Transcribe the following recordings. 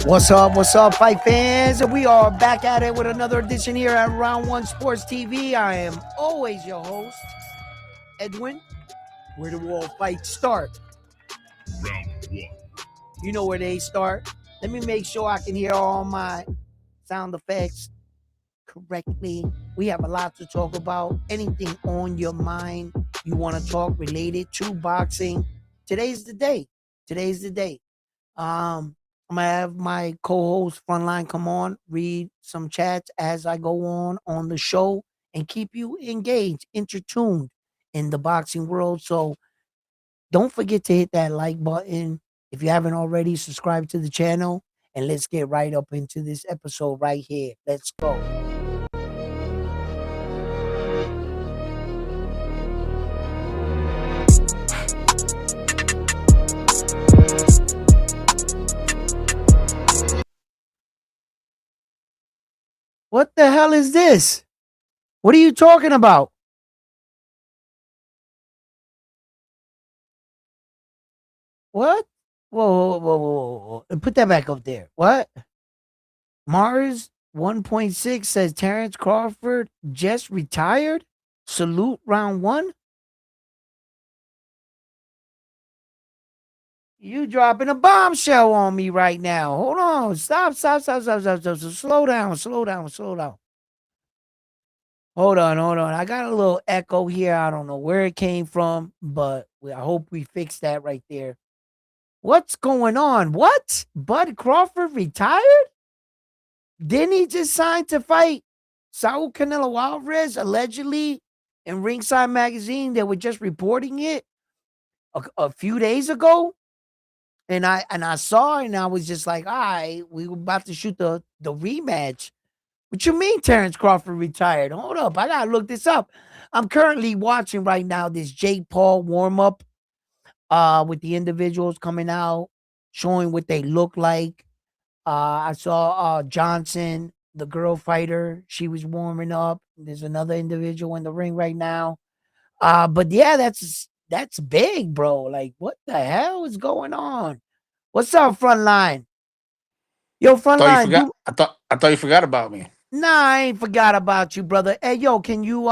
What's up, fight fans? We are back at it with another edition here at Round One Sports TV. I am always your host, Edwin. Where do all fights start? Round one. You know where they start. Let me make sure I can hear all my sound effects correctly. We have a lot to talk about. Anything on your mind you want to talk related to boxing? Today's the day. Today's the day. I'm gonna have my co-host Frontline come on, read some chats as I go on the show, and keep you engaged, intertuned in the boxing world. So don't forget to hit that like button if you haven't already. Subscribe to the channel, and let's get right up into this episode right here. Let's go. What the hell is this? What are you talking about? What? Whoa. Put that back up there. What? Mars 1.6 says Terrence Crawford just retired. Salute round one. You dropping a bombshell on me right now. Hold on. Stop. Slow down. Hold on. I got a little echo here. I don't know where it came from, but I hope we fix that right there. What's going on? What? Bud Crawford retired? Didn't he just sign to fight Saul Canelo Alvarez allegedly in Ringside Magazine? They were just reporting it a few days ago. And I saw it and I was just like, all right, we were about to shoot the rematch. What you mean Terrence Crawford retired? Hold up, I gotta look this up. I'm currently watching right now this Jake Paul warm-up with the individuals coming out, showing what they look like. I saw Johnson, the girl fighter. She was warming up. There's another individual in the ring right now. But yeah, that's big, bro. Like, what the hell is going on? What's up, Frontline? Yo, Thought you Frontline, forgot. do I thought you forgot about me. nah, I ain't forgot about you, brother. Hey, yo, can you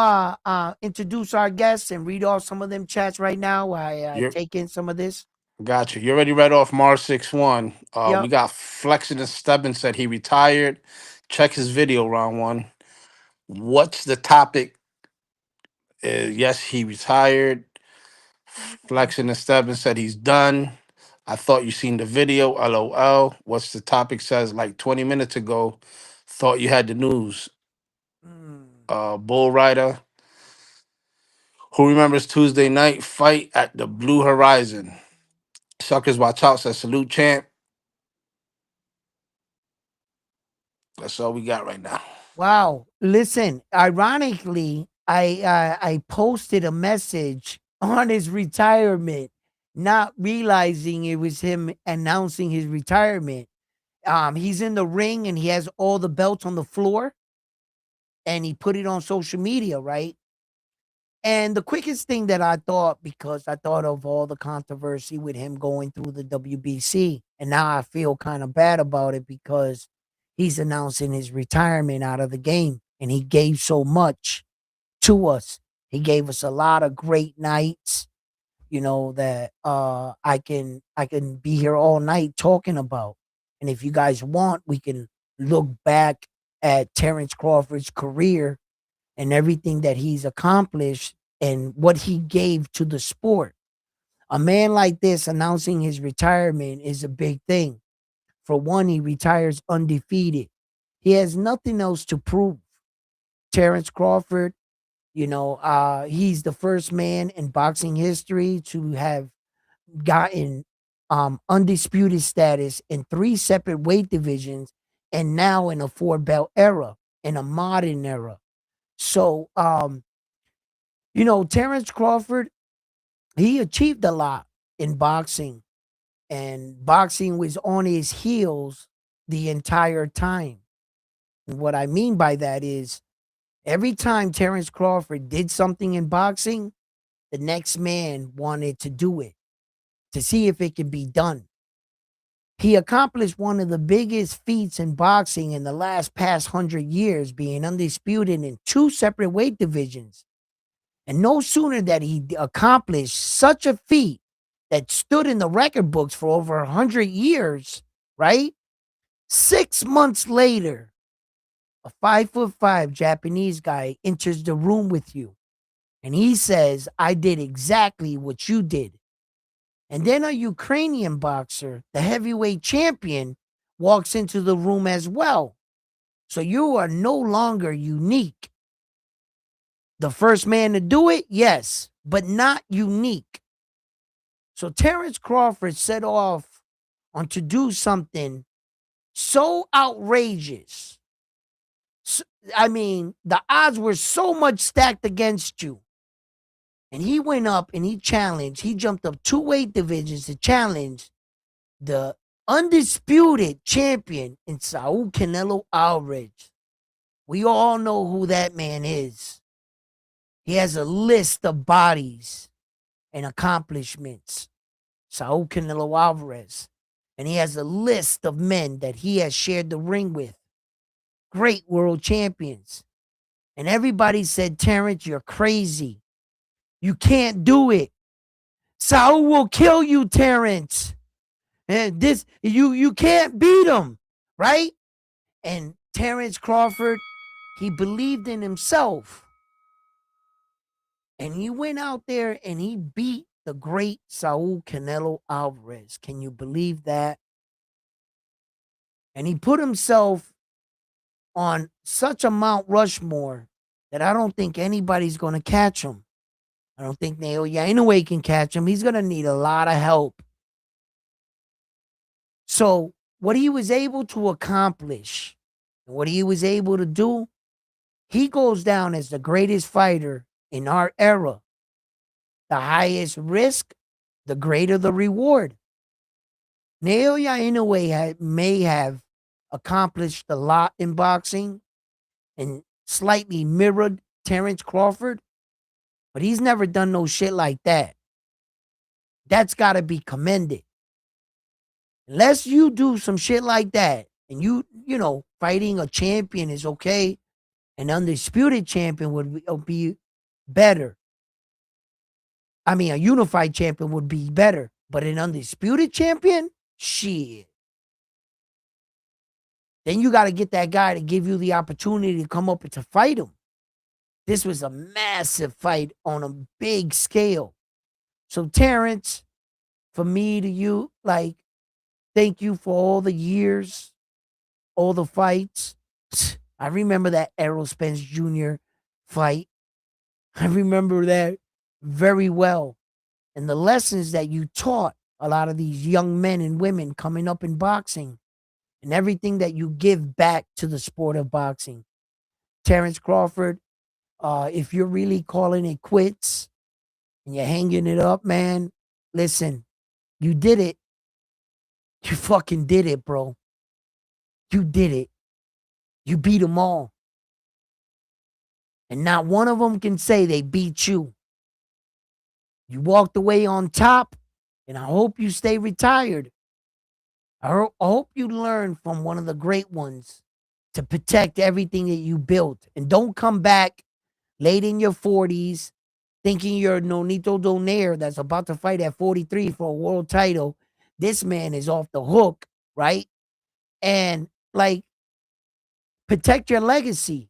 introduce our guests and read off some of them chats right now? I You take in some of this. got you. You already read off Mars 6-1. We Yep. got Flexing and Stebbins said he retired. Check his video round one. What's the topic? Yes, he retired. Flexing and Stebbins said he's done. I thought you seen the video. LOL. What's the topic? Says like 20 minutes ago. Thought you had the news. Mm. Bull Rider. Who remembers Tuesday night fight at the Blue Horizon? Suckers watch out. Says salute champ. That's all we got right now. Wow. Listen, ironically, I posted a message on his retirement, not realizing it was him announcing his retirement. He's in the ring and he has all the belts on the floor and he put it on social media, right? And the quickest thing that I thought, because I thought of all the controversy with him going through the WBC, and now I feel kind of bad about it because he's announcing his retirement out of the game, and he gave so much to us. He gave us a lot of great nights, that I can be here all night talking about. And if you guys want, we can look back at Terrence Crawford's career and everything that he's accomplished and what he gave to the sport. A man like this announcing his retirement is a big thing. For one, he retires undefeated. He has nothing else to prove. Terrence Crawford, he's the first man in boxing history to have gotten undisputed status in three separate weight divisions and now in a four belt era, in a modern era. So, Terrence Crawford, he achieved a lot in boxing, and boxing was on his heels the entire time. And what I mean by that is every time Terrence Crawford did something in boxing, the next man wanted to do it to see if it could be done. He accomplished one of the biggest feats in boxing in the last past 100 years, being undisputed in two separate weight divisions. And no sooner that he accomplished such a feat that stood in the record books for over 100 years, right? 6 months later, a 5'5" Japanese guy enters the room with you and he says, I did exactly what you did. And then a Ukrainian boxer, the heavyweight champion, walks into the room as well. So you are no longer unique. The first man to do it, yes, but not unique. So Terrence Crawford set off on to do something so outrageous. I mean, the odds were so much stacked against you. And he went up and he jumped up two weight divisions to challenge the undisputed champion in Saul Canelo Alvarez. We all know who that man is. He has a list of bodies and accomplishments. Saul Canelo Alvarez. And he has a list of men that he has shared the ring with. Great world champions. And everybody said, Terrence, you're crazy. You can't do it. Saul will kill you, Terrence. And this, you can't beat him, right? And Terrence Crawford, he believed in himself. And he went out there and he beat the great Saul Canelo Alvarez. Can you believe that? And he put himself on such a Mount Rushmore that I don't think anybody's going to catch him. I don't think Naoya Inoue can catch him. He's going to need a lot of help. So what he was able to accomplish, and what he was able to do, he goes down as the greatest fighter in our era. The highest risk, the greater the reward. Naoya Inoue may have accomplished a lot in boxing and slightly mirrored Terrence Crawford, but he's never done no shit like that. That's got to be commended. Unless you do some shit like that and you know, fighting a champion is okay, an undisputed champion would be better. I mean, a unified champion would be better, but an undisputed champion, shit. Then you got to get that guy to give you the opportunity to come up and to fight him. This was a massive fight on a big scale. So Terrence, for me to you, like, thank you for all the years, all the fights. I remember that Errol Spence Jr. fight. I remember that very well. And the lessons that you taught a lot of these young men and women coming up in boxing and everything that you give back to the sport of boxing. Terrence Crawford, if you're really calling it quits and you're hanging it up, man, listen, you did it. You fucking did it, bro. You did it. You beat them all. And not one of them can say they beat you. You walked away on top, and I hope you stay retired. I hope you learn from one of the great ones to protect everything that you built. And don't come back late in your 40s thinking you're Nonito Donaire that's about to fight at 43 for a world title. This man is off the hook, right? And like, protect your legacy.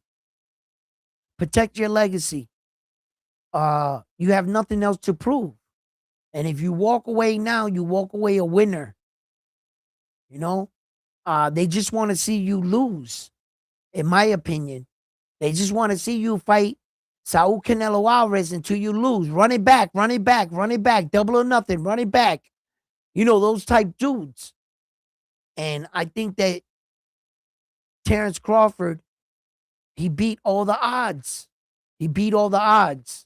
Protect your legacy. You have nothing else to prove. And if you walk away now, you walk away a winner. You know, they just want to see you lose, in my opinion. They just want to see you fight Saul Canelo Alvarez until you lose. Run it back, run it back, run it back, double or nothing, run it back. You know, those type dudes. And I think that Terrence Crawford, he beat all the odds. He beat all the odds.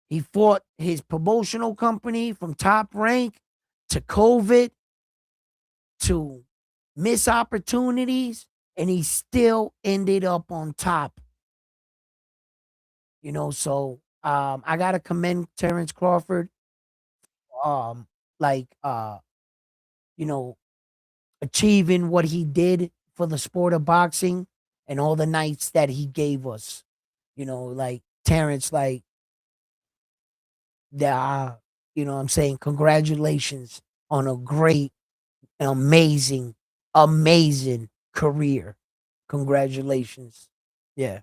He fought his promotional company from Top Rank to COVID to miss opportunities, and he still ended up on top. You know, so I gotta commend Terrence Crawford. Um, like you know, achieving what he did for the sport of boxing and all the nights that he gave us. You know, like Terrence, like the, you know what I'm saying, congratulations on a great, amazing, amazing career. Congratulations. Yeah.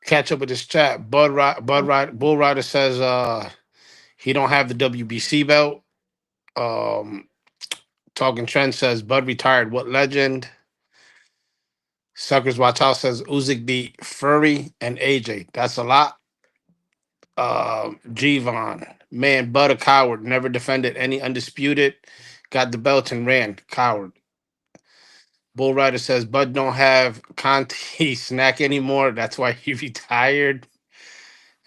Catch up with this chat. Bull Rider says he don't have the WBC belt. Um, Talking Trend says Bud retired. What legend? Suckers Watch Out says Usyk beat Furry and AJ. That's a lot. Gvon, man, Bud a coward. Never defended any undisputed. Got the belt and ran. Coward. Bull Rider says Bud don't have Conti snack anymore. That's why he retired.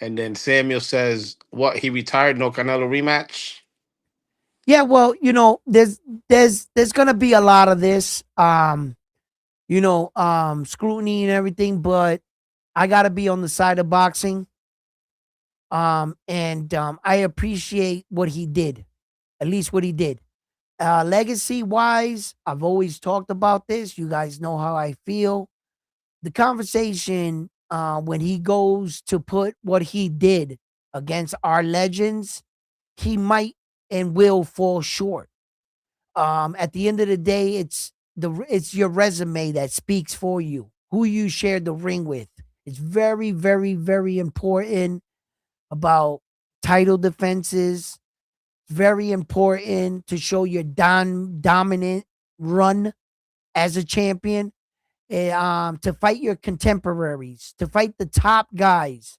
And then Samuel says, "What, he retired? No Canelo rematch." Yeah, well, you know, there's gonna be a lot of this, scrutiny and everything, but I gotta be on the side of boxing. And I appreciate what he did, at least what he did. Legacy wise, I've always talked about this. You guys know how I feel. The conversation when he goes to put what he did against our legends, he might and will fall short. At the end of the day, it's your resume that speaks for you. Who you shared the ring with. It's very, very, very important about title defenses. Very important to show your dominant run as a champion. To fight your contemporaries, to fight the top guys.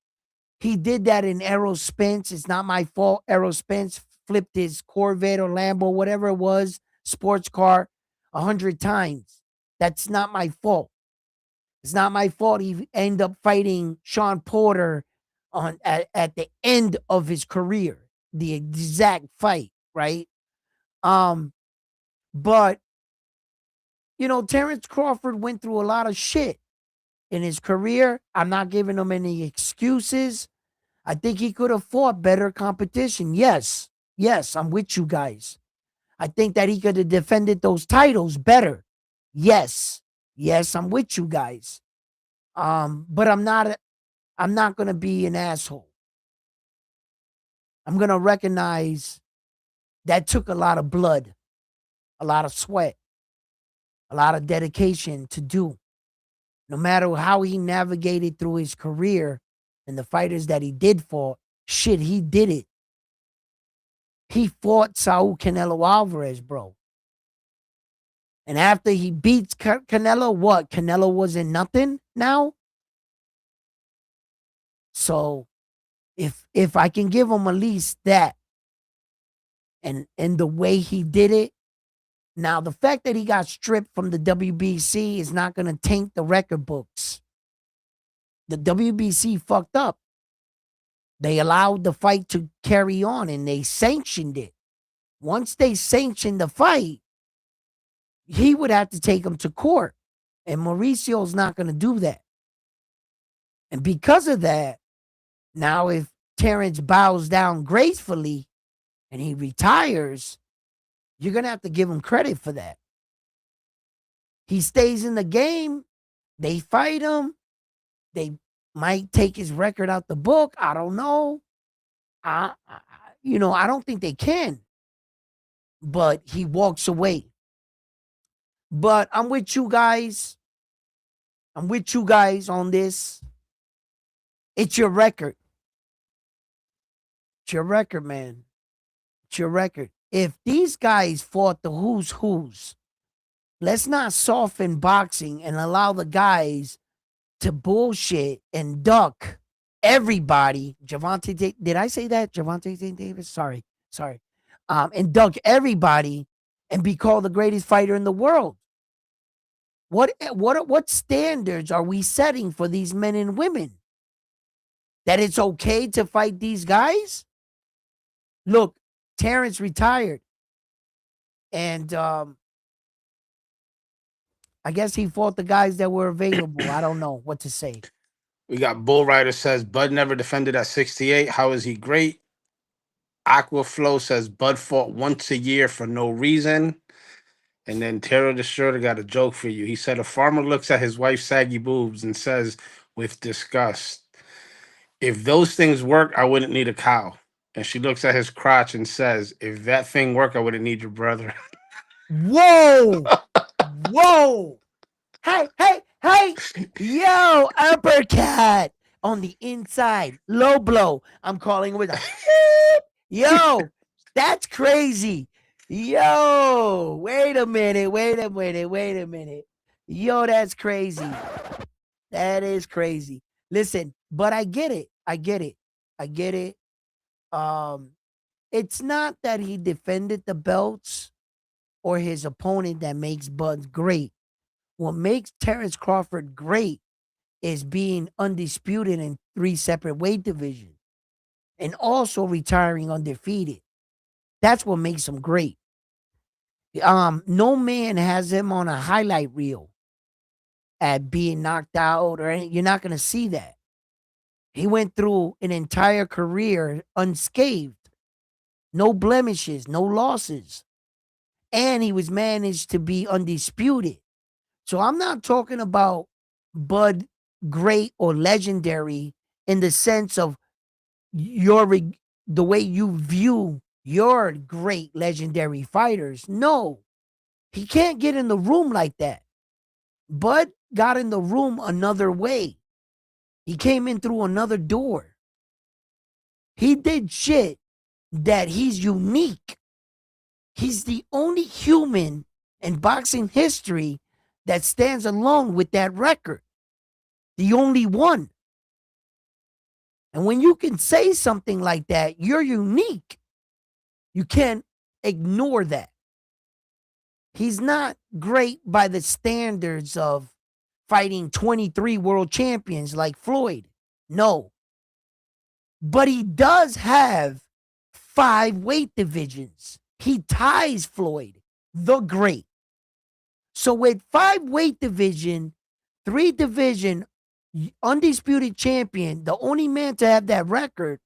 He did that in Errol Spence. It's not my fault. Errol Spence flipped his Corvette or Lambo, whatever it was, sports car, 100 times. That's not my fault. It's not my fault. He ended up fighting Sean Porter at the end of his career, the exact fight, right? But you know, Terrence Crawford went through a lot of shit in his career. I'm not giving him any excuses. I think he could have fought better competition. Yes. Yes, I'm with you guys. I think that he could have defended those titles better. Yes. Yes, I'm with you guys. But I'm not going to be an asshole. I'm going to recognize that took a lot of blood, a lot of sweat, a lot of dedication to do. No matter how he navigated through his career and the fighters that he did for, shit, he did it. He fought Saul Canelo Alvarez, bro. And after he beats Canelo, what? Canelo wasn't nothing now? So if I can give him at least that and the way he did it, now the fact that he got stripped from the WBC is not going to taint the record books. The WBC fucked up. They allowed the fight to carry on and they sanctioned it. Once they sanctioned the fight, he would have to take him to court. And Mauricio's not going to do that. And because of that, now if Terrence bows down gracefully and he retires, you're going to have to give him credit for that. He stays in the game. They fight him. They might take his record out the book. I don't know. I don't think they can. But he walks away. But I'm with you guys. I'm with you guys on this. It's your record. It's your record, man. It's your record. If these guys fought the who's, let's not soften boxing and allow the guys to bullshit and duck everybody. Gervonta, did I say that? Gervonta Davis? Sorry. And duck everybody and be called the greatest fighter in the world. What standards are we setting for these men and women? That it's okay to fight these guys? Look, Terrence retired. And I guess he fought the guys that were available. I don't know what to say. We got Bull Rider says Bud never defended at 68. How is he great? Aquaflow says Bud fought once a year for no reason. And then Terror Destroyer got a joke for you. He said a farmer looks at his wife's saggy boobs and says with disgust, "If those things work, I wouldn't need a cow." And she looks at his crotch and says, "If that thing worked, I wouldn't need your brother." Whoa! Whoa! Hey, hey, hey! Yo, uppercut on the inside, low blow. I'm calling with a yo. That's crazy. Yo, wait a minute, wait a minute, wait a minute. Yo, that's crazy. That is crazy. Listen, but I get it. I get it. I get it. Um, it's not that he defended the belts or his opponent that makes Bud great. What makes Terrence Crawford great is being undisputed in 3 separate weight divisions and also retiring undefeated. That's what makes him great. No man has him on a highlight reel at being knocked out or anything. You're not going to see that. He went through an entire career unscathed, no blemishes, no losses, and he was managed to be undisputed. So I'm not talking about Bud great or legendary in the sense of the way you view your great legendary fighters. No, he can't get in the room like that. Bud got in the room another way. He came in through another door. He did shit that he's unique. He's the only human in boxing history that stands alone with that record. The only one. And when you can say something like that, you're unique. You can't ignore that. He's not great by the standards of fighting 23 world champions like Floyd. No. But he does have 5 weight divisions. He ties Floyd, the great. So with 5 weight division, 3 division, undisputed champion, the only man to have that record,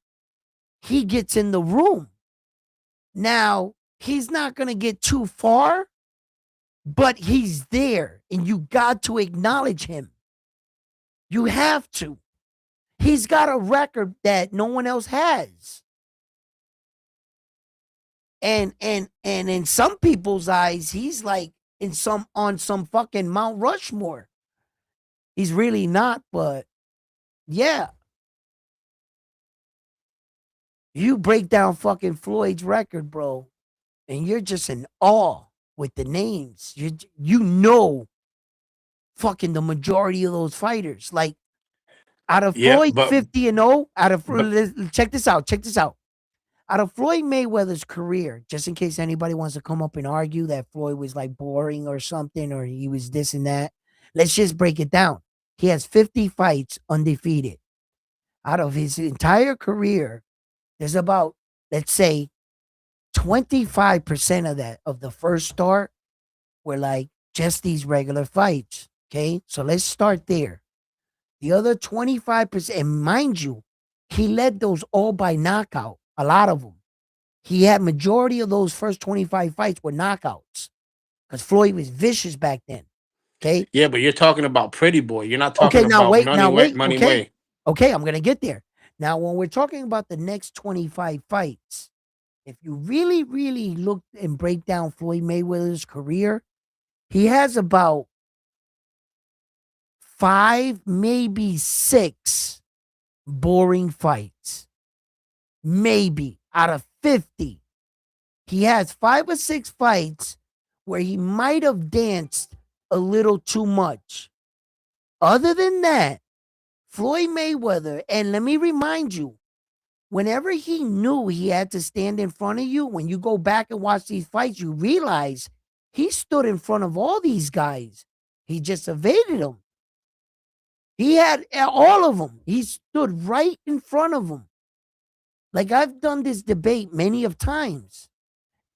he gets in the room. Now, he's not going to get too far, but he's there, and you got to acknowledge him. You have to. He's got a record that no one else has. And in some people's eyes, he's like on some fucking Mount Rushmore. He's really not, but yeah. You break down fucking Floyd's record, bro, and you're just in awe with the names. You know fucking the majority of those fighters. Like out of Yeah, Floyd but 50-0, but check this out. Check this out. Out of Floyd Mayweather's career, just in case anybody wants to come up and argue that Floyd was like boring or something, or he was this and that, let's just break it down. He has 50 fights undefeated. Out of his entire career, there's about, let's say, 25% of that, of the first start, were like just these regular fights. Okay. So let's start there. The other 25%, and mind you, he led those all by knockout, a lot of them. He had majority of those first 25 fights were knockouts because Floyd was vicious back then. Okay. yeah, but you're talking about Pretty Boy. You're not Okay. talking about Money Okay. Way. Okay. I'm going to get there. Now, when we're talking about the next 25 fights, if you really, really look and break down Floyd Mayweather's career, he has about 5, maybe 6 boring fights. Maybe out of 50. He has 5 or 6 fights where he might have danced a little too much. Other than that, Floyd Mayweather, and let me remind you, whenever he knew he had to stand in front of you, when you go back and watch these fights, you realize he stood in front of all these guys. He just evaded them. He had all of them. He stood right in front of them. Like I've done this debate many of times.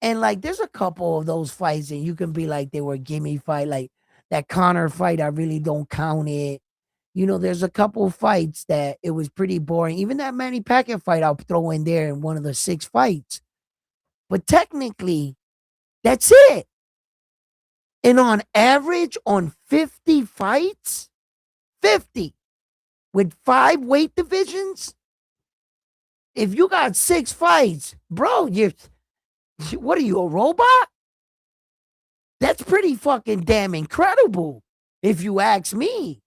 And like there's a couple of those fights and you can be like they were a gimme fight. Like that Connor fight, I really don't count it. You know, there's a couple of fights that it was pretty boring. Even that Manny Pacquiao fight I'll throw in there in one of the 6 fights. But technically, that's it. And on average, on 50 fights, 50 with 5 weight divisions, if you got 6 fights, bro, what are you, a robot? That's pretty fucking damn incredible, if you ask me.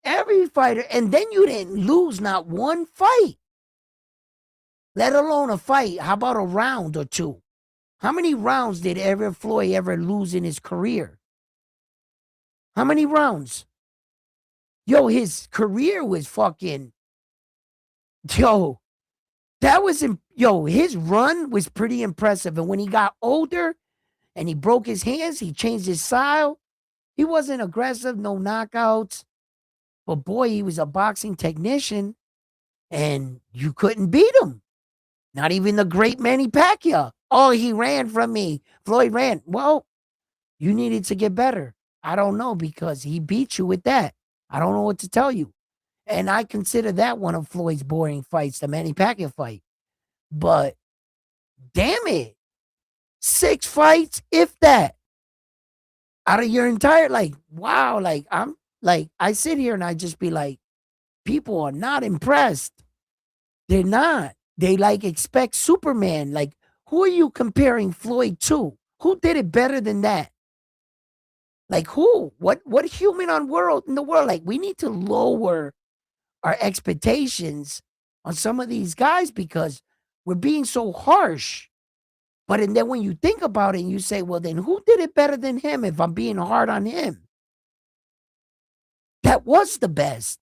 Every fighter, and then you didn't lose not one fight, let alone a fight. How about a round or two? How many rounds did Floyd ever lose in his career? How many rounds? Yo, his career was fucking, yo, his run was pretty impressive. And when he got older and he broke his hands, he changed his style. He wasn't aggressive, no knockouts. But boy, he was a boxing technician and you couldn't beat him. Not even the great Manny Pacquiao. Oh, he ran from me. Floyd ran. Well, you needed to get better. I don't know, because he beat you with that. I don't know what to tell you. And I consider that one of Floyd's boring fights, the Manny Pacquiao fight. But damn it, 6 fights, if that, out of your entire, like, wow, like, I sit here and I just be like, people are not impressed. They're not. They like expect Superman. Like, who are you comparing Floyd to? Who did it better than that? Like, who? What human in the world? Like, we need to lower our expectations on some of these guys because we're being so harsh. But and then when you think about it and you say, well, then who did it better than him if I'm being hard on him? That was the best.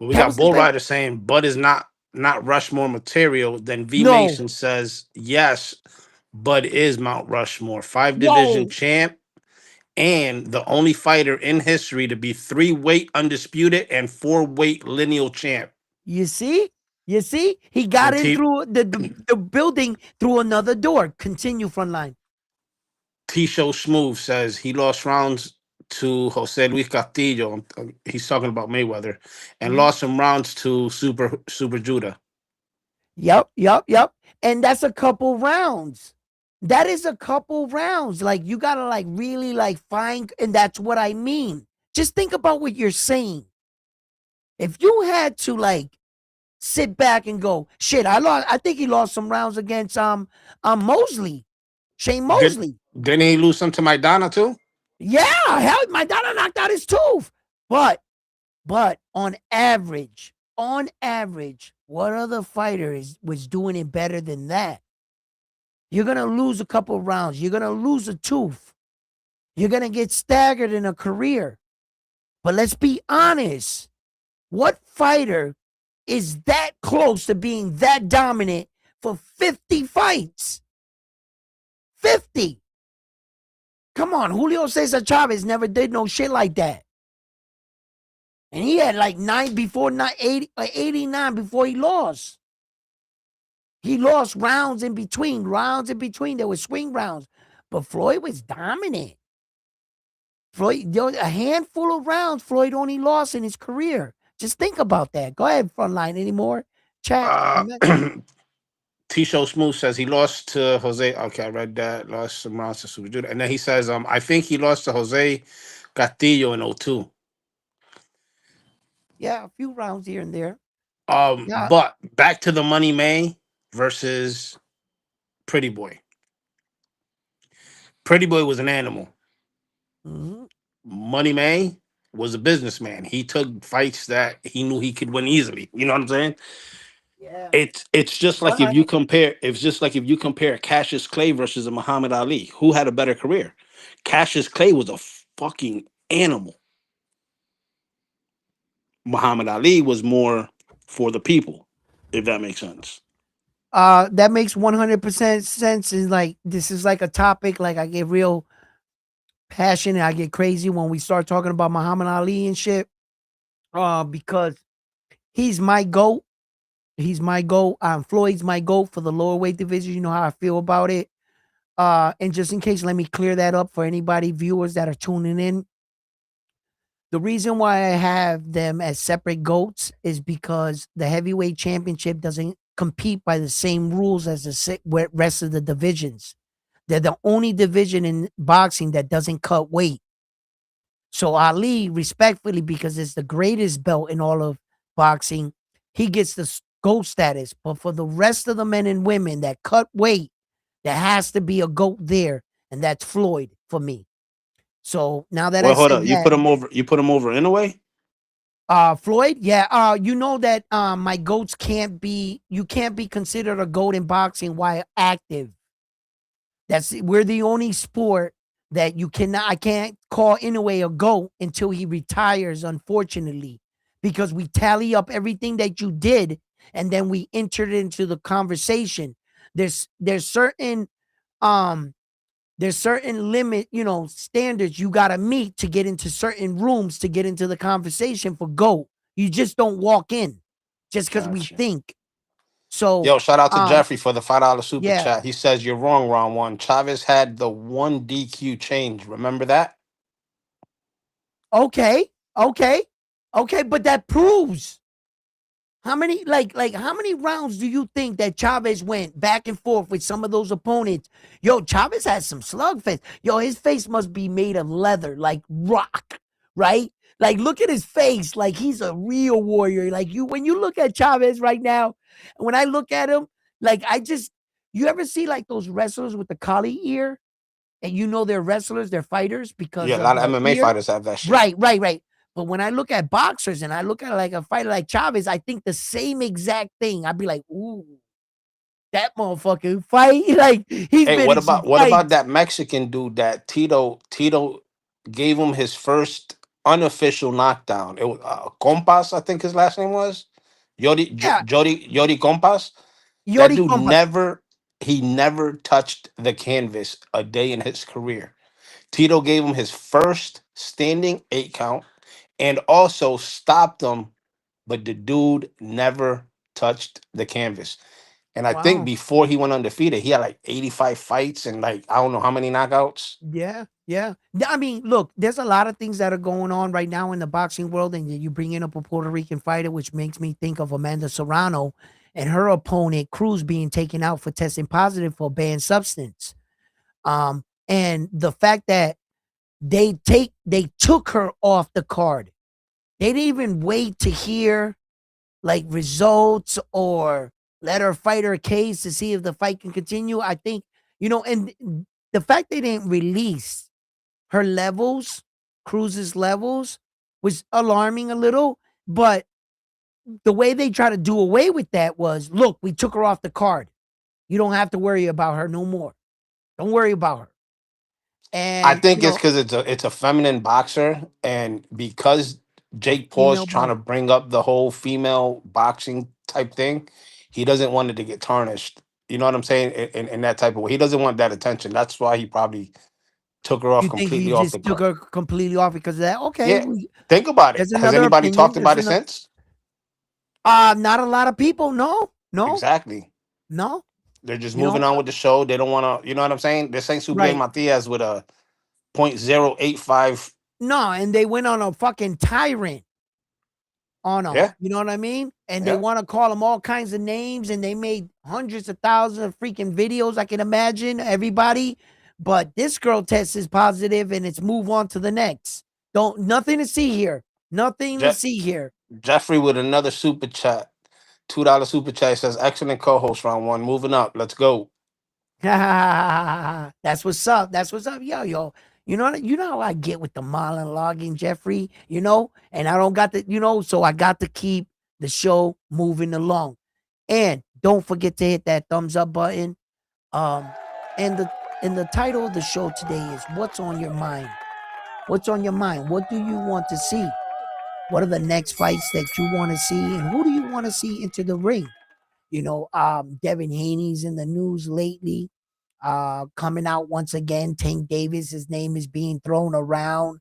Well, we That got was the Bull best. Rider saying Bud is not Rushmore material. Then V No, Mason says yes, Bud is Mount Rushmore, 5 division yo, champ, and the only fighter in history to be 3 weight undisputed and 4 weight lineal champ. you see? You see? He got And in through the building through another door. Continue, Frontline. T Show Smooth says he lost rounds to Jose Luis Castillo. He's talking about Mayweather, and Mhm. lost some rounds to Super Judah. Yep. And that's a couple rounds. That is a couple rounds. Like, you gotta like really like find, and that's what I mean. Just think about what you're saying. If you had to like sit back and go, shit, I think he lost some rounds against Mosley, Shane Did Mosley. didn't he lose some to Maidana too? Yeah, hell, my daughter knocked out his tooth. But on average, what other fighter was doing it better than that? You're gonna lose a couple rounds. You're gonna lose a tooth. You're gonna get staggered in a career. But let's be honest. What fighter is that close to being that dominant for 50 fights? 50. Come on, Julio Cesar Chavez never did no shit like that. And he had like 89 before he lost. He lost rounds in between. There were swing rounds. But Floyd was dominant. Floyd, a handful of rounds Floyd only lost in his career. Just think about that. Go ahead, Frontline. Any more? Chat. T Show Smooth says he lost to Jose. Okay, I read that. Lost some rounds to Super Judah. And then he says, I think he lost to Jose Castillo in 02. Yeah, a few rounds here and there. Yeah. But back to the Money May versus Pretty Boy. Pretty Boy was an animal. Mm-hmm. Money May was a businessman. He took fights that he knew he could win easily. You know what I'm saying? Yeah. It's just like if you compare Cassius Clay versus a Muhammad Ali, who had a better career? Cassius Clay was a fucking animal. Muhammad Ali was more for the people, if that makes sense. That makes 100% sense. Is like, this is like a topic, like I get real passionate, I get crazy when we start talking about Muhammad Ali and shit. Because he's my GOAT. He's my GOAT. Floyd's my GOAT for the lower weight division. You know how I feel about it. And just in case, let me clear that up for anybody, viewers that are tuning in. The reason why I have them as separate GOATs is because the heavyweight championship doesn't compete by the same rules as the rest of the divisions. They're the only division in boxing that doesn't cut weight. So Ali, respectfully, because it's the greatest belt in all of boxing, he gets the GOAT status. But for the rest of the men and women that cut weight, there has to be a GOAT there, and that's Floyd for me. So now that I Well, hold said up. You that, put him over. You put him over in a way. Floyd, yeah, you know that my goats can't be, you can't be considered a goat in boxing while active. We're the only sport that you cannot, I can't call Inoue a GOAT until he retires, unfortunately, because we tally up everything that you did and then we entered into the conversation. There's certain um there's certain limit, standards you gotta meet to get into certain rooms to get into the conversation for GOAT. You just don't walk in just because we Gotcha. think. So Yo, shout out to um Jeffrey for the $5 super yeah. chat. He says you're wrong, round one. Chavez had the one DQ change. Remember that? Okay, okay, okay, but that proves how many how many rounds do you think that Chavez went back and forth with some of those opponents? Yo, Chavez has some slugfest. Yo, his face must be made of leather, like rock, right? Like, look at his face, like he's a real warrior. Like when you look at Chavez right now, when I look at him, like you ever see like those wrestlers with the collie ear? And they're wrestlers, they're fighters because Yeah, a of lot of the MMA ear. fighters have that shit. Right, right, right. But when I look at boxers and I look at like a fighter like Chavez, I think the same exact thing. I'd be like, ooh, that motherfucker fight. Like he's Hey, been in some what about fights. that Mexican dude that Tito gave him his first unofficial knockdown? It was Compas, I think his last name was Yeah, Jody Compas. That Yori dude Compas. never touched the canvas a day in his career. Tito gave him his first standing 8 count and also stopped him, but the dude never touched the canvas. And I think Wow. before he went undefeated, he had like 85 fights and like I don't know how many knockouts. Yeah, yeah. I mean, look, there's a lot of things that are going on right now in the boxing world, and you bring in up a Puerto Rican fighter, which makes me think of Amanda Serrano and her opponent Cruz being taken out for testing positive for a banned substance. And the fact that they took her off the card. They didn't even wait to hear like results or let her fight her case to see if the fight can continue. I think, and the fact they didn't release her levels, Cruz's levels, was alarming a little. But the way they try to do away with that was, look, we took her off the card. You don't have to worry about her no more. Don't worry about her. I And think it's because it's a feminine boxer, and because Jake Paul's female trying to boxer. bring up the whole female boxing type thing, he doesn't want it to get tarnished. You know what I'm saying? In that type of way, he doesn't want that attention. That's why he probably took her off You think he completely off the just took card. her completely off because of that? Okay, Yeah, think about it. there's Has another anybody opinion. talked There's about it another. since? Not a lot of people. No, no, Exactly. no. They're just You know, moving on with the show. They don't want to. You know what I'm saying? This ain't Subriel right? Matias with a .085. No, and they went on a fucking tyrant on them. Yeah, You know what I mean? And they yeah. want to call them all kinds of names, and they made hundreds of thousands of freaking videos. I can imagine everybody, but this girl test is positive, and it's move on to the next. Don't Nothing to see here. Nothing to Je- see here. Jeffrey with another super chat. $2 super chat says excellent co-host round one. Moving up. Let's go. That's what's up. That's what's up. Yo. You know how I get with the Marlon logging, Jeffrey, and I don't got so I got to keep the show moving along. And don't forget to hit that thumbs up button. Um, and the title of the show today is What's on Your Mind? What's on your mind? What do you want to see? What are the next fights that you want to see? And who do you want to see into the ring? Devin Haney's in the news lately, coming out once again. Tank Davis, his name is being thrown around.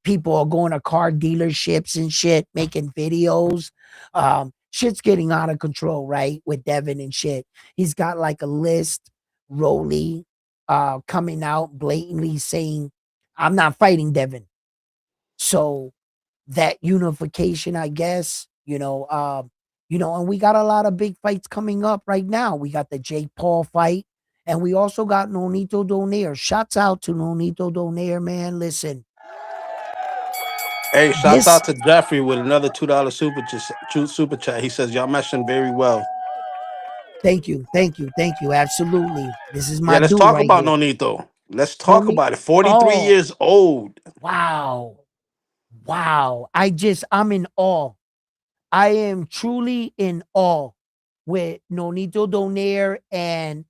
People are going to car dealerships and shit, making videos. Shit's getting out of control, right? With Devin and shit. He's got like a list, Rolly, coming out blatantly saying, I'm not fighting Devin. So that unification, I guess, and we got a lot of big fights coming up right now. We got the Jake Paul fight, And we also got Nonito Donaire. Shouts out to Nonito Donaire, man. Listen, Hey, shouts this out to Jeffrey with another $2 super chat. He says y'all mentioned very well. thank you, thank you, thank you. Absolutely. This is Yeah, my let's dude talk right about here. Nonito. Let's talk Noni about it. 43 Oh, years old. wow. Wow. I'm in awe. I am truly in awe with Nonito Donaire. And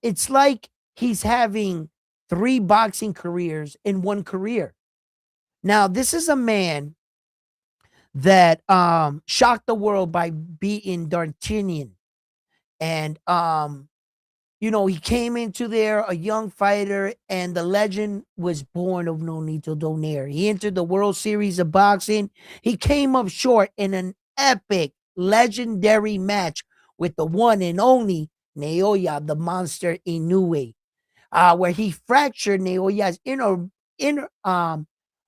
it's like he's having 3 boxing careers in one career. Now, this is a man that shocked the world by beating D'Artagnan. And he came into there a young fighter, and the legend was born of Nonito Donaire. He entered the World Series of Boxing. He came up short in an epic, legendary match with the one and only Naoya, the monster Inoue, where he fractured Naoya's inner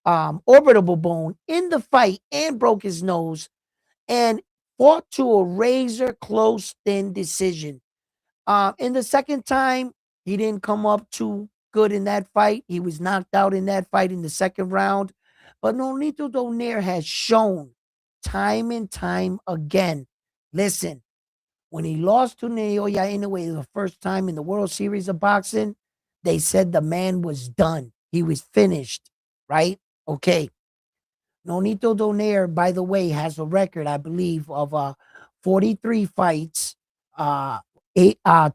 orbitable bone in the fight and broke his nose and fought to a razor close thin decision. In the second time, he didn't come up too good in that fight. He was knocked out in that fight in the second round. But Nonito Donaire has shown time and time again. Listen, when he lost to Naoya Inoue the first time in the World Series of Boxing, they said the man was done. He was finished, right? Okay. Nonito Donaire, by the way, has a record, I believe, of 43 fights, uh,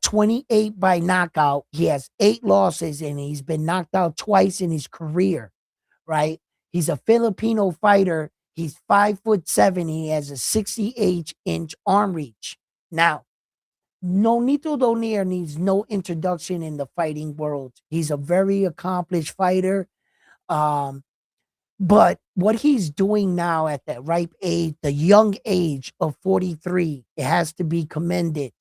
28 by knockout. He has 8 losses, and he's been knocked out twice in his career, right? He's a Filipino fighter. He's 5'7". He has a 68-inch arm reach. Now, Nonito Donaire needs no introduction in the fighting world. He's a very accomplished fighter. Um, but what he's doing now at that ripe age, the young age of 43, it has to be commended.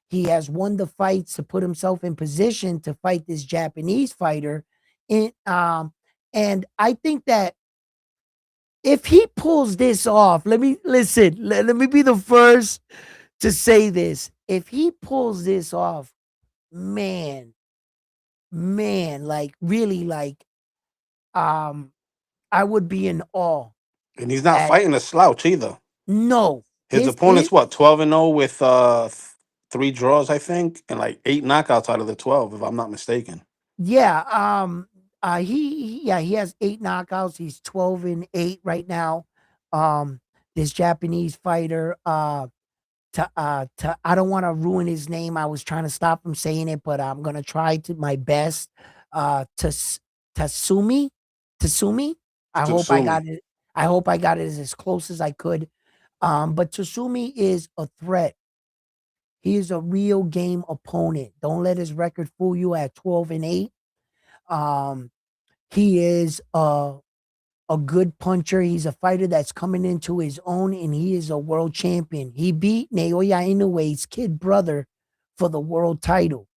He has won the fights to put himself in position to fight this Japanese fighter. And I think that if he pulls this off, let me listen, let me be the first to say this. If he pulls this off, man, like really like um I would be in awe And he's not at fighting a slouch either. no His his opponent's what, 12-0 with 3 draws, I think, and like 8 knockouts out of the 12, if I'm not mistaken. yeah, he has 8 knockouts. He's 12-8 right now. Um, this Japanese fighter, I don't want to ruin his name. I was trying to stop him saying it, but I'm gonna try to my best. Tatsumi, Tatsumi. I hope I Tsumi. got it. I hope I got it as close as I could. But Tatsumi is a threat. He is a real game opponent. Don't let his record fool you at 12-8. Um, he is a good puncher. He's a fighter that's coming into his own, and he is a world champion. He beat Naoya Inoue's kid brother for the world title.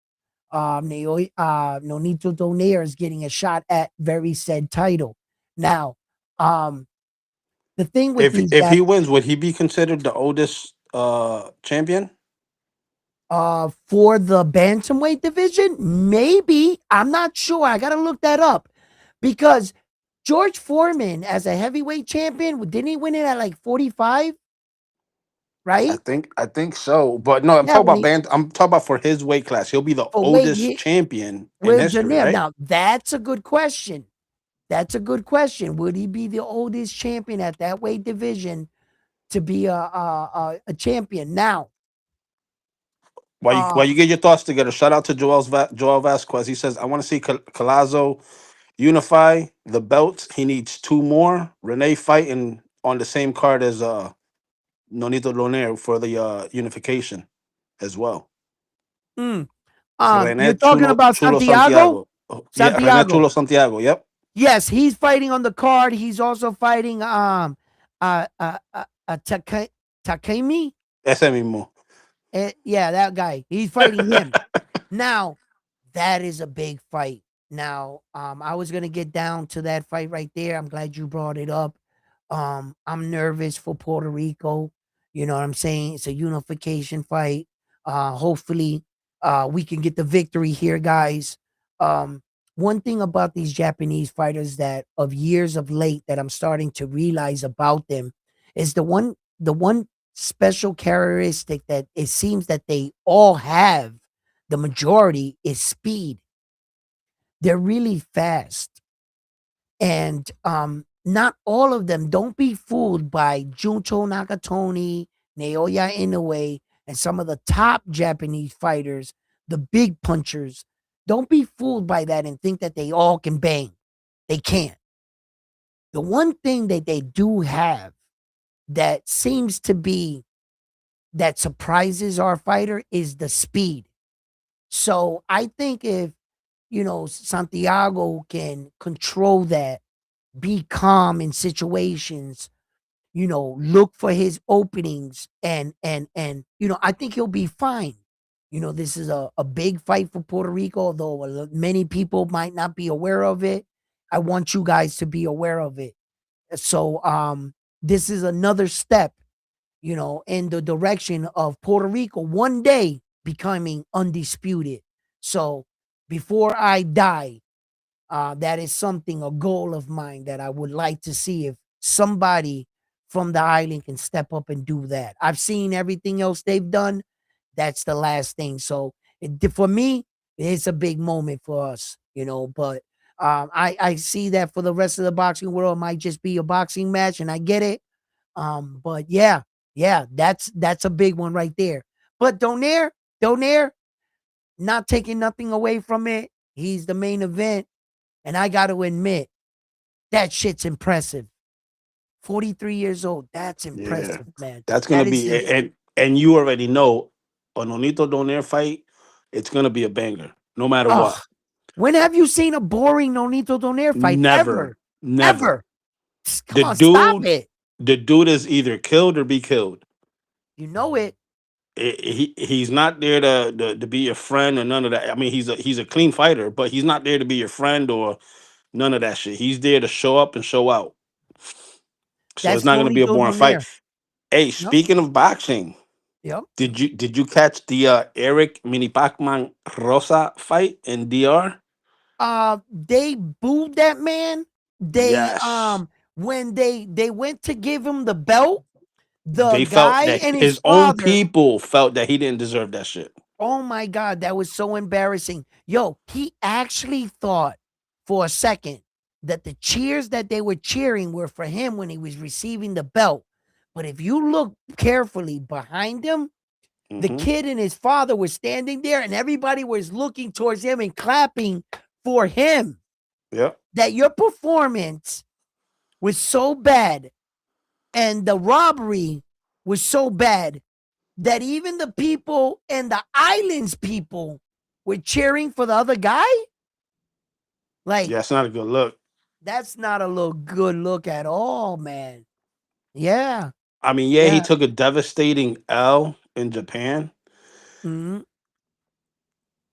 Nonito Donaire is getting a shot at very said title. Now, um, the thing with these If guys, he wins, would he be considered the oldest champion? for the bantamweight division, maybe I'm not sure. I gotta look that up because George Foreman, as a heavyweight champion, didn't he win it at like 45? Right? I think so. But no, Yeah, when he I'm talking about for his weight class. He'll be the for weight oldest he champion in with history, Janelle. right? Now that's a good question. That's a good question. Would he be the oldest champion at that weight division to be a champion? Now, While um, you get your thoughts together, shout out to Joel Vasquez. He says, I want to see Calazo unify the belts. He needs 2 more. Renee fighting on the same card as Nonito Donaire for the unification as well. mm, René you're talking about Chulo Santiago? Santiago. Oh, yeah, René Santiago. Chulo Santiago. Yep. Yes, he's fighting on the card. He's also fighting Takemi. Ese mismo. Yeah, that guy. He's fighting him. Now, that is a big fight. Now, I was gonna get down to that fight right there. I'm glad you brought it up. I'm nervous for Puerto Rico. You know what I'm saying? It's a unification fight. Hopefully, we can get the victory here, guys. One thing about these Japanese fighters that of years of late that I'm starting to realize about them is the one special characteristic that it seems that they all have, the majority, is speed. They're really fast. And not all of them, don't be fooled by Junto Nakatoni, Naoya Inoue, and some of the top Japanese fighters, the big punchers. Don't be fooled by that and think that they all can bang. They can't. The one thing that they do have that seems to be that surprises our fighter is the speed. So I think if Santiago can control that, be calm in situations, look for his openings, and I think he'll be fine. This is a big fight for Puerto Rico, although many people might not be aware of it. I want you guys to be aware of it. So this is another step, in the direction of Puerto Rico one day becoming undisputed. So before I die, that is something, a goal of mine that I would like to see if somebody from the island can step up and do that. I've seen everything else they've done. That's the last thing. So for me, it's a big moment for us, but I see that for the rest of the boxing world, it might just be a boxing match, and I get it. But yeah, that's a big one right there. But Donaire, not taking nothing away from it. He's the main event. And I got to admit, that shit's impressive. 43 years old. That's Yeah, impressive, man. that's gonna That is be and you already know a Nonito Donaire fight. It's gonna be a banger, no matter oh, what. when have you seen a boring Nonito Donaire fight? Never, Ever. never. Ever. Come The on, stop dude, it. the dude is either killed or be killed. You know it. He's not there to be your friend or none of that. I mean, he's a clean fighter, but he's not there to be your friend or none of that shit. He's there to show up and show out. So it's That's not going to be a Nonito boring fight. Donaire. Hey, Yep. speaking of boxing, Yep. did you catch the Eric Mini Pacman Rosa fight in DR? They booed that man. They Yes. when they went to give him the belt, the They felt guy that and his his own father. people felt that he didn't deserve that shit. Oh my God, that was so embarrassing. Yo, he actually thought for a second that the cheers that they were cheering were for him when he was receiving the belt. But if you look carefully behind him, the Hmm. kid and his father were standing there and everybody was looking towards him and clapping for him. Yep. That your performance was so bad and the robbery was so bad that even the people and the islands people were cheering for the other guy? Like, Yeah, it's not a good look. that's not a good look at all, man. Yeah. I mean, yeah, he Yeah. took a devastating L in Japan, Mhm.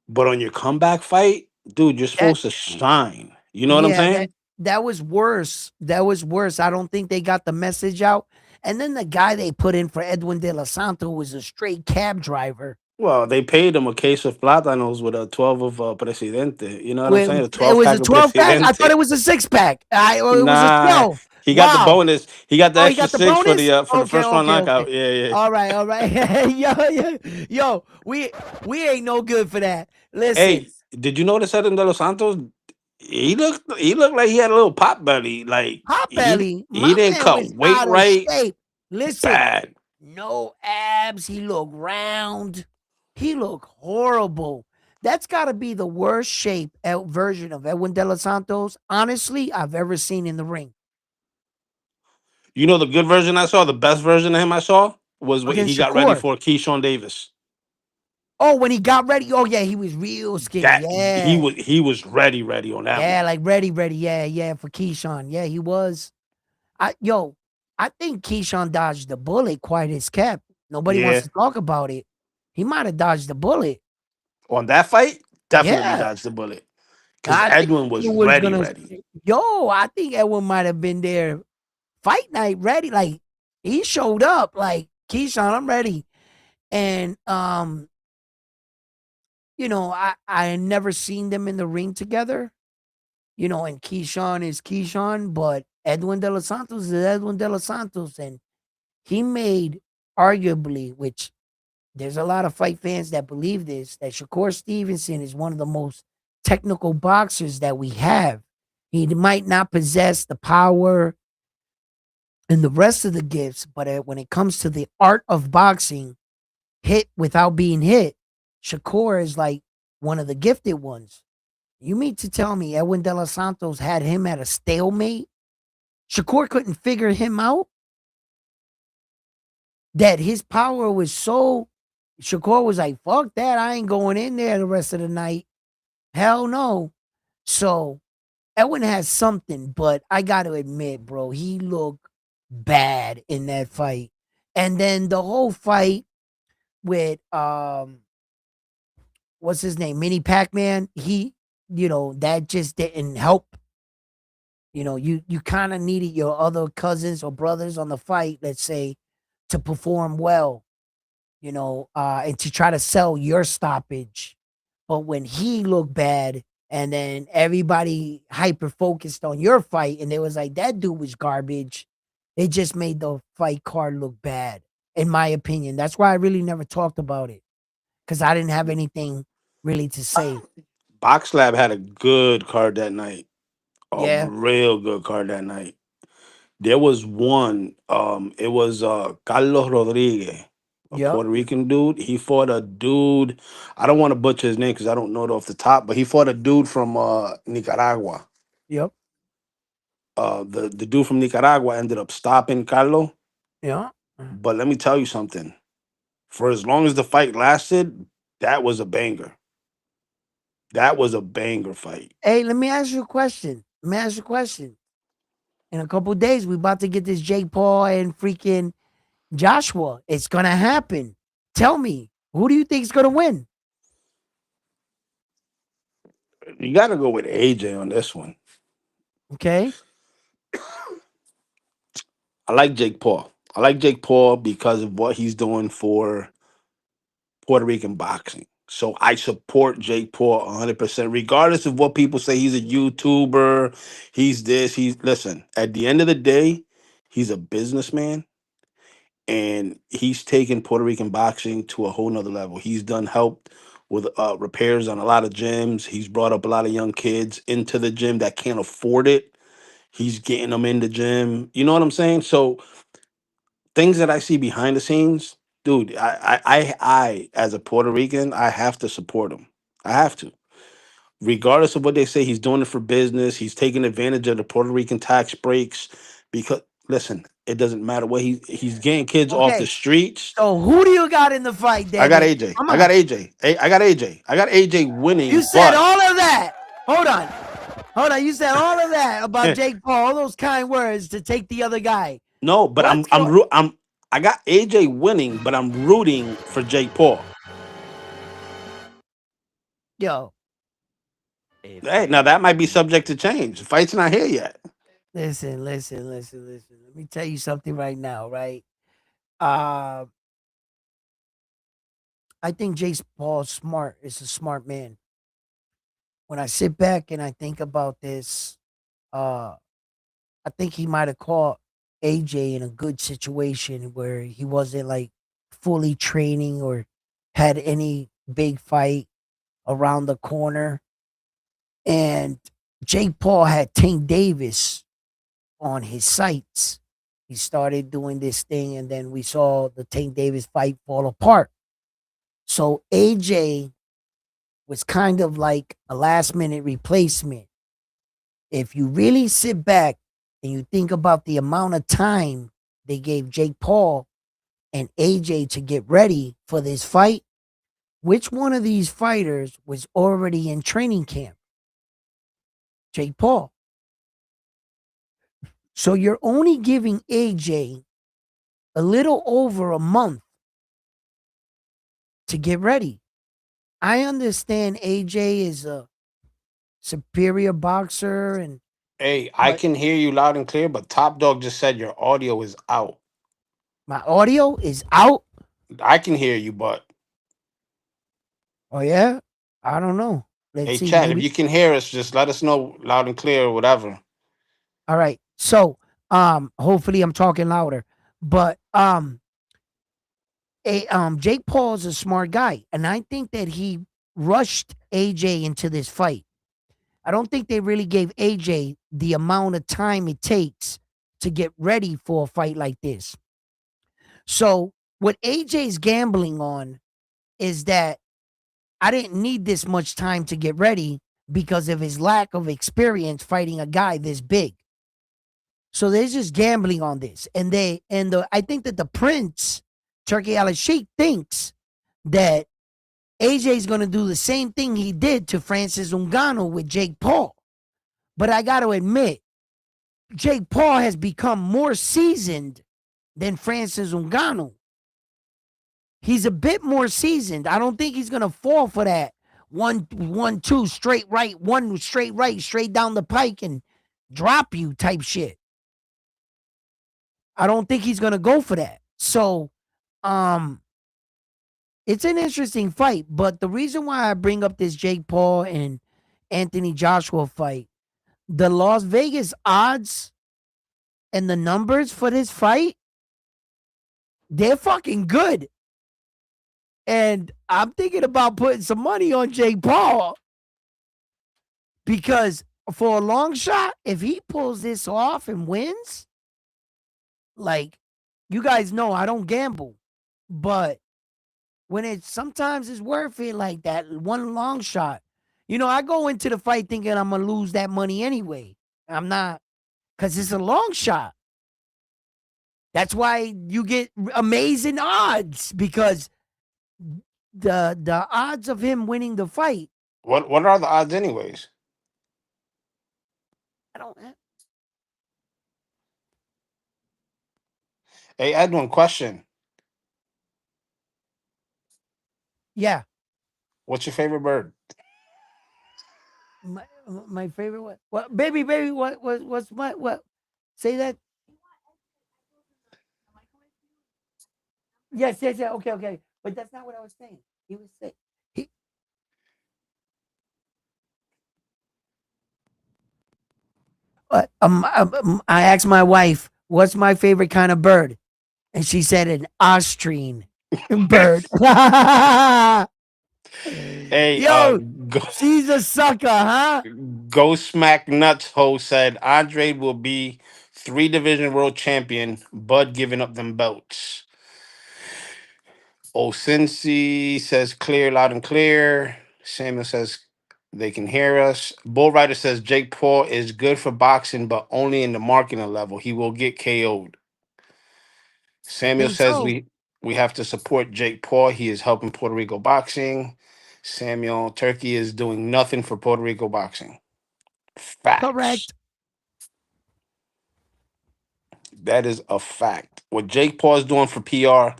but on your comeback fight, dude, you're That supposed to shine. You know what I'm yeah, that saying? that was worse. That was worse. I don't think they got the message out. And then the guy they put in for Edwin De La Santo was a straight cab driver. Well, they paid him a case of plátanos with a 12 of Presidente. You know what I'm saying? A It 12 was pack a of 12-pack? I thought Presidente. it was a six-pack. It was a Nah, 12. he got the Wow. bonus. He got the Oh, he extra got the six bonus? for the Okay, first round okay, okay. knockout. Yeah, yeah. All right, all right. Yo, we ain't no good for that. Listen, Hey, did you notice Edwin De Los Santos? He looked like he had a little pot belly. Like Potbelly, he my didn't man cut was weight out of right. shape. Listen, Bad. no abs. He looked round. He looked horrible. That's got to be the worst shape version of Edwin De Los Santos, honestly, I've ever seen in the ring. You know the good version I saw, the best version of him I saw was when he Against got ready Shakur. for Keyshawn Davis. Oh, when he got ready. Oh, yeah, he was real skinny. That Yeah. he was ready on that Yeah, one. like ready. Yeah, for Keyshawn. Yeah, he was. I think Keyshawn dodged the bullet quite as kept. Nobody wants Yeah, to talk about it. He might have dodged the bullet. on that fight, definitely Yeah. dodged the bullet because I think Edwin was Edwin was gonna ready. I think Edwin might have been there fight night ready. Like he showed up like Keyshawn, I'm ready. And I never seen them in the ring together. And Keyshawn is Keyshawn, but Edwin De Los Santos is Edwin De Los Santos, and he made arguably, which there's a lot of fight fans that believe this, that Shakur Stevenson is one of the most technical boxers that we have. He might not possess the power and the rest of the gifts, but when it comes to the art of boxing, hit without being hit, Shakur is like one of the gifted ones. You mean to tell me Edwin De Los Santos had him at a stalemate? Shakur couldn't figure him out? That his power was so. Shakur was like, fuck that. I ain't going in there the rest of the night. Hell no. So Edwin has something, but I got to admit, bro, he looked bad in that fight. And then the whole fight with what's his name, Mini Pac-Man, that just didn't help. You kind of needed your other cousins or brothers on the fight, let's say, to perform well, and to try to sell your stoppage. But when he looked bad and then everybody hyper focused on your fight and they was like, that dude was garbage, it just made the fight card look bad, in my opinion. That's why I really never talked about it, because I didn't have anything really to say. Box Lab had a good card that night. A Yeah. real good card that night. There was one. It was Carlos Rodriguez, a Yep. Puerto Rican dude. He fought a dude. I don't want to butcher his name because I don't know it off the top, but he fought a dude from Nicaragua. Yep. The dude from Nicaragua ended up stopping Carlos. Yeah. But let me tell you something. For as long as the fight lasted, that was a banger. That was a banger fight. Hey, let me ask you a question. In a couple days, we about to get this Jake Paul and freaking Joshua. It's gonna happen. Tell me, who do you think is gonna win? You got to go with AJ on this one. Okay. I like Jake Paul. I like Jake Paul because of what he's doing for Puerto Rican boxing. So I support Jake Paul 100%, regardless of what people say. He's a YouTuber. He's this. Listen, at the end of the day, he's a businessman and he's taken Puerto Rican boxing to a whole nother level. He's done help with repairs on a lot of gyms. He's brought up a lot of young kids into the gym that can't afford it. He's getting them in the gym. You know what I'm saying? So things that I see behind the scenes, dude, I as a Puerto Rican, I have to support him. I have to. Regardless of what they say, he's doing it for business. He's taking advantage of the Puerto Rican tax breaks because listen, it doesn't matter what he's getting kids off the Okay. streets. So who do you got in the fight, I got Danny? AJ. Come I got on. AJ. I got AJ. I got AJ You winning, said but all of that. Hold on. You said all of that about Jake Paul, all those kind words to take the other guy. no, but What's I'm going I got AJ winning, but I'm rooting for Jake Paul. Yo, Hey, now that might be subject to change. The fight's not here yet. listen. Let me tell you something right now, right? Uh I think Jake Paul smart is a smart man. When I sit back and I think about this, uh I think he might have caught AJ in a good situation where he wasn't like fully training or had any big fight around the corner. And Jake Paul had Tank Davis on his sights. He started doing this thing, and then we saw the Tank Davis fight fall apart. So AJ was kind of like a last minute replacement. If you really sit back and you think about the amount of time they gave Jake Paul and AJ to get ready for this fight, which one of these fighters was already in training camp? Jake Paul. So you're only giving AJ a little over a month to get ready. I understand AJ is a superior boxer and Hey, I but can hear you loud and clear, but Top Dog just said your audio is out. my audio is out. I can hear you, but Oh yeah? I don't know. Let's Hey, see. chat, if Maybe. you can hear us, just let us know loud and clear or whatever. All right. So, hopefully I'm talking louder. But Jake Paul is a smart guy, and I think that he rushed AJ into this fight. I don't think they really gave AJ the amount of time it takes to get ready for a fight like this. So, what AJ's gambling on is that I didn't need this much time to get ready because of his lack of experience fighting a guy this big. So they're just gambling on this. I think that the Prince, Turkey Al Sheikh, thinks that AJ is going to do the same thing he did to Francis Ngannou with Jake Paul. But I got to admit, Jake Paul has become more seasoned than Francis Ngannou. He's a bit more seasoned. I don't think he's going to fall for that two straight right, one straight right, straight down the pike and drop you type shit. I don't think he's going to go for that. So, it's an interesting fight, but the reason why I bring up this Jake Paul and Anthony Joshua fight, the Las Vegas odds and the numbers for this fight, they're fucking good. And I'm thinking about putting some money on Jake Paul because for a long shot, if he pulls this off and wins, like, you guys know I don't gamble, but when sometimes it's worth it, like that one long shot. I go into the fight thinking I'm gonna lose that money anyway. I'm not, because it's a long shot. That's why you get amazing odds, because the odds of him winning the fight. What are the odds, anyways? I don't. Hey, Edwin, question. Yeah, What's your favorite bird? my favorite. What? Baby, what's my what? Say that. Yes. Okay. But that's not what I was saying. He was saying he. I asked my wife, "What's my favorite kind of bird?" And she said an Austrian bird. Hey, Yo, she's a sucker, huh? Go Smack Nuts Ho said Andre will be 3 division world champion, Bud giving up them belts. Osinci says clear, loud and clear. Samuel says they can hear us. Bull Rider says Jake Paul is good for boxing, but only in the marketing level. He will get KO'd. I Samuel think says so. we have to support Jake Paul. He is helping Puerto Rico boxing. Samuel, Turkey is doing nothing for Puerto Rico boxing. Facts. Correct. That is a fact. What Jake Paul is doing for PR,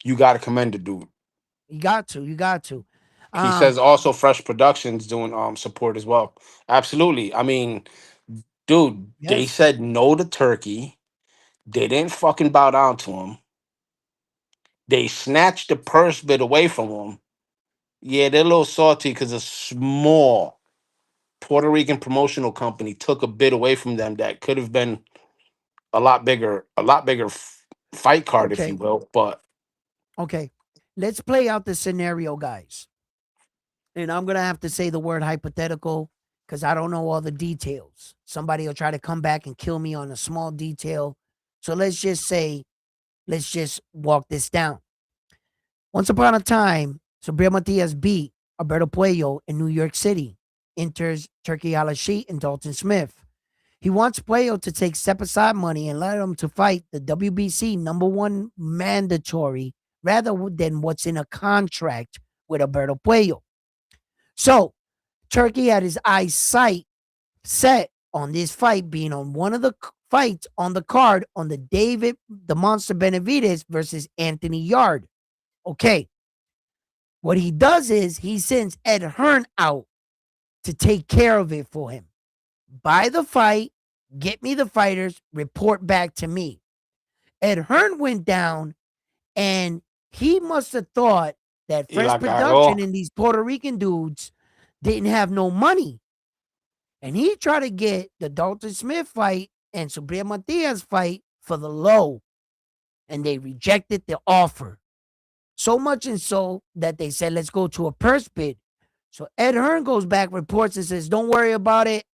you got to commend the dude. You got to. You got to. He Um. says also Fresh Productions doing support as well. Absolutely. I mean, dude, they Yes. said no to Turkey. They didn't fucking bow down to him. They snatched the purse bid away from him. Yeah, they're a little salty because a small Puerto Rican promotional company took a bid away from them that could have been a lot bigger fight card, if you Okay. will. But Okay. Let's play out the scenario, guys. And I'm gonna have to say the word hypothetical because I don't know all the details. Somebody will try to come back and kill me on a small detail. So let's just say, let's just walk this down. Once upon a time, Sabrina Matias beat Alberto Puello in New York City, enters Turkey Al Sheikh and Dalton Smith. He wants Puello to take step aside money and let him to fight the WBC #1 mandatory rather than what's in a contract with Alberto Puello. So Turkey had his eyesight set on this fight being on one of the fights on the card on the Monster Benavides versus Anthony Yard. Okay. What he does is he sends Ed Hearn out to take care of it for him. Buy the fight, get me the fighters, report back to me. Ed Hearn went down and he must have thought that y Fresh la Production cagó. and these Puerto Rican dudes didn't have no money. And he tried to get the Dalton Smith fight and Subriel Matias fight for the low. And they rejected the offer. So much and so that they said, let's go to a purse bid. So Ed Hearn goes back, reports, and says, don't worry about it.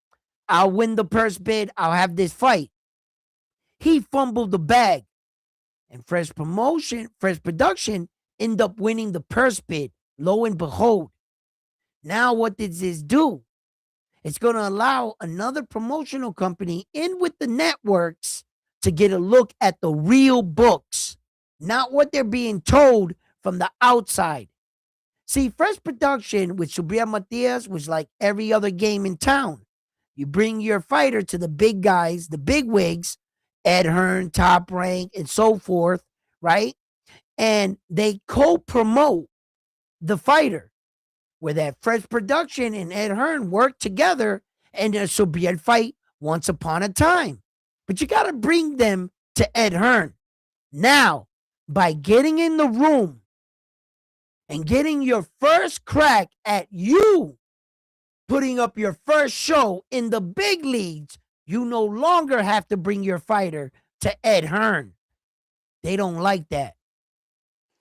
I'll win the purse bid. I'll have this fight. He fumbled the bag. And Fresh Production end up winning the purse bid. Lo and behold. Now what does this do? It's going to allow another promotional company in with the networks to get a look at the real books, not what they're being told from the outside. See, Fresh Production with Subriel Matias was like every other game in town. You bring your fighter to the big guys, the big wigs, Ed Hearn, Top Rank, and so forth, right? And they co-promote the fighter, where that Fresh Production and Ed Hearn work together and a Subriel fight once upon a time. But you got to bring them to Ed Hearn. Now, by getting in the room and getting your first crack at you putting up your first show in the big leagues, you no longer have to bring your fighter to Ed Hearn. They don't like that.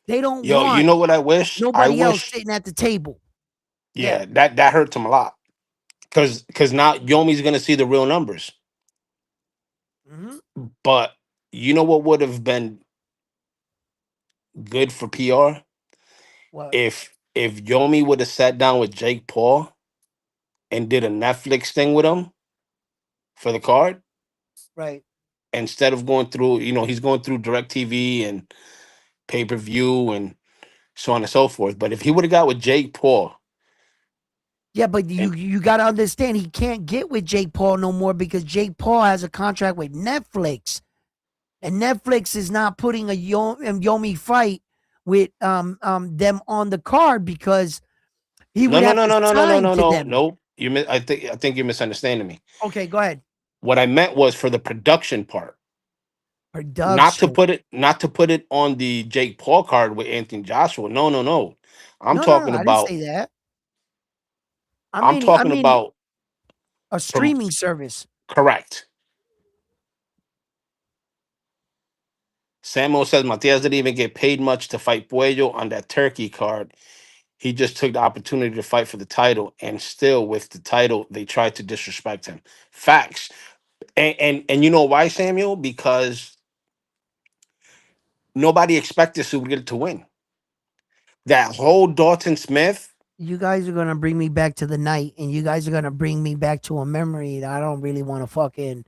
They don't Yo, want you know what I wish? nobody else sitting at the table. Yeah, that hurts him a lot. Because now Yomi's gonna see the real numbers. Mhm. But you know what would have been good for PR? What? If Yomi would have sat down with Jake Paul and did a Netflix thing with him for the card, Right. instead of going through, he's going through DirecTV and pay-per-view and so on and so forth. But if he would have got with Jake Paul, Yeah, but and you got to understand he can't get with Jake Paul no more because Jake Paul has a contract with Netflix, and Netflix is not putting a Yomi fight with them on the card because he no, would no, have no, to no, no, no, no, sign no, to no, them. no. I think you're misunderstanding me. Okay, go ahead. What I meant was for the production part, Production. not to put it on the Jake Paul card with Anthony Joshua. No, no, no. I'm No, no, no. talking I didn't about say that. I'm I talking mean about a from streaming service. correct. Samuel says Matias didn't even get paid much to fight Puello on that Turkey card. He just took the opportunity to fight for the title, and still with the title, they tried to disrespect him. Facts. And you know why, Samuel? Because nobody expected Subriel to win. That whole Dalton Smith. You guys are gonna bring me back to the night, and you guys are gonna bring me back to a memory that I don't really want to fucking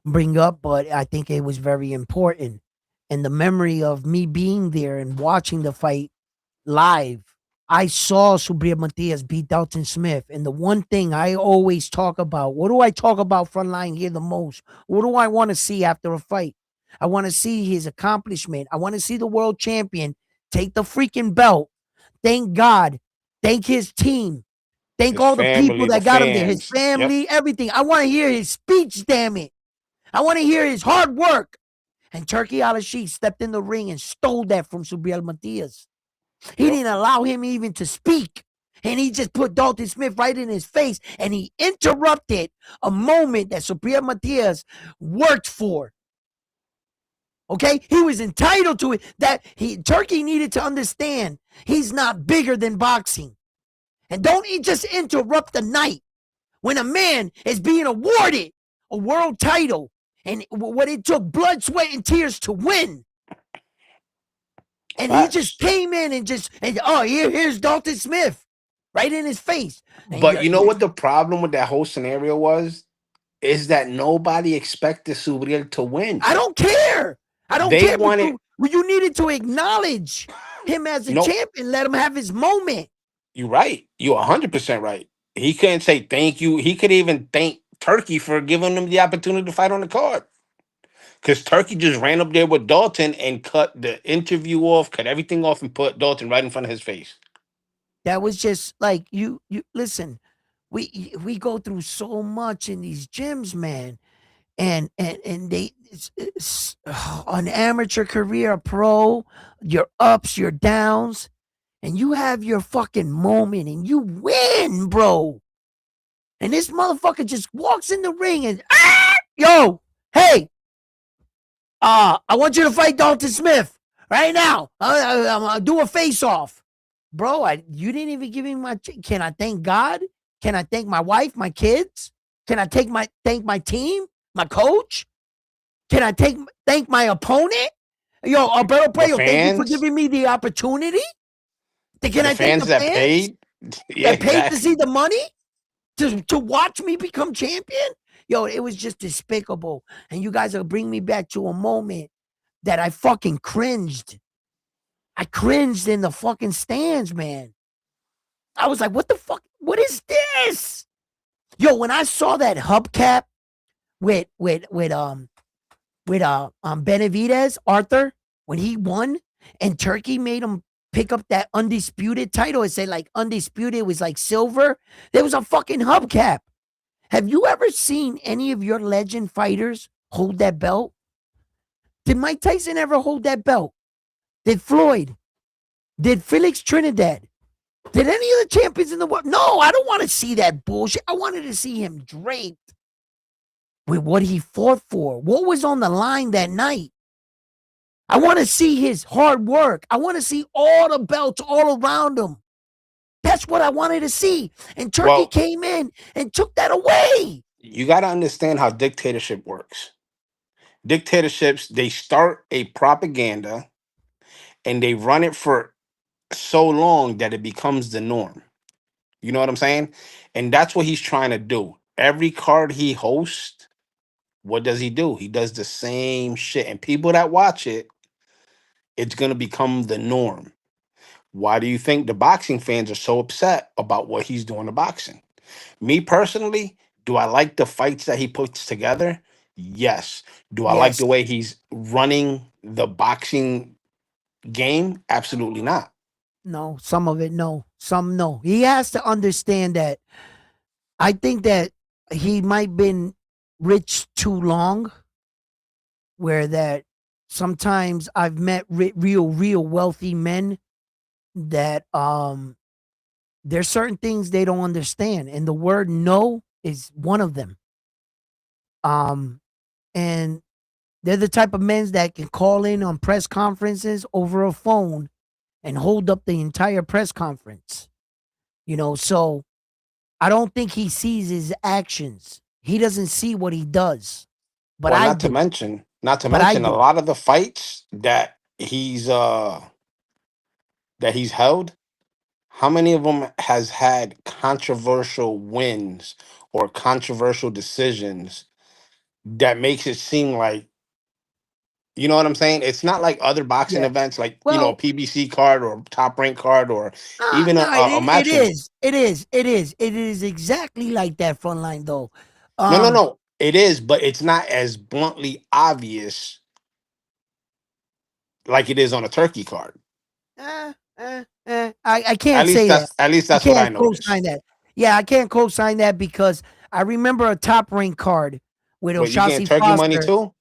bring up, but I think it was very important. And the memory of me being there and watching the fight live. I saw Subriel Matias beat Dalton Smith. And the one thing I always talk about, what do I talk about frontline here the most? What do I want to see after a fight? I want to see his accomplishment. I want to see the world champion take the freaking belt. Thank God. Thank his team. Thank His all the people family, the that got him there, his fans. Yep. family, everything. I want to hear his speech, damn it. I want to hear his hard work. And Turkey Al-Sheikh stepped in the ring and stole that from Subriel Matias. He Yep. didn't allow him even to speak. And he just put Dalton Smith right in his face. And he interrupted a moment that Subriel Matias worked for. Okay? He was entitled to it. That Turkey needed to understand he's not bigger than boxing. And don't just interrupt the night when a man is being awarded a world title and what it took blood, sweat, and tears to win. And he just Facts. came in and here's Dalton Smith right in his face. And But you know what the problem with that whole scenario was? Is that nobody expected Subriel to win. I don't care. I don't They care. But wanted, you needed to acknowledge him as a no, champion. Let him have his moment. you're right. You're 100% right. He couldn't say thank you. He could even thank Turkey for giving him the opportunity to fight on the card. Because Turkey just ran up there with Dalton and cut the interview off, cut everything off, and put Dalton right in front of his face. That was just like you listen. We go through so much in these gyms, man. And they it's an amateur career, a pro, your ups, your downs, and you have your fucking moment and you win, bro. And this motherfucker just walks in the ring and yo, hey, I want you to fight Dalton Smith right now. I'm gonna do a face off, bro. You didn't even give me my. Can I thank God? Can I thank my wife, my kids? Can I thank my team, my coach? Can I thank my opponent? Yo, Alberto The Puello, thank you for fans, giving me the opportunity. Can the I thank fans the that fans paid. Yeah, that paid to exactly. see the money to watch me become champion? Yo, it was just despicable. And you guys are bringing me back to a moment that I fucking cringed. I cringed in the fucking stands, man. I was like, what the fuck? What is this? Yo, when I saw that hubcap with Benavidez, Arthur, when he won and Turkey made him pick up that undisputed title, it said like undisputed was like silver. There was a fucking hubcap. Have you ever seen any of your legend fighters hold that belt? Did Mike Tyson ever hold that belt? Did Floyd? Did Felix Trinidad? Did any of the champions in the world? No, I don't want to see that bullshit. I wanted to see him draped with what he fought for. What was on the line that night? I want to see his hard work. I want to see all the belts all around him. That's what I wanted to see. And Turkey Well, came in and took that away. you got to understand how dictatorship works. Dictatorships, they start a propaganda and they run it for so long that it becomes the norm. You know what I'm saying? And that's what he's trying to do. Every card he hosts, what does he do? He does the same shit. And people that watch it, it's going to become the norm. Why do you think the boxing fans are so upset about what he's doing to boxing? Me personally, do I like the fights that he puts together? Yes. Do I like Yes. the way he's running the boxing game? Absolutely not. No, some of it, no. Some, no. He has to understand that. I think that he might been rich too long, where that sometimes I've met real wealthy men that there's certain things they don't understand, and the word no is one of them. Um, and they're the type of men that can call in on press conferences over a phone and hold up the entire press conference. So I don't think he sees his actions. He doesn't see what he does. But Well, I not to do. mention, not to But I mention a do. lot of the fights that he's held, how many of them has had controversial wins or controversial decisions that makes it seem like, you know what I'm saying? It's not like other boxing Yeah. events, like, a Well, PBC card or top rank card or even no, a it matchroom. is. It is. It is. It is exactly like that front line though. No, no, Um, no. It is, but it's not as bluntly obvious like it is on a turkey card. I can't say that. At least I that's what I can't co-sign noticed. that. Yeah, I can't co-sign that because I remember a top rank card with But you getting O'Shaughnessy turkey money Foster. too?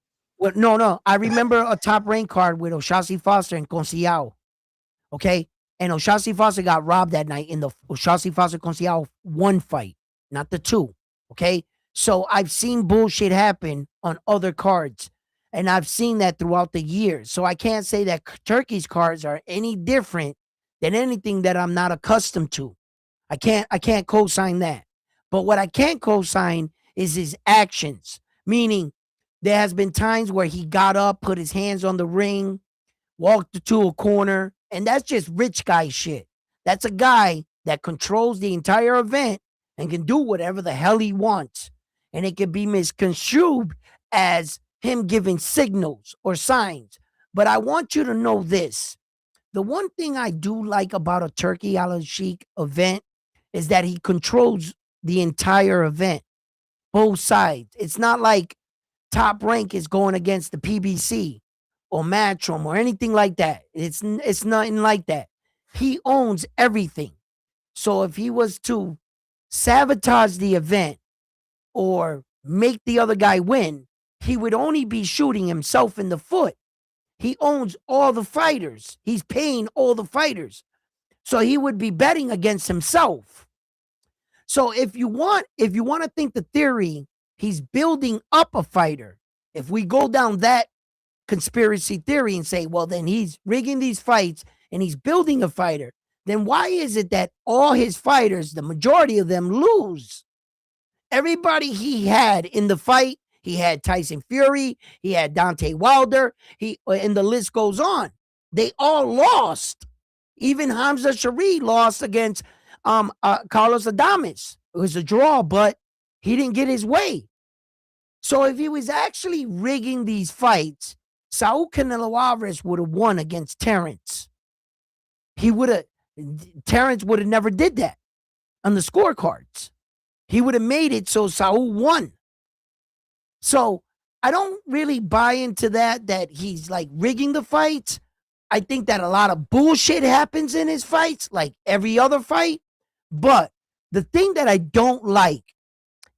No. I remember a top rank card with O'Shaughnessy Foster and Conceiao. Okay. And O'Shaughnessy Foster got robbed that night in the O'Shaughnessy Foster Conceiao one fight, not the two. Okay. So I've seen bullshit happen on other cards. And I've seen that throughout the years. So I can't say that Turkey's cards are any different than anything that I'm not accustomed to. I can't co-sign that. But what I can't co-sign is his actions. Meaning there has been times where he got up, put his hands on the ring, walked to a corner, and that's just rich guy shit. That's a guy that controls the entire event and can do whatever the hell he wants. And it can be misconstrued as him giving signals or signs. But I want you to know this. The one thing I do like about a Turkey Al Sheikh event is that he controls the entire event, both sides. It's not like Top Rank is going against the PBC or Matchroom or anything like that. It's nothing like that. He owns everything. So if he was to sabotage the event or make the other guy win, he would only be shooting himself in the foot. He owns all the fighters. He's paying all the fighters. So he would be betting against himself. So if you want to think the theory, he's building up a fighter. If we go down that conspiracy theory and say, well, then he's rigging these fights and he's building a fighter, then why is it that all his fighters, the majority of them, lose? Everybody he had in the fight, he had Tyson Fury, he had Deontay Wilder, and the list goes on. They all lost. Even Hamza Shari lost against Carlos Adames. It was a draw, but he didn't get his way. So if he was actually rigging these fights, Saul Canelo Alvarez would have won against Terrence. Terrence would have never did that on the scorecards. He would have made it so Saul won. So I don't really buy into that he's like rigging the fights. I think that a lot of bullshit happens in his fights, like every other fight. But the thing that I don't like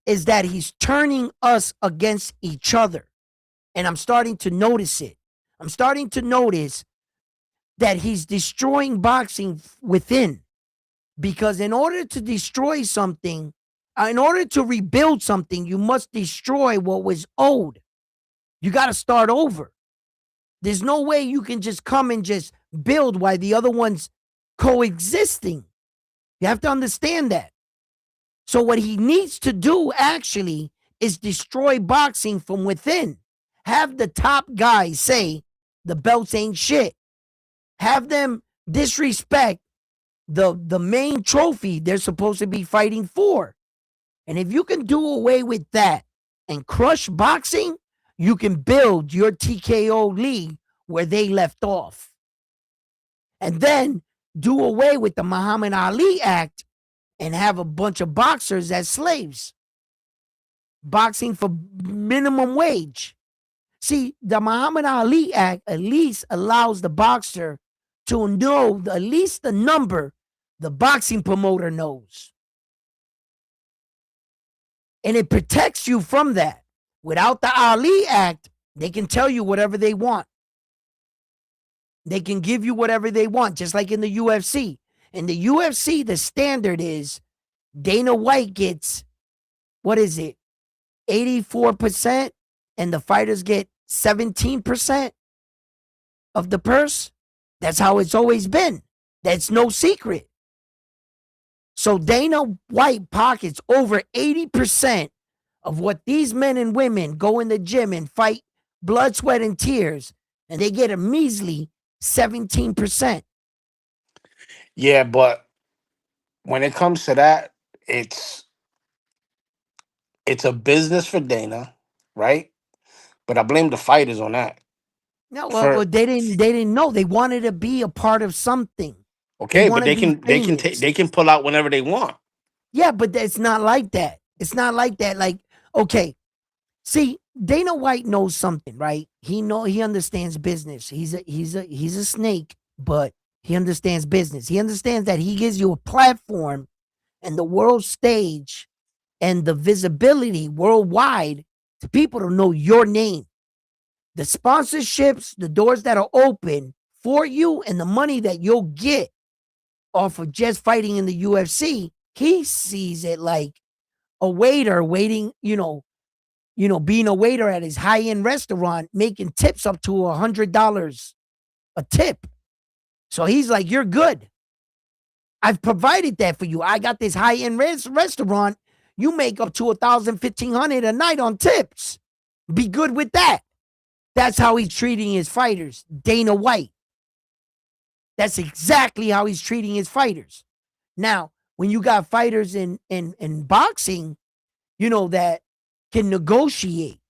is that he's turning us against each other. And I'm starting to notice it. I'm starting to notice that he's destroying boxing within. Because in order to destroy something, in order to rebuild something, you must destroy what was owed. You got to start over. There's no way you can just come and just build while the other one's coexisting. You have to understand that. So what he needs to do actually is destroy boxing from within. Have the top guys say the belts ain't shit. Have them disrespect the main trophy they're supposed to be fighting for. And if you can do away with that and crush boxing, you can build your TKO league where they left off. And then do away with the Muhammad Ali Act and have a bunch of boxers as slaves. Boxing for minimum wage. See, the Muhammad Ali Act at least allows the boxer to know at least the number the boxing promoter knows. And it protects you from that. Without the Ali Act, they can tell you whatever they want. They can give you whatever they want, just like in the UFC. In the UFC, the standard is Dana White gets, 84%, and the fighters get 17% of the purse. That's how it's always been. That's no secret. So Dana White pockets over 80% of what these men and women go in the gym and fight blood, sweat, and tears, and they get a measly 17%. Yeah, but when it comes to that, it's a business for Dana, right? But I blame the fighters on that. No, For they didn't know. They wanted to be a part of something. okay, but wanna they be can famous. they can pull out whenever they want. Yeah, but it's not like that. It's not like that. Like, okay, see, Dana White knows something, right? He understands business. He's a snake, but he understands business. He understands that he gives you a platform and the world stage and the visibility worldwide to people to know your name. The sponsorships, the doors that are open for you, and the money that you'll get off of just fighting in the UFC, he sees it like a waiter waiting, being a waiter at his high-end restaurant, making tips up to $100 a tip. So he's like, you're good. I've provided that for you. I got this high-end restaurant. You make up to $1,000, $1,500 a night on tips. Be good with that. That's how he's treating his fighters. Dana White. That's exactly how he's treating his fighters. Now, when you got fighters in boxing, that can negotiate.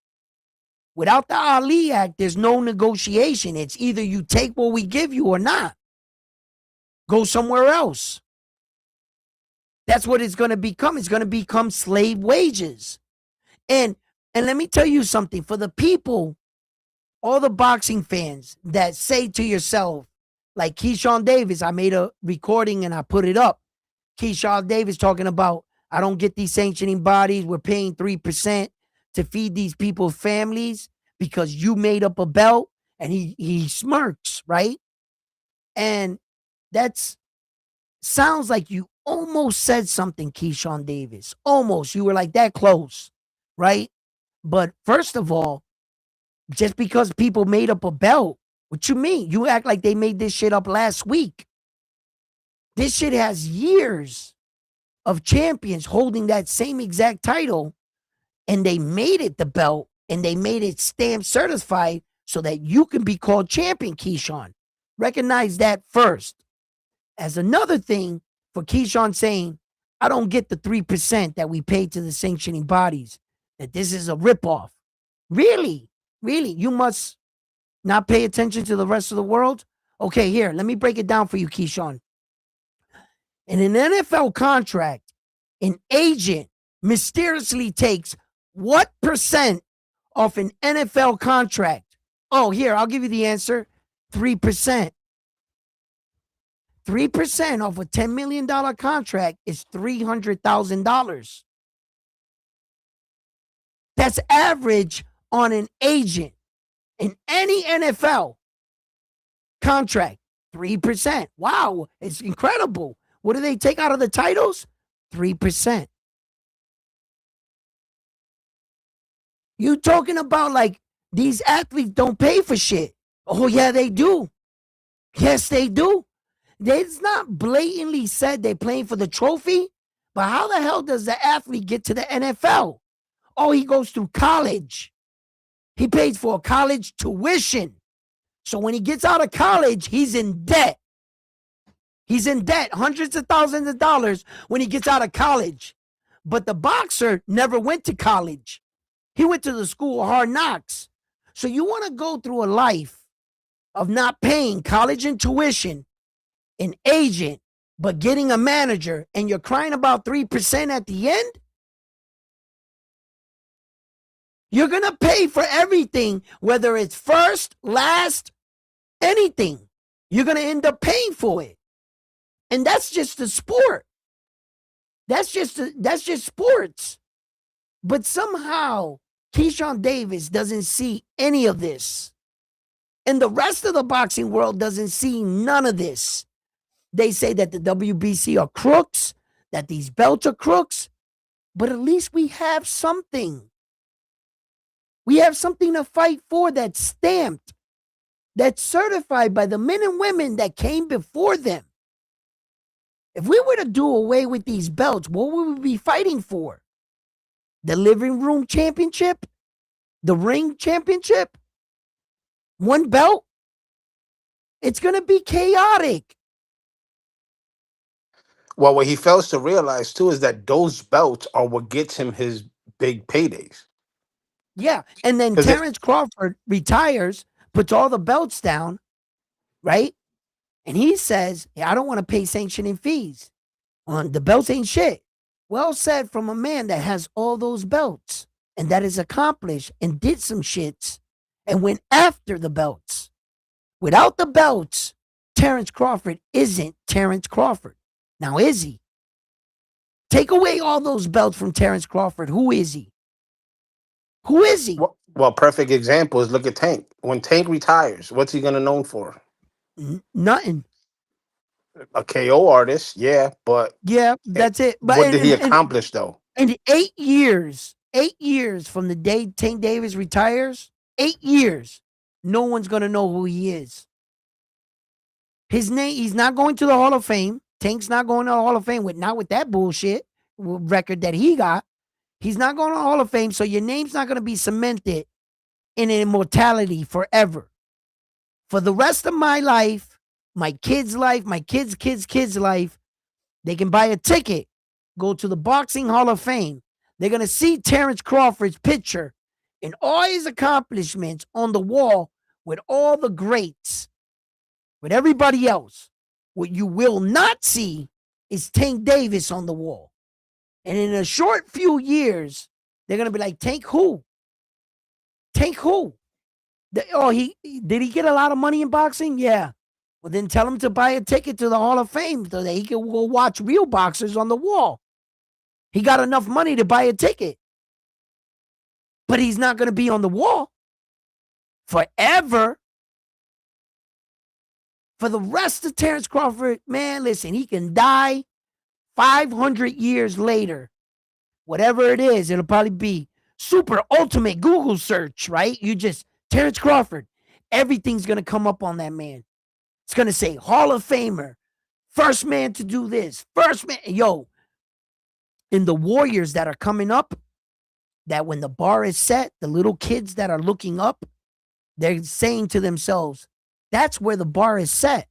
Without the Ali Act, there's no negotiation. It's either you take what we give you or not. Go somewhere else. That's what it's going to become. It's going to become slave wages. And let me tell you something. For the people, all the boxing fans that say to yourself, like Keyshawn Davis, I made a recording and I put it up. Keyshawn Davis talking about, I don't get these sanctioning bodies. We're paying 3% to feed these people's families because you made up a belt, and he smirks, right? And that's sounds like you almost said something, Keyshawn Davis. Almost. You were like that close, right? But first of all, just because people made up a belt, what you mean? You act like they made this shit up last week. This shit has years of champions holding that same exact title, and they made it the belt and they made it stamp certified so that you can be called champion, Keyshawn. Recognize that first. As another thing for Keyshawn saying, I don't get the 3% that we paid to the sanctioning bodies, that this is a ripoff. Really? Really? You must not pay attention to the rest of the world? Okay, here, let me break it down for you, Keyshawn. In an NFL contract, an agent mysteriously takes what percent off an NFL contract? Oh, here, I'll give you the answer. 3%. 3% off a $10 million contract is $300,000. That's average on an agent in any NFL contract. 3%. Wow, it's incredible. What do they take out of the titles? 3%. You talking about like these athletes don't pay for shit. Oh, yeah, they do. Yes, they do. It's not blatantly said they're playing for the trophy, but how the hell does the athlete get to the NFL? Oh, he goes through college. He pays for a college tuition. So when he gets out of college, he's in debt. He's in debt, hundreds of thousands of dollars when he gets out of college. But the boxer never went to college. He went to the school of hard knocks. So you want to go through a life of not paying college and tuition, an agent, but getting a manager, and you're crying about 3% at the end? You're going to pay for everything, whether it's first, last, anything. You're going to end up paying for it. And that's just the sport. That's just sports. But somehow, Keyshawn Davis doesn't see any of this. And the rest of the boxing world doesn't see none of this. They say that the WBC are crooks, that these belts are crooks, but at least we have something. We have something to fight for that's stamped, that's certified by the men and women that came before them. If we were to do away with these belts, what would we be fighting for? The living room championship? The ring championship? One belt? It's going to be chaotic. Well, what he fails to realize too is that those belts are what gets him his big paydays. Yeah. And then 'Cause it- Terrence Crawford retires, puts all the belts down, right? And he says, hey, I don't want to pay sanctioning fees. The belts ain't shit. Well said from a man that has all those belts and that is accomplished and did some shits and went after the belts. Without the belts, Terrence Crawford isn't Terrence Crawford. Now, is he? Take away all those belts from Terrence Crawford. Who is he? Who is he? Well, perfect example is look at Tank. When Tank retires, what's he gonna known for? Nothing. A KO artist, yeah, but Yeah, that's it. But what did he accomplish though? In 8 years from the day Tank Davis retires, 8 years, no one's going to know who he is. His name, he's not going to the Hall of Fame. Tank's not going to the Hall of Fame not with that bullshit record that he got. He's not going to the Hall of Fame, so your name's not going to be cemented in immortality forever. For the rest of my life, my kids' life, my kids' life, they can buy a ticket, go to the Boxing Hall of Fame. They're going to see Terrence Crawford's picture and all his accomplishments on the wall with all the greats, with everybody else. What you will not see is Tank Davis on the wall. And in a short few years, they're going to be like, Tank who? Tank who? Did he get a lot of money in boxing? Yeah. Well, then tell him to buy a ticket to the Hall of Fame so that he can go watch real boxers on the wall. He got enough money to buy a ticket. But he's not going to be on the wall forever. For the rest of Terrence Crawford, man, listen, he can die 500 years later, whatever it is, it'll probably be super ultimate Google search, right? You just, Terrence Crawford, everything's going to come up on that man. It's going to say Hall of Famer, first man to do this, first man. Yo, in the Warriors that are coming up, that when the bar is set, the little kids that are looking up, they're saying to themselves, that's where the bar is set.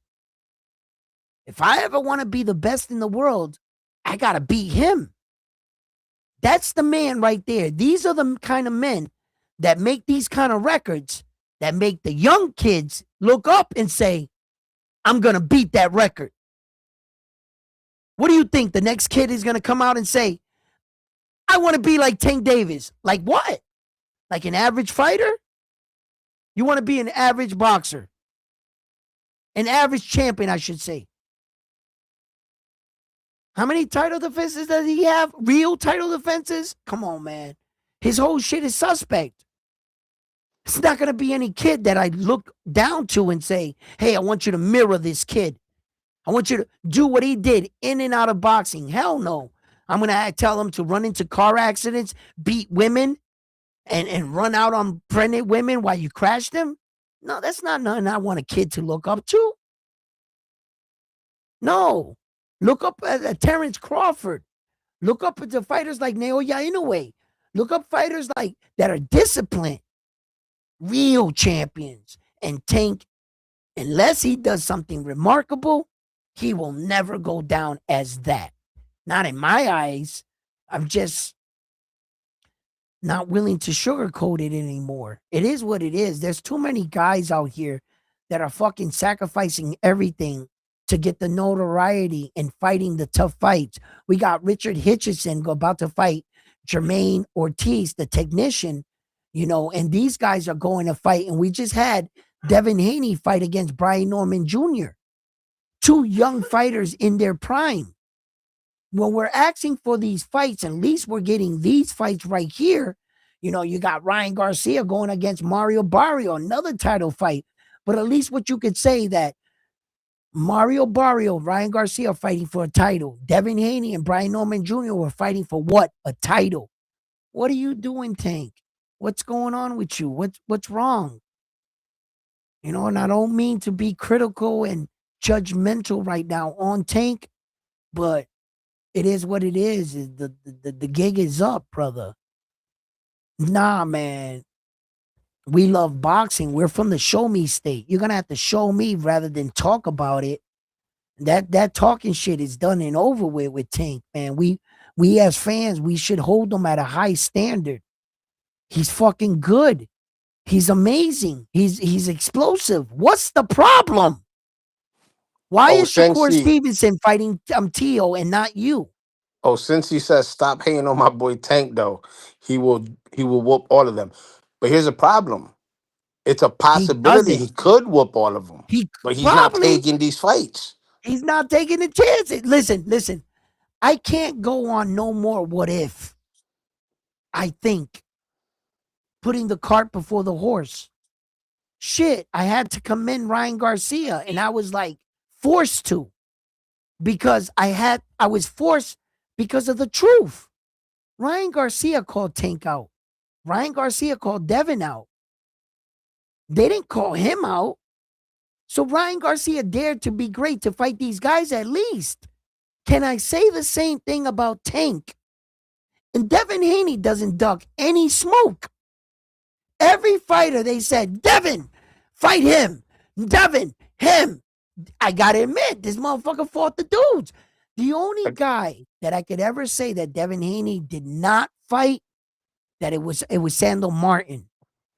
If I ever want to be the best in the world, I got to beat him. That's the man right there. These are the kind of men that make these kind of records that make the young kids look up and say, I'm going to beat that record. What do you think? The next kid is going to come out and say, I want to be like Tank Davis. Like what? Like an average fighter? You want to be an average boxer? An average champion, I should say. How many title defenses does he have? Real title defenses? Come on, man. His whole shit is suspect. It's not going to be any kid that I look down to and say, hey, I want you to mirror this kid. I want you to do what he did in and out of boxing. Hell no. I'm going to tell him to run into car accidents, beat women, and run out on pregnant women while you crash them. No, that's not nothing I want a kid to look up to. No. Look up at Terrence Crawford. Look up at the fighters like Naoya Inoue. Look up fighters like that are disciplined, real champions. And Tank, unless he does something remarkable, he will never go down as that. Not in my eyes. I'm just not willing to sugarcoat it anymore. It is what it is. There's too many guys out here that are fucking sacrificing everything to get the notoriety and fighting the tough fights. We got Richard Hitchison about to fight Jermaine Ortiz, the technician, you know, and these guys are going to fight. And we just had Devin Haney fight against Brian Norman Jr., two young fighters in their prime. When we're asking for these fights, at least we're getting these fights right here. You know, you got Ryan Garcia going against Mario Barrio, another title fight. But at least what you could say that Mario Barrio, Ryan Garcia are fighting for a title. Devin Haney and Brian Norman Jr. were fighting for what? A title. What are you doing, Tank? What's going on with you? What's wrong? You know, and I don't mean to be critical and judgmental right now on Tank, but it is what it is. The gig is up, brother. Nah, man. We love boxing. We're from the show me state. You're gonna have to show me rather than talk about it. That talking shit is done and over with Tank, man. We as fans, we should hold him at a high standard. He's fucking good. He's amazing. He's explosive. What's the problem? Why is Shakur Stevenson fighting Tio and not you? Oh, since he says stop hating on my boy Tank, though, he will whoop all of them. But here's a problem. It's a possibility he could whoop all of them. But he's not taking these fights. He's not taking the chances. Listen. I can't go on no more what if. I think putting the cart before the horse. Shit, I had to commend Ryan Garcia, and I was like forced to because I was forced because of the truth. Ryan Garcia called Tank out. Ryan Garcia called Devin out. They didn't call him out. So Ryan Garcia dared to be great to fight these guys at least. Can I say the same thing about Tank? And Devin Haney doesn't duck any smoke. Every fighter, they said, Devin, fight him. Devin, him. I got to admit, this motherfucker fought the dudes. The only guy that I could ever say that Devin Haney did not fight, that it was Sandor Martin.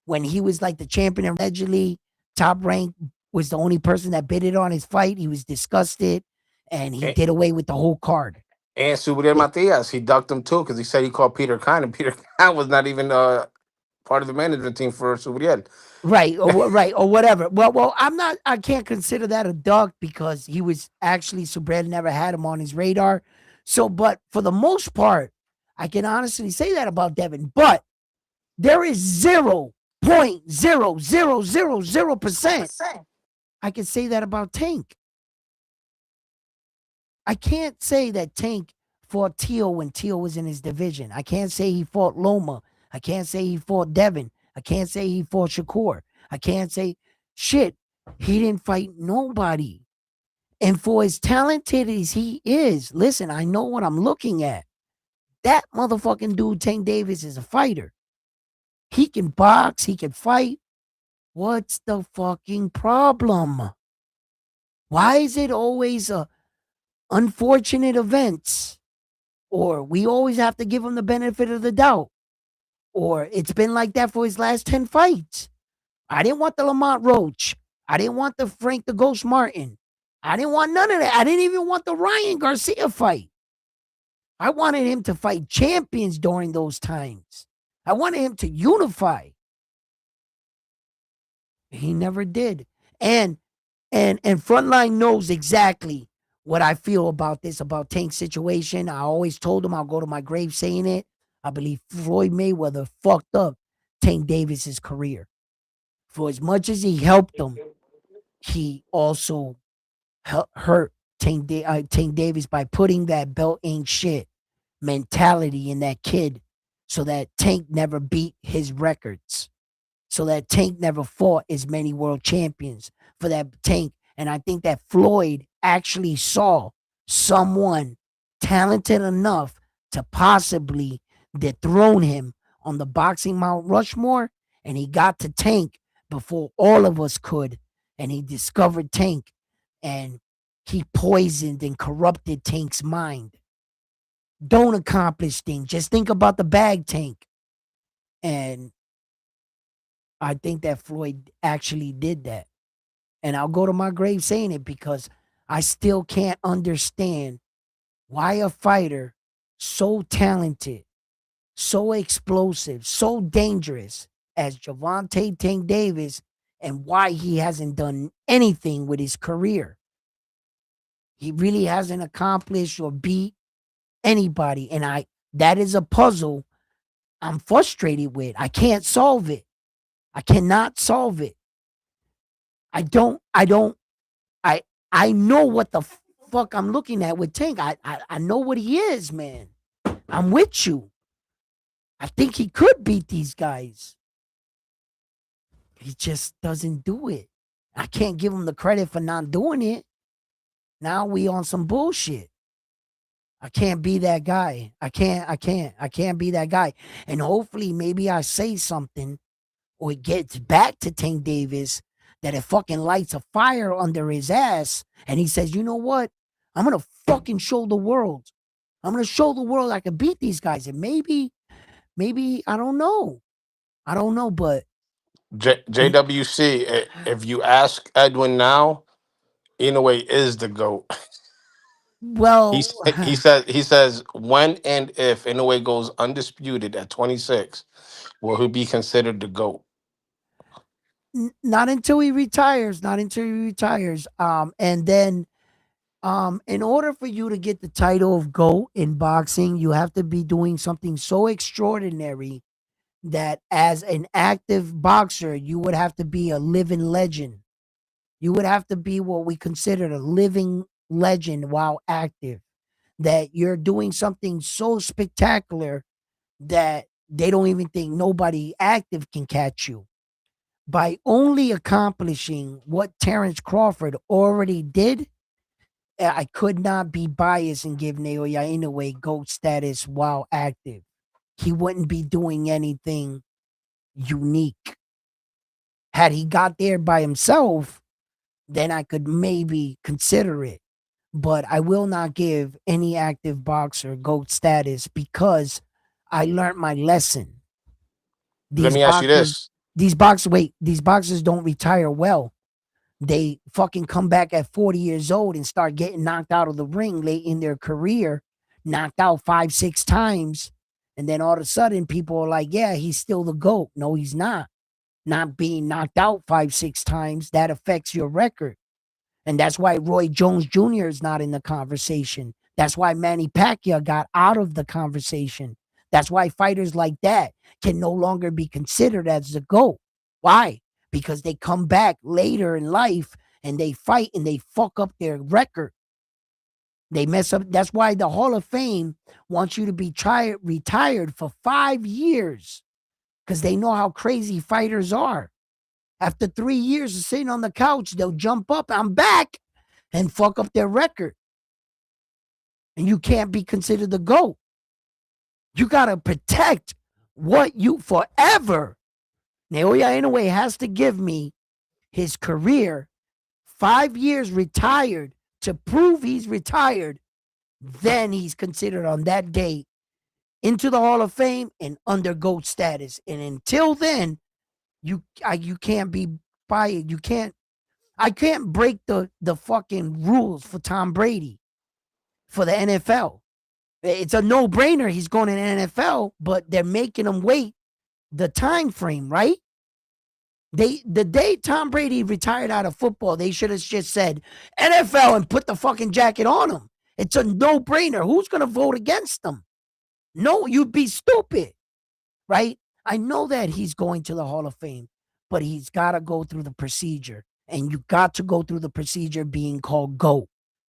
When he was like the champion and allegedly top rank, was the only person that bid it on his fight. He was disgusted, and he did away with the whole card. And Subriel Matias, he ducked him too because he said he called Peter Khan, and Peter Khan was not even part of the management team for Subriel. Right, or whatever. Well, I can't consider that a duck because he was actually, Subriel never had him on his radar. So, but for the most part, I can honestly say that about Devin. But there is 0.0000% I can say that about Tank. I can't say that Tank fought Teal when Teal was in his division. I can't say he fought Loma. I can't say he fought Devin. I can't say he fought Shakur. I can't say shit. He didn't fight nobody. And for as talented as he is, listen, I know what I'm looking at. That motherfucking dude, Tank Davis, is a fighter. He can box, he can fight. What's the fucking problem? Why is it always unfortunate events? Or we always have to give him the benefit of the doubt? Or it's been like that for his last 10 fights. I didn't want the Lamont Roach. I didn't want the Frank the Ghost Martin. I didn't want none of that. I didn't even want the Ryan Garcia fight. I wanted him to fight champions during those times. I wanted him to unify. He never did. And Frontline knows exactly what I feel about this, about Tank's situation. I always told him I'll go to my grave saying it. I believe Floyd Mayweather fucked up Tank Davis's career. For as much as he helped him, he also hurt Tank Davis by putting that belt ain't shit mentality in that kid so that Tank never beat his records, so that Tank never fought as many world champions for that Tank. And I think that Floyd actually saw someone talented enough to possibly dethrone him on the boxing Mount Rushmore. And he got to Tank before all of us could. And he discovered Tank and he poisoned and corrupted Tank's mind. Don't accomplish things. Just think about the bag, Tank. And I think that Floyd actually did that. And I'll go to my grave saying it because I still can't understand why a fighter so talented, so explosive, so dangerous as Gervonta Tank Davis, and why he hasn't done anything with his career. He really hasn't accomplished or beat anybody. And that is a puzzle I'm frustrated with. I can't solve it. I cannot solve it. I know what the fuck I'm looking at with Tank. I know what he is, man. I'm with you. I think he could beat these guys. He just doesn't do it. I can't give him the credit for not doing it. Now we on some bullshit. I can't be that guy. I can't be that guy. And hopefully maybe I say something or it gets back to Tank Davis that it fucking lights a fire under his ass. And he says, you know what? I'm going to fucking show the world. I'm going to show the world I can beat these guys. And maybe, I don't know. But JWC, if you ask Edwin now, Inoue is the GOAT. well, He says when and if Inoue goes undisputed at 26, will he be considered the GOAT? not until he retires, and then, in order for you to get the title of GOAT in boxing, you have to be doing something so extraordinary that as an active boxer, you would have to be a living legend. You would have to be what we consider a living legend while active. That you're doing something so spectacular that they don't even think nobody active can catch you. By only accomplishing what Terrence Crawford already did, I could not be biased and give Naoya Inoue GOAT status while active. He wouldn't be doing anything unique. Had he got there by himself, then I could maybe consider it. But I will not give any active boxer GOAT status because I learned my lesson. Let These me ask you boxers, this. these boxers don't retire well. They fucking come back at 40 years old and start getting knocked out of the ring late in their career, knocked out 5, 6 times. And then all of a sudden people are like, yeah, he's still the GOAT. No, he's not. Not being knocked out 5, 6 times, that affects your record. And that's why Roy Jones Jr. is not in the conversation. That's why Manny Pacquiao got out of the conversation. That's why fighters like that can no longer be considered as the GOAT. Why? Because they come back later in life and they fight and they fuck up their record. They mess up. That's why the Hall of Fame wants you to be retired for 5 years, because they know how crazy fighters are. After 3 years of sitting on the couch, they'll jump up, I'm back, and fuck up their record. And you can't be considered the GOAT. You got to protect what you forever. Naoya Inoue has to give me his career, 5 years retired, to prove he's retired. Then he's considered on that day into the Hall of Fame and under GOAT status. And until then, you can't be fired. You can't. I can't break the fucking rules for Tom Brady for the NFL. It's a no-brainer. He's going in the NFL, but they're making him wait the time frame, right? The day Tom Brady retired out of football, they should have just said NFL and put the fucking jacket on him. It's a no-brainer. Who's going to vote against them? No, you'd be stupid, right? I know that he's going to the Hall of Fame, but he's got to go through the procedure. And you got to go through the procedure being called GOAT.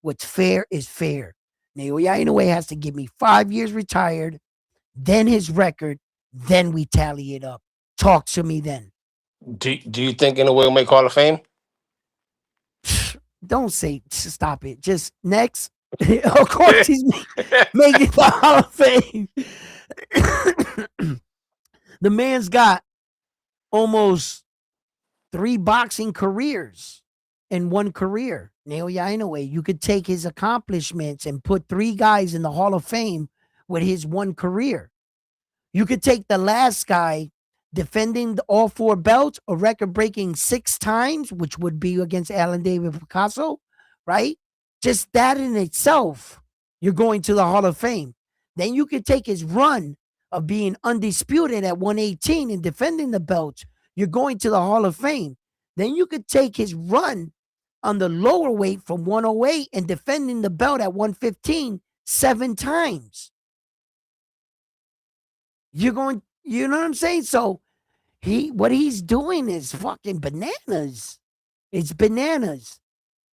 What's fair is fair. Naoya Inoue has to give me 5 years retired, then his record, then we tally it up. Talk to me then. Do you think Inoue will make Hall of Fame? Don't say, stop it. Just next. Of course he's making the Hall of Fame. The man's got almost 3 boxing careers in one career. Naoya Inoue, you could take his accomplishments and put 3 guys in the Hall of Fame with his one career. You could take the last guy defending all 4 belts, a record breaking 6 times, which would be against Alan David Picasso, right? Just that in itself, you're going to the Hall of Fame. Then you could take his run of being undisputed at 118 and defending the belts. You're going to the Hall of Fame. Then you could take his run on the lower weight from 108 and defending the belt at 115 7 times. You're going, you know what I'm saying? So what he's doing is fucking bananas. It's bananas,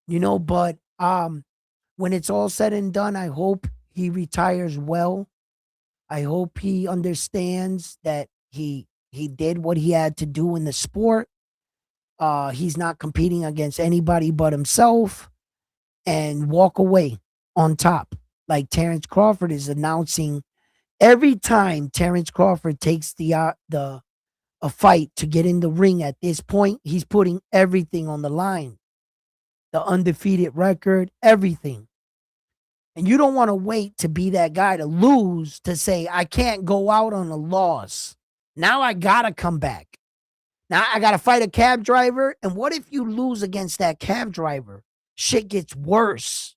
but when it's all said and done, I hope he retires well. I hope he understands that he did what he had to do in the sport. He's not competing against anybody but himself, and walk away on top. Like Terrence Crawford is announcing every time Terrence Crawford takes a fight to get in the ring at this point, he's putting everything on the line. The undefeated record, everything. And you don't want to wait to be that guy to lose to say, I can't go out on a loss. Now I got to come back. Now I got to fight a cab driver. And what if you lose against that cab driver? Shit gets worse.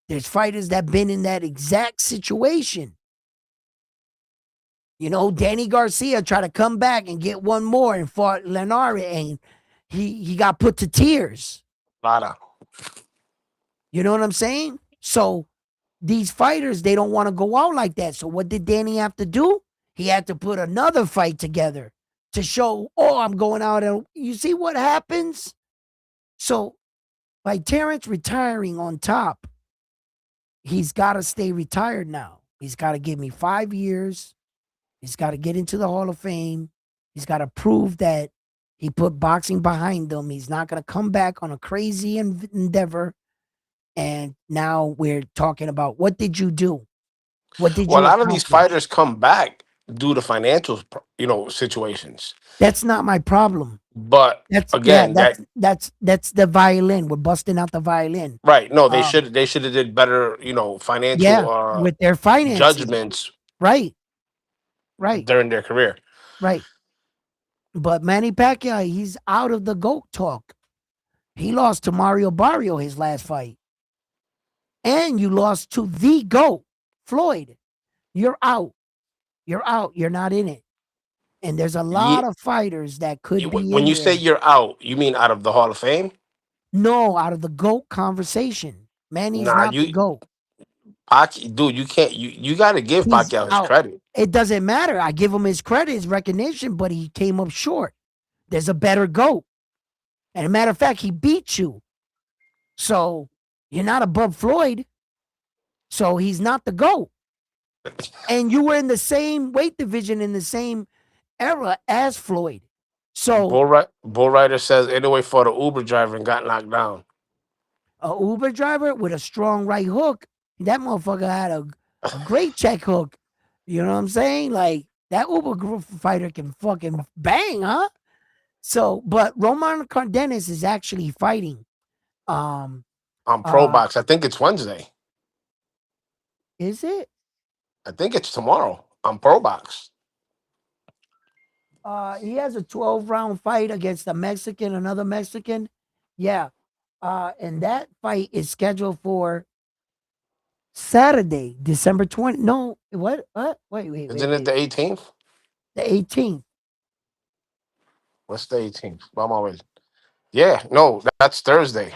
There's fighters that been in that exact situation. Danny Garcia tried to come back and get one more and fought Lenari, and he got put to tears. Lara. You know what I'm saying? So these fighters, they don't want to go out like that. So what did Danny have to do? He had to put another fight together to show, I'm going out. And you see what happens? So by Terrence retiring on top, he's got to stay retired now. He's got to give me 5 years. He's got to get into the Hall of Fame. He's got to prove that he put boxing behind him. He's not going to come back on a crazy endeavor. And now we're talking about, what did you do? What did you? Well, a lot of these fighters come back due to financial, situations. That's not my problem. But again, that's the violin. We're busting out the violin. Right. No, they should have did better, financial with their finances. Judgments. Right. During their career. Right. But Manny Pacquiao, he's out of the GOAT talk. He lost to Mario Barrio his last fight. And you lost to the GOAT, Floyd. You're out. You're out. You're not in it. And there's a lot of fighters that could be when you say you're out, you mean out of the Hall of Fame? No, out of the GOAT conversation. Manny's not the GOAT. Dude, you can't. You got to give Pacquiao his credit. It doesn't matter. I give him his credit, his recognition, but he came up short. There's a better GOAT. And a matter of fact, he beat you. So you're not above Floyd. So he's not the GOAT. And you were in the same weight division in the same era as Floyd. So Bull Rider says anyway for the Uber driver and got knocked down. a Uber driver with a strong right hook, that motherfucker had a great check hook. You know what I'm saying? Like that Uber fighter can fucking bang, huh? So, but Roman Cardenas is actually fighting. On Pro Box. I think it's Wednesday. Is it? I think it's tomorrow on Pro Box. He has a 12-round fight against a Mexican, another Mexican. Yeah. And that fight is scheduled for Saturday, December 20. No, what? Wait. Isn't it the 18th? The 18th. What's the 18th? I'm always. Yeah, no, that's Thursday.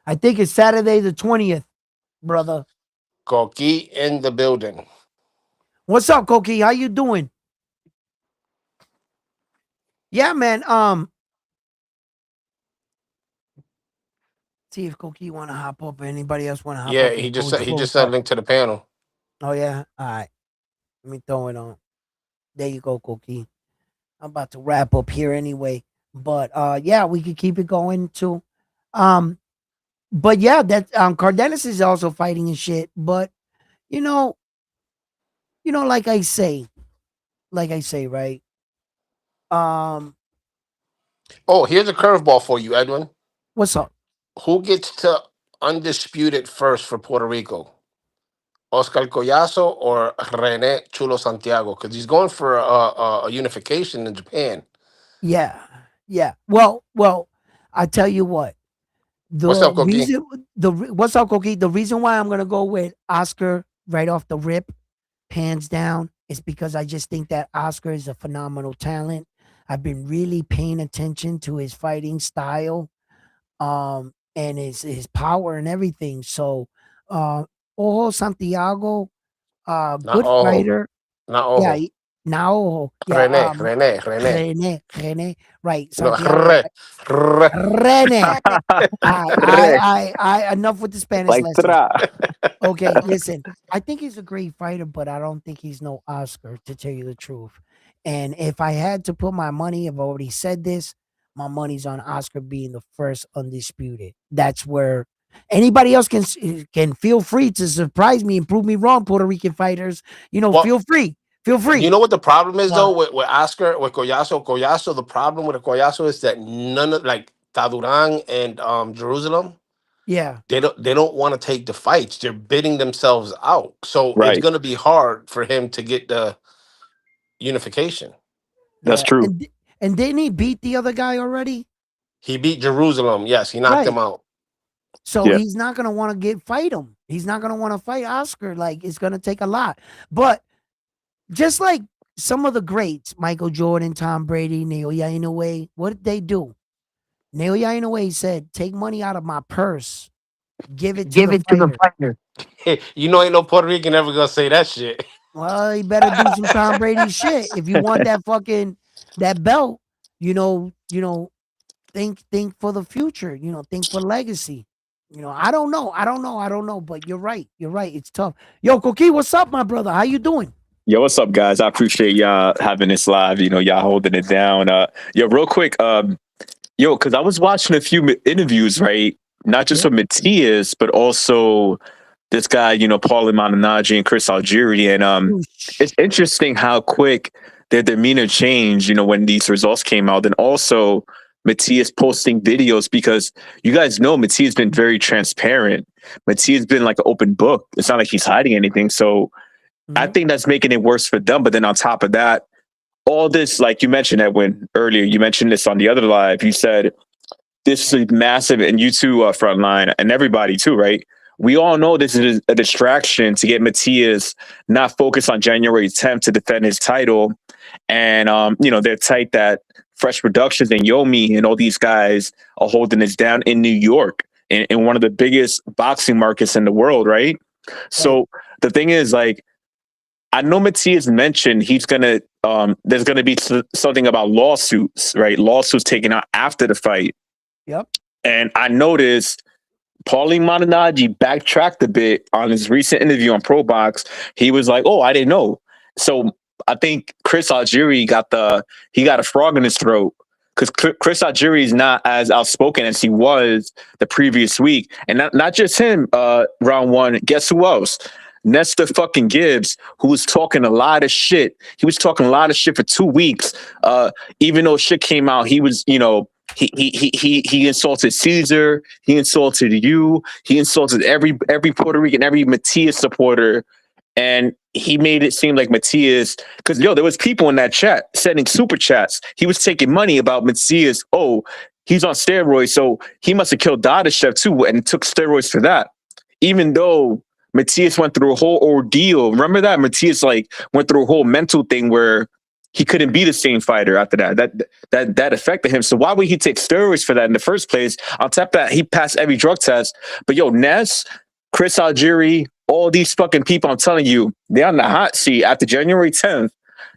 I think it's Saturday the 20th, brother. Koki in the building. What's up, Koki? How you doing? Yeah, man. See if Koki want to hop up or anybody else want to hop up. Yeah, he just said link to the panel. Oh yeah. All right. Let me throw it on. There you go, Koki. I'm about to wrap up here anyway. But yeah, we could keep it going too. But yeah, that Cardenas is also fighting and shit. But you know, like I say, right? Oh, here's a curveball for you, Edwin. What's up? Who gets to undisputed first for Puerto Rico? Oscar Collazo or Rene Chulo Santiago? Because he's going for a unification in Japan. Yeah. Well, I tell you what. What's up, Koki? What's up, Koki? The reason why I'm gonna go with Oscar right off the rip, hands down, is because I just think that Oscar is a phenomenal talent. I've been really paying attention to his fighting style, and his power and everything. So, Ojo Santiago, good fighter. Not Ojo. Yeah, now yeah, Rene, right? Santiago, Rene. I enough with the Spanish Like lesson. Okay, listen. I think he's a great fighter, but I don't think he's no Oscar, to tell you the truth. And if I had to put my money, I've already said this, my money's on Oscar being the first undisputed. That's where anybody else can feel free to surprise me and prove me wrong, Puerto Rican fighters. Feel free. Feel free. You know what the problem is though with Oscar, with Collazo? The problem with Collazo is that none of like Taduran and Jerusalem, yeah, they don't want to take the fights. They're bidding themselves out. So Right. it's gonna be hard for him to get the unification. That's true. And didn't he beat the other guy already? He beat Jerusalem. Yes, he knocked him out. So he's not gonna want to fight him. He's not gonna want to fight Oscar. Like, it's gonna take a lot. But just like some of the greats, Michael Jordan, Tom Brady, Naoya Inoue, what did they do? Naoya Inoue said, "Take money out of my purse, give it to the fighter." You know, ain't no Puerto Rican ever gonna say that shit. Well, you better do some Tom Brady shit if you want that belt. Think for the future. Think for legacy. I don't know. But you're right. It's tough. Yo, Koki, what's up, my brother? How you doing? Yo, what's up, guys? I appreciate y'all having this live. Y'all holding it down. Real quick. Because I was watching a few interviews, right? Not just from Matias, but also this guy, Paulie Malignaggi and Chris Algieri. And it's interesting how quick their demeanor changed, when these results came out. And also Matias posting videos, because you guys know Matias been very transparent. Matias been like an open book. It's not like he's hiding anything. So I think that's making it worse for them. But then on top of that, all this, like you mentioned, Edwin, earlier, you mentioned this on the other live. You said this is massive, and you too, Frontline, and everybody too, right? We all know this is a distraction to get Matias not focused on January 10th to defend his title. And, they're tight that Fresh Productions and Yomi and all these guys are holding this down in New York, in one of the biggest boxing markets in the world, right? So the thing is, like, I know Matias mentioned he's gonna there's gonna be something about lawsuits, right? Lawsuits taken out after the fight. Yep. And I noticed Paulie Malignaggi backtracked a bit on his recent interview on Pro Box. He was like, "Oh, I didn't know." So I think Chris Algieri got a frog in his throat because Chris Algieri is not as outspoken as he was the previous week, and not just him. Round one, guess who else? Nestor fucking Gibbs, who was talking a lot of shit. He was talking a lot of shit for 2 weeks. Even though shit came out, he was, he insulted Caesar. He insulted you. He insulted every Puerto Rican, every Matias supporter, and he made it seem like Matias, because there was people in that chat sending super chats. He was taking money about Matias. Oh, he's on steroids, so he must have killed Dadashev too, and took steroids for that. Even though Matias went through a whole ordeal. Remember that? Matias went through a whole mental thing where he couldn't be the same fighter after that. That affected him. So why would he take steroids for that in the first place? On top of that, he passed every drug test. But Ness, Chris Algieri, all these fucking people, I'm telling you, they're on the hot seat after January 10th.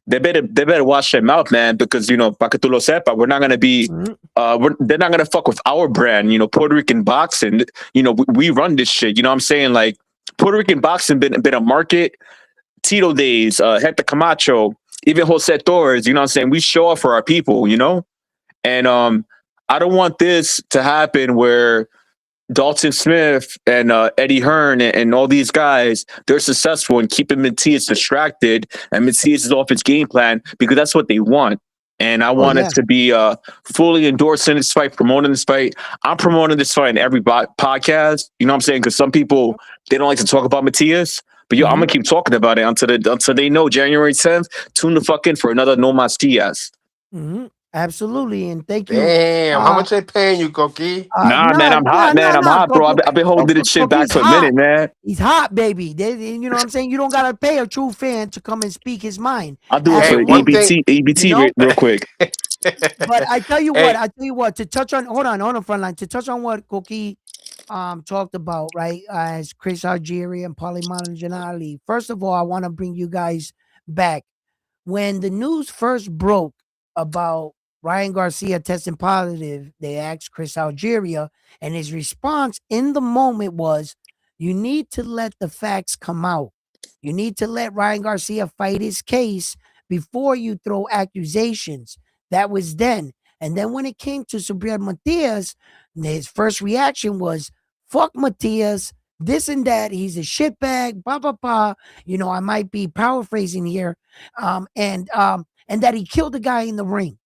They better watch their mouth, man, because pa que tú lo sepa, we're not gonna be they're not gonna fuck with our brand, Puerto Rican boxing. We run this shit. You know what I'm saying? Like, Puerto Rican boxing been a market. Tito days, Hector Camacho, even Jose Torres, you know what I'm saying? We show up for our people, And I don't want this to happen where Dalton Smith and Eddie Hearn and all these guys, they're successful in keeping Matias distracted, and Matias is off his game plan because that's what they want. And I want us to be fully endorsing this fight, promoting this fight. I'm promoting this fight in every podcast. You know what I'm saying? Because some people, they don't like to talk about Matias. But I'm going to keep talking about it until they know January 10th. Tune the fuck in for another No Mas Diaz. Absolutely. And thank you. Damn, how much they paying you, Coqui? Man, I'm hot, man. I'm hot, bro. I've been holding this shit back for a minute, man. He's hot, baby. You know what I'm saying? You don't got to pay a true fan to come and speak his mind. I'll do it for EBT real quick. But I tell you what, to touch on, hold on, Frontline, to touch on what Coqui talked about, right, as Chris Algieri and Paulie Malignaggi. First of all, I want to bring you guys back. When the news first broke about Ryan Garcia testing positive, they asked Chris Algieri, and his response in the moment was, you need to let the facts come out. You need to let Ryan Garcia fight his case before you throw accusations. That was then. And then when it came to Subriel Matias, his first reaction was, fuck Matias, this and that. He's a shitbag, blah, blah, blah. I might be paraphrasing here. And that he killed the guy in the ring.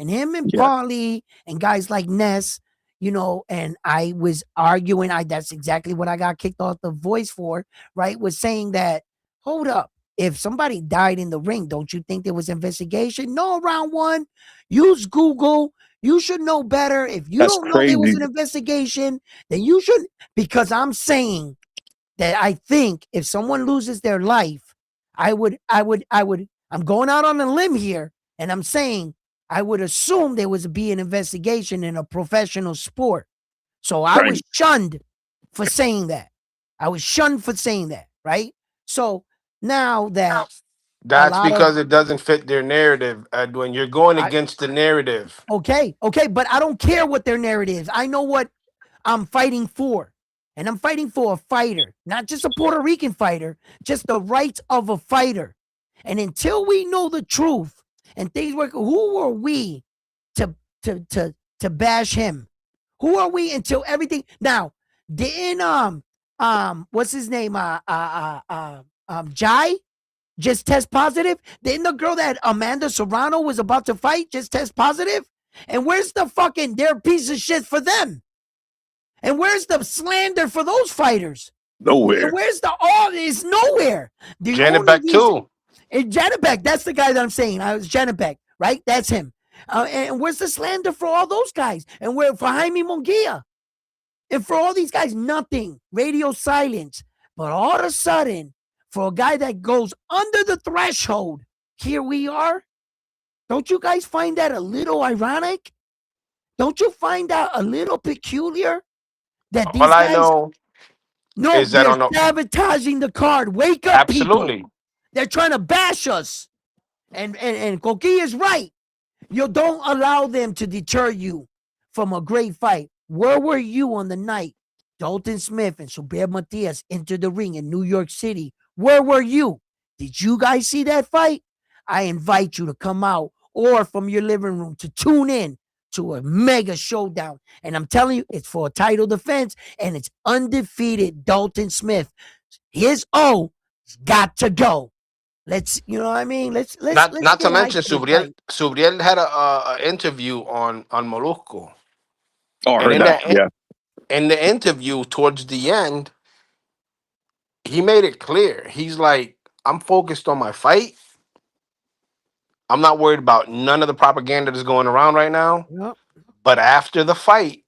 And him and Paulie and guys like Ness, and I was arguing, that's exactly what I got kicked off the voice for, right? Was saying that, hold up, if somebody died in the ring, don't you think there was investigation? No, round one, use Google. You should know better. If you don't know there was an investigation, then you should, because I'm saying that I think if someone loses their life, I'm going out on a limb here, and I'm saying I would assume there was be an investigation in a professional sport. So I was shunned for saying that. Right? So now that's because it doesn't fit their narrative, Edwin. You're going against the narrative. Okay, but I don't care what their narrative is. I know what I'm fighting for. And I'm fighting for a fighter, not just a Puerto Rican fighter, just the rights of a fighter. And until we know the truth and things work, who are we to bash him? Who are we until everything? Now, didn't what's his name? Jai just test positive? Didn't the girl that Amanda Serrano was about to fight just test positive? And where's the fucking, they're a piece of shit for them? And where's the slander for those fighters? Nowhere. And where's it's nowhere. Janibek too. And Janibek, that's the guy that I'm saying. I was Janibek, right? That's him. And where's the slander for all those guys? And where for Jaime Munguia? And for all these guys, nothing. Radio silence. But all of a sudden, for a guy that goes under the threshold, here we are. Don't you guys find that a little ironic? Don't you find that a little peculiar? That these guys, I know is that they're sabotaging the card. Wake up, absolutely. People. They're trying to bash us. And Coqui is right. You don't allow them to deter you from a great fight. Where were you on the night Dalton Smith and Subir Matias entered the ring in New York City. Where were you? Did you guys see that fight? I invite you to come out or from your living room to tune in to a mega showdown. And I'm telling you, it's for a title defense and it's undefeated Dalton Smith. His O got to go. Let's, you know what I mean? Let's Not to get hyped mention for this Subriel. fight. Subriel had a interview on Molusco, Oh, I and heard that. Yeah. in the interview towards the end, he made it clear. He's like, I'm focused on my fight. I'm not worried about none of the propaganda that's going around right now. Yep. But after the fight,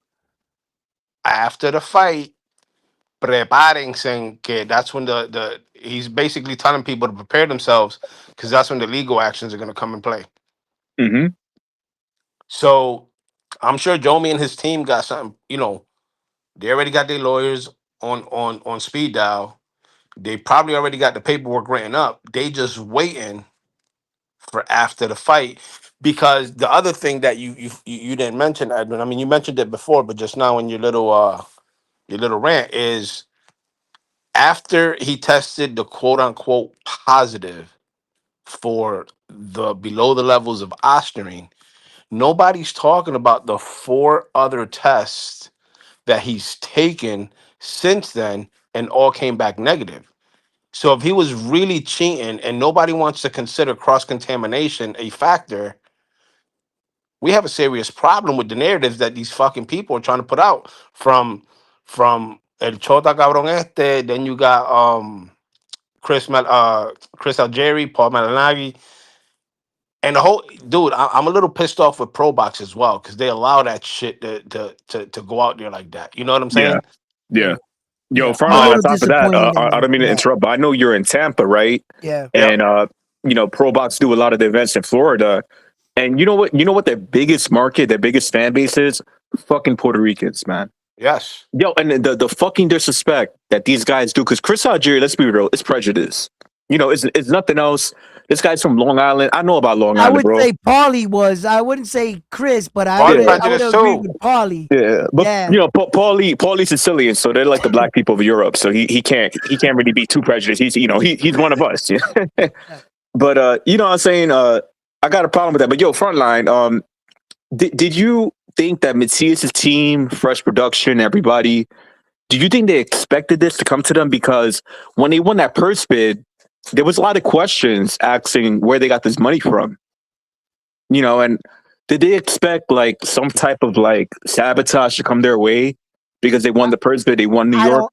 prepárense, que that's when the he's basically telling people to prepare themselves because that's when the legal actions are going to come in play. Mm-hmm. So I'm sure Jomi and his team got something. You know, they already got their lawyers on speed dial. They probably already got the paperwork written up. They just waiting for after the fight. Because the other thing that you didn't mention, Edwin, I mean you mentioned it before, but just now in your little rant is after he tested the quote unquote positive for the below the levels of ostarine, nobody's talking about the 4 other tests that he's taken since then and all came back negative. So if he was really cheating and nobody wants to consider cross contamination a factor, we have a serious problem with the narratives that these fucking people are trying to put out from El Chota Cabron Este. Then you got Chris Algieri, Paul Malinagi, and the whole dude. I'm a little pissed off with Pro Box as well because they allow that shit to go out there like that. You know what I'm Yeah. saying? Yeah. Yo, Yeah. Frontline, I'm a on little top of that, disappointed in I don't them. mean to Yeah. interrupt, but I know you're in Tampa, right? Yeah. Yep. And you know, Pro Box do a lot of the events in Florida. And you know what? You know what their biggest market, their biggest fan base is? Fucking Puerto Ricans, man. Yes. Yo, and the fucking disrespect that these guys do, because Chris Algieri, let's be real, it's prejudice. You know, it's nothing else. This guy's from Long Island. I know about Long I Island, would bro. say Paulie was. I wouldn't say Chris, but I Paul would. I would prejudice agree too. with Paulie. Yeah, but Yeah. you know, Paulie's Sicilian, so they're like the black people of Europe. So he can't really be too prejudiced. He's he's one of us. Yeah. But you know what I'm saying? I got a problem with that. But yo, Frontline, did you think that Matthias' team, Fresh Production, everybody, do you think they expected this to come to them? Because when they won that purse bid, there was a lot of questions asking where they got this money from. You know, and did they expect like some type of like sabotage to come their way because they won the purse bid, they won New York?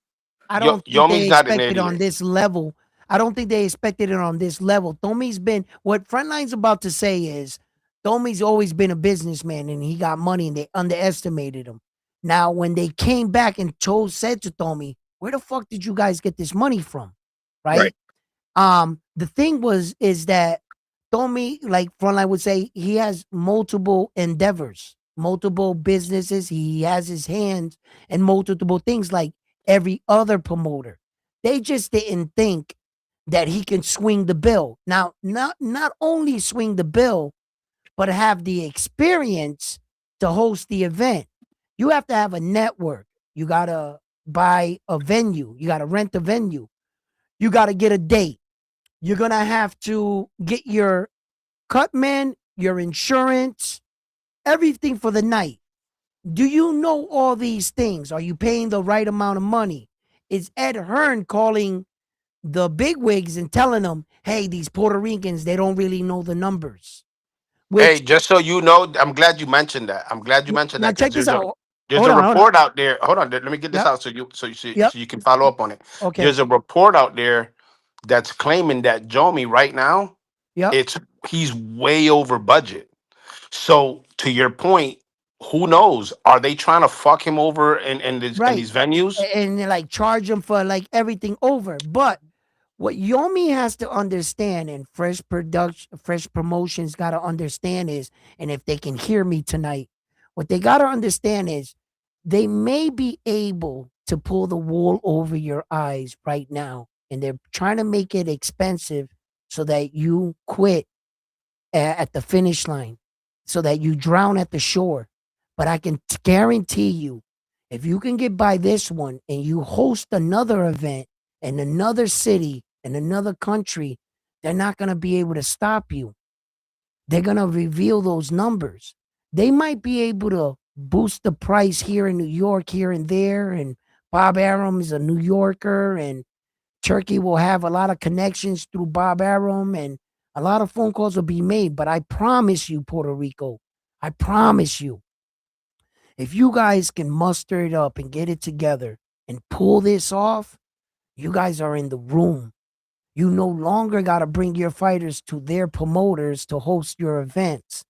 I don't think Yomi's they not an expected on idiot. this level. I don't think they expected it on this level. Tomi's been what Frontline's about to say is Tomi's always been a businessman and he got money and they underestimated him. Now, when they came back and said to Tomi, where the fuck did you guys get this money from? Right? The thing is that Tomi, like Frontline would say, he has multiple endeavors, multiple businesses. He has his hands in multiple things like every other promoter. They just didn't think that he can swing the bill. Now, not only swing the bill, but have the experience to host the event. You have to have a network. You gotta buy a venue. You gotta rent a venue. You gotta get a date. You're gonna have to get your cut man, your insurance, everything for the night. Do you know all these things? Are you paying the right amount of money? Is Ed Hearn calling the bigwigs and telling them, hey, these Puerto Ricans, they don't really know the numbers? Hey, Which, just so you know, I'm glad you mentioned that. I'm glad you mentioned now that because check this out. there's Hold a on, hold on. report out there. Hold on, let me get this Yep, out so yep, you can follow up on it. okay, There's a report out there that's claiming that Jomi right now, yep, he's way over budget. So to your point, who knows? Are they trying to fuck him over in right. these venues? And they like charge them for like everything over. But what Yomi has to understand and Fresh Promotions got to understand is, and if they can hear me tonight, what they got to understand is they may be able to pull the wool over your eyes right now. And they're trying to make it expensive so that you quit at the finish line, so that you drown at the shore. But I can guarantee you, If you can get by this one and you host another event in another city, in another country, they're not going to be able to stop you. They're going to reveal those numbers. They might be able to boost the price here in New York, here and there. And Bob Arum is a New Yorker, and Turkey will have a lot of connections through Bob Arum, and a lot of phone calls will be made. But I promise you, Puerto Rico, I promise you, if you guys can muster it up and get it together and pull this off, you guys are in the room. You no longer got to bring your fighters to their promoters to host your events.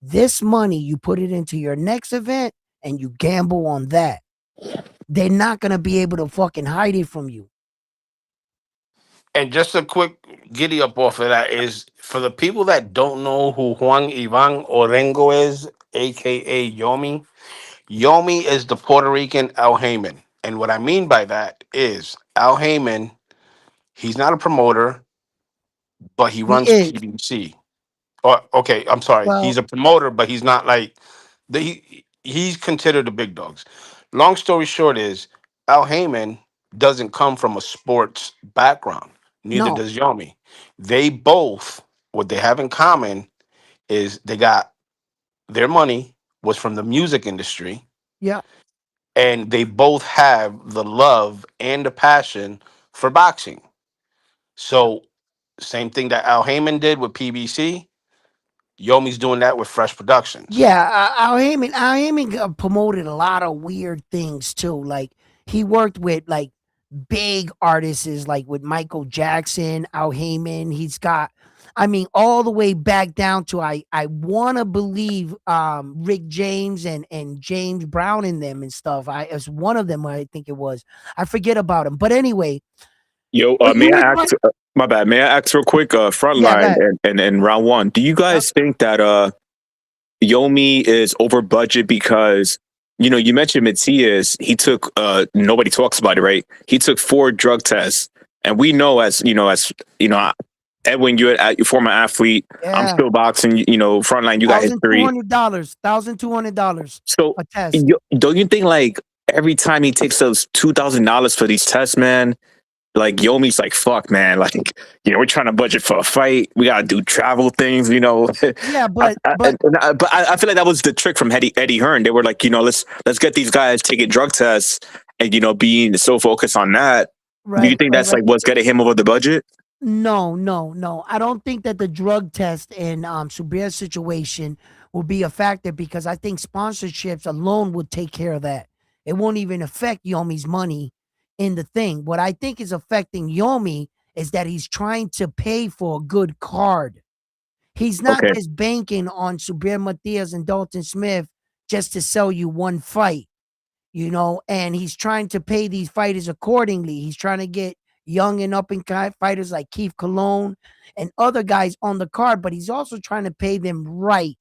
This money, you put it into your next event and you gamble on that. They're not going to be able to fucking hide it from you. And just a quick giddy up off of that is for the people that don't know who Juan Ivan Orengo is, aka Yomi. Yomi is the Puerto Rican Al Heyman. And what I mean by that is Al Heyman, he's not a promoter, but he He runs is. PBC. Or okay, I'm sorry. Well, He's a promoter, but he's not like he's considered the big dogs. Long story short is Al Heyman doesn't come from a sports background. Neither no. does Yomi. They both, what they have in common is they got their money was from the music industry, Yeah. and they both have the love and the passion for boxing. So same thing that Al Heyman did with PBC, Yomi's doing that with Fresh Productions. Yeah, Al Heyman promoted a lot of weird things too. Like he worked with like big artists, like with Michael Jackson, Al Heyman. He's got, I mean, all the way back down to I want to believe Rick James and James Brown in them and stuff. I as one of them, I think it was. I forget about him, but anyway. Yo, But may you I was ask? My bad. May I ask real quick? yeah, go Frontline ahead. and round one. Do you guys think that Yomi is over budget because you mentioned Matias, he took nobody talks about it, right? He took 4 drug tests, and we know Edwin, you're your former athlete. I'm Yeah, still boxing. Frontline, you got history. $1,200 So a test. don't you think like every time he takes those $2,000 for these tests, man? Like Yomi's like, fuck, man. Like, we're trying to budget for a fight. We gotta do travel things. Yeah, but But I feel like that was the trick from Eddie Hearn. They were like, let's get these guys taking drug tests and being so focused on that. Do you think that's like what's getting him over the budget? No. I don't think that the drug test in Subriel's situation will be a factor because I think sponsorships alone would take care of that. It won't even affect Yomi's money in the thing. What I think is affecting Yomi is that he's trying to pay for a good card. He's not Okay. just banking on Subriel Matias and Dalton Smith just to sell you one fight, and he's trying to pay these fighters accordingly. He's trying to get young and up and fighters like Keith Cologne and other guys on the card, but he's also trying to pay them right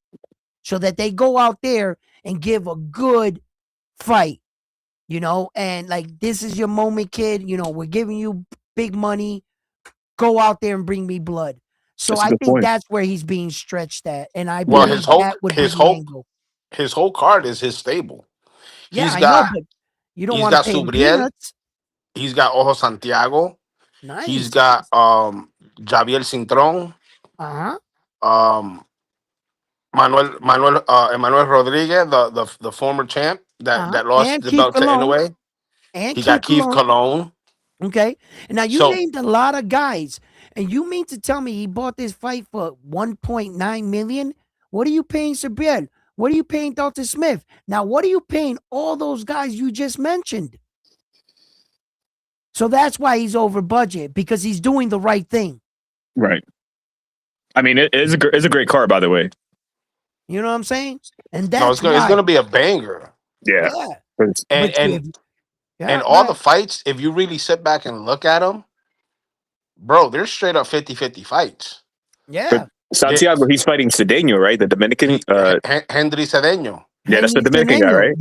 so that they go out there and give a good fight, and like, this is your moment, kid. We're giving you big money. Go out there and bring me blood. So That's a I good think point. that's where he's being stretched at. And I Well, believe that would be the angle. his whole card is his stable. Yeah, He's I know, got but you don't he's want to got pay him Subriel, peanuts. he's got Ojo Santiago, he's Nice. got Javier Cintron, Uh-huh. um Emmanuel Rodriguez, the former champ that lost And the Keith belt to Cologne. Inoue. And He got Keith Cologne. Okay. And now you So named a lot of guys. And you mean to tell me he bought this fight for 1.9 million? What are you paying Subriel? What are you paying Dalton Smith? Now, what are you paying all those guys you just mentioned? So that's why he's over budget, because he's doing the right thing. Right. I mean, it's a great card, by the way. You know what I'm saying? And no, that's it's gonna be a banger. Yeah. And all the fights, if you really sit back and look at them, bro, they're straight up 50-50 fights. Yeah. Santiago, he's fighting Cedeno, right? The Dominican. Henry Cedeno. Yeah, that's the Dominican guy, right?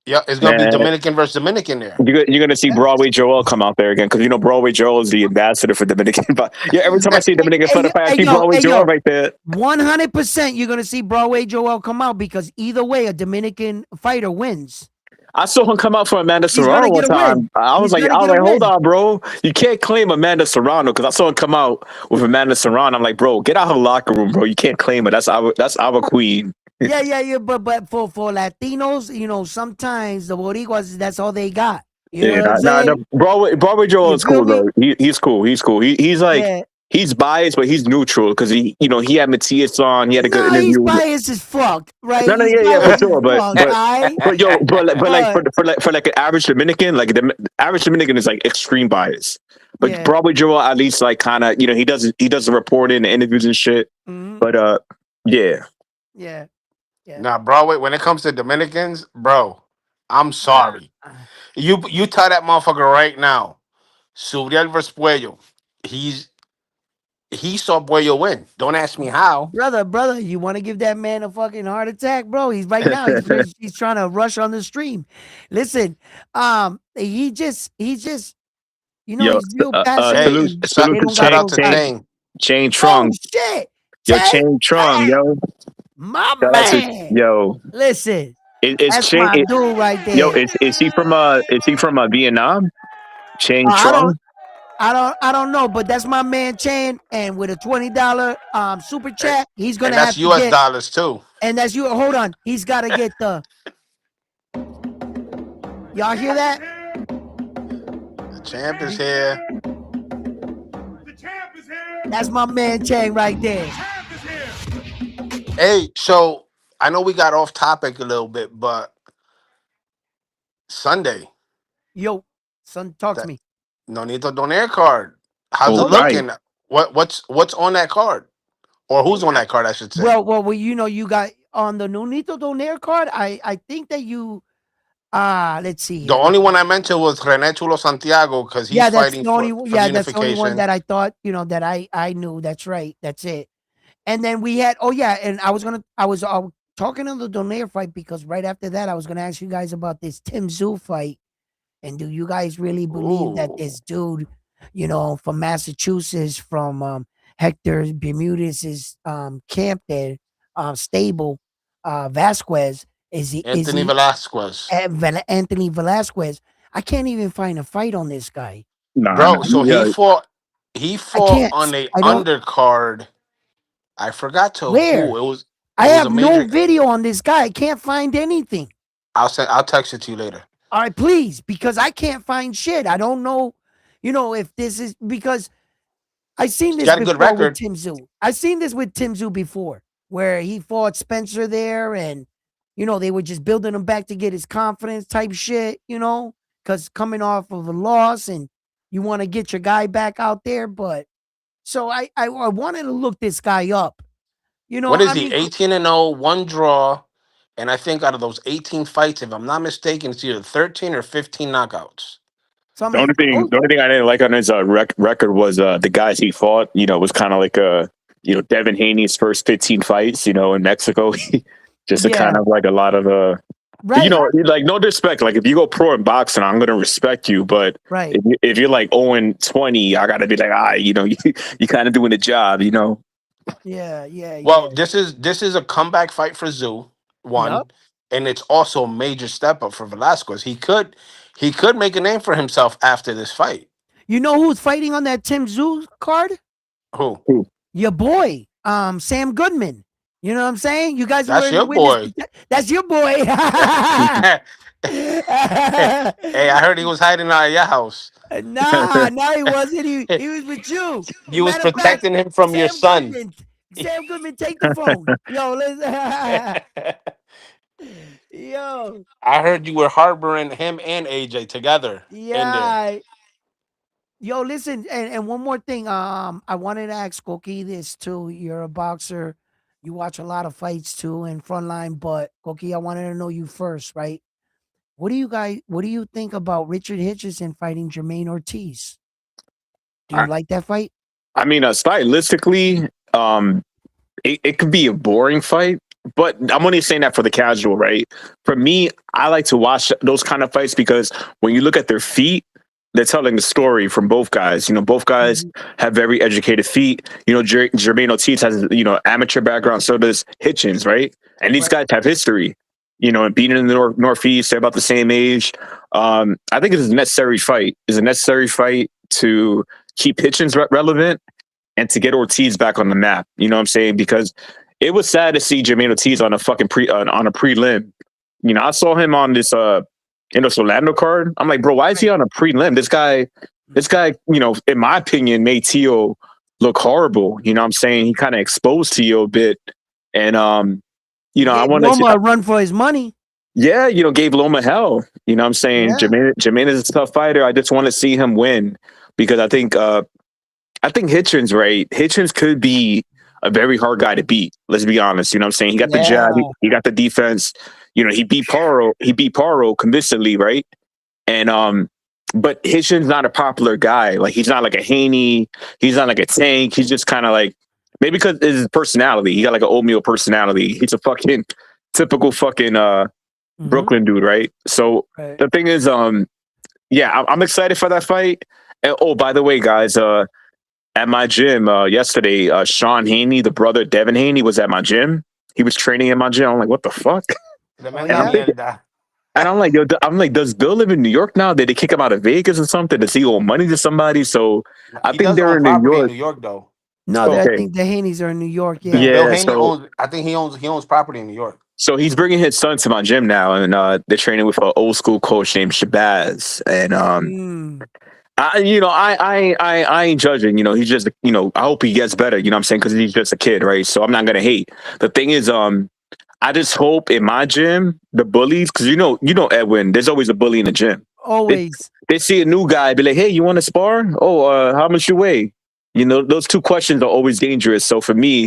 It's gonna be Dominican versus Dominican there. You're gonna see Broadway Joel come out there again because Broadway Joel is the ambassador for Dominican. But yeah, every time I see Dominican fight, I see Broadway Joel right there. 100%, you're gonna see Broadway Joel come out because either way, a Dominican fighter wins. I saw him come out for Amanda He's gonna Serrano one get a win. time. I was He's like, gonna get a hold win. on, bro. You can't claim Amanda Serrano because I saw him come out with Amanda Serrano. I'm like, bro, get out her locker room, bro. You can't claim her. That's our queen. Yeah. But for Latinos, you know, sometimes the Boricuas, that's all they got. You know Yeah, what I'm saying? Broadway Joel You is feel cool me? though. He's cool. He's like Yeah. he's biased, but he's neutral because he had Matthias on. He had a good No, he's interview. biased as fuck, right? No, He's yeah, for biased as sure. But fuck, but alright? but yo, but like But for like an average Dominican, like the average Dominican is like extreme bias. But yeah. Broadway Joel at least like kind of he does the reporting, the interviews and shit. Mhm. But yeah, Yeah. Yeah. Nah, Broadway. When it comes to Dominicans, bro, I'm sorry. You tell that motherfucker right now. Suriel versus Puello. He saw Puello win. Don't ask me how. Brother, you want to give that man a fucking heart attack, bro? He's right now. He's trying to rush on the stream. Listen, he's just, you know, yo, he's real passionate Hey, and salute they to don't got shout no out to time. Chain. Chain Oh Trung, shit, yo, Tay, Chain Trung, hey, yo, my shout out to man. yo. Listen, Is that's Chain? my dude right Yo, there. is he from Vietnam? Chain I Trung. don't know, but that's my man Chan, and with a $20 super chat, he's gonna And that's have to US get, dollars too. and that's you. Hold on, he's got to get the. Y'all hear that? The champ is here. The champ is here. That's my man Chang right there. The champ is here. Hey, so I know we got off topic a little bit, but Sunday, Yo, son, talk to that me. Nonito Donaire card. How's it Oh, right. looking? What's on that card? Or who's on that card, I should say. Well, you know, you got on the Nonito Donaire card. I think that you, let's see The here. only one I mentioned was Rene Chulo Santiago because he's Yeah, that's fighting the only. for Yeah, that's the only one unification. that I thought. You know that I knew. That's right. That's it. And then we had. Oh yeah, and I was talking on the Donaire fight because right after that I was gonna ask you guys about this Tim Tszyu fight. And do you guys really believe that Ooh. this dude, you know, from Massachusetts, from Hector Bermudez's camp there, stable, Vasquez, Anthony Velasquez. Anthony Velasquez? I can't even find a fight on this guy. Nah, Bro, so yeah. he I fought can't. on a I don't. undercard. I forgot to Where? who. It I was have a no major. video on this guy. I can't find anything. I'll text it to you later. All right, please, because I can't find shit. I don't know, you know, if this is because I seen He this got a good before with record. Tim Tszyu. I seen this with Tim Tszyu before, where he fought Spencer there, and you know they were just building him back to get his confidence type shit. You know, because coming off of a loss and you want to get your guy back out there. But so I wanted to look this guy up. You know, What is I he? mean, 18-0, one draw, and I think out of those 18 fights, if I'm not mistaken, it's either 13 or 15 knockouts. so I The mean, only thing I didn't like on his record was the guys he fought. You know, was kind of like Devin Haney's first 15 fights. You know, in Mexico, just a yeah, kind of like a lot of right, you know, like no disrespect. Like if you go pro in boxing, I'm gonna respect you. But right, if you're like 0-20, I gotta be like, you know, you kind of doing the job. You know, yeah. Well, this is a comeback fight for Zoo, one, Yep. and it's also a major step up for Velasquez. He could make a name for himself after this fight. You know who's fighting on that Tim Tszyu card? Who? Your boy, Sam Goodman. You know what I'm saying? You guys That's were your boy. That's your boy. Hey, I heard he was hiding out of your house. Nah, he wasn't. He was with you. You was Matter of fact, protecting him from your son. Sam Goodman, take the phone. Yo, listen. Yo, I heard you were harboring him and AJ together in there. yeah. Yo, listen, and one more thing. I wanted to ask Koki this too. You're a boxer. You watch a lot of fights too in frontline, but Koki, I wanted to know you first, right? What do you think about Richard Hitchison fighting Jermaine Ortiz? Do you I, like that fight? I mean, stylistically, it could be a boring fight, but I'm only saying that for the casual, right? For me, I like to watch those kind of fights because when you look at their feet, they're telling the story from both guys. You know, both guys have very educated feet. You know, Jermaine Ortiz has, you know, amateur background, so does Hitchens, right? And these guys have history. and being in the Northeast, they're about the same age. I think it's a necessary fight. It's a necessary fight to keep Hitchens relevant and to get Ortiz back on the map. You know what I'm saying? Because it was sad to see Jermaine Ortiz on a fucking on a prelim. I saw him on this Orlando card. I'm like, bro, why is he on a prelim? This guy, in my opinion, made Tio look horrible. You know what I'm saying? He kind of exposed Tio a bit. And I want to run for his money. Yeah, gave Loma hell. You know what I'm saying? Yeah. Jermaine is a tough fighter. I just want to see him win because I think Hitchens, right? Hitchens could be a very hard guy to beat. Let's be honest. You know what I'm saying? He got the jab, he got the defense. He beat Paro convincingly, right? And but Hitchens not a popular guy. Like he's not like a Haney, he's not like a Tank. He's just kind of like, maybe because his personality. He got like an oatmeal personality. He's a fucking typical fucking Brooklyn dude, right? So the thing is, I'm excited for that fight. And, oh, by the way, guys, at my gym yesterday, Sean Haney, the brother Devin Haney, was at my gym. He was training in my gym. I'm like, what the fuck? And I'm like, does Bill live in New York now? Did they kick him out of Vegas or something? Does he owe money to somebody? So I think they're in New York, though. No, I think the Haneys are in New York. Yeah, Bill Haney I think he owns property in New York. So he's bringing his son to my gym now, and they're training with an old school coach named Shabazz. And I ain't judging. He's just I hope he gets better. You know what I'm saying? Because he's just a kid, right? So I'm not gonna hate. The thing is, I just hope in my gym the bullies, because you know Edwin, there's always a bully in the gym. Always. They see a new guy, be like, hey, you want to spar? Oh, how much you weigh? Those two questions are always dangerous. So for me,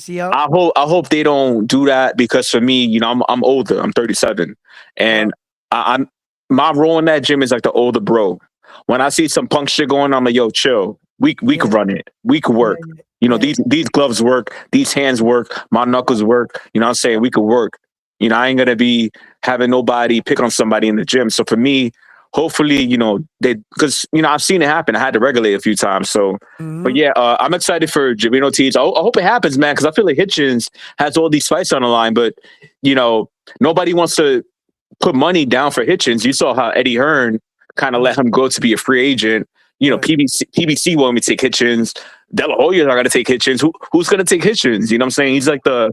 yeah. I hope they don't do that because for me, I'm older. I'm 37, and I'm my role in that gym is like the older bro. When I see some punk shit going on, I'm like, yo, chill. We could run it. We could work. These gloves work. These hands work. My knuckles work. You know what I'm saying? We could work. I ain't gonna be having nobody pick on somebody in the gym. So for me, hopefully, because I've seen it happen. I had to regulate a few times. So, but yeah, I'm excited for Jermaine Ortiz. I hope it happens, man, because I feel like Hitchens has all these fights on the line, but nobody wants to put money down for Hitchens. You saw how Eddie Hearn kind of let him go to be a free agent. PBC want me to take Hitchens. De La Hoya's not going to take Hitchens. Who's going to take Hitchens? You know what I'm saying? He's like the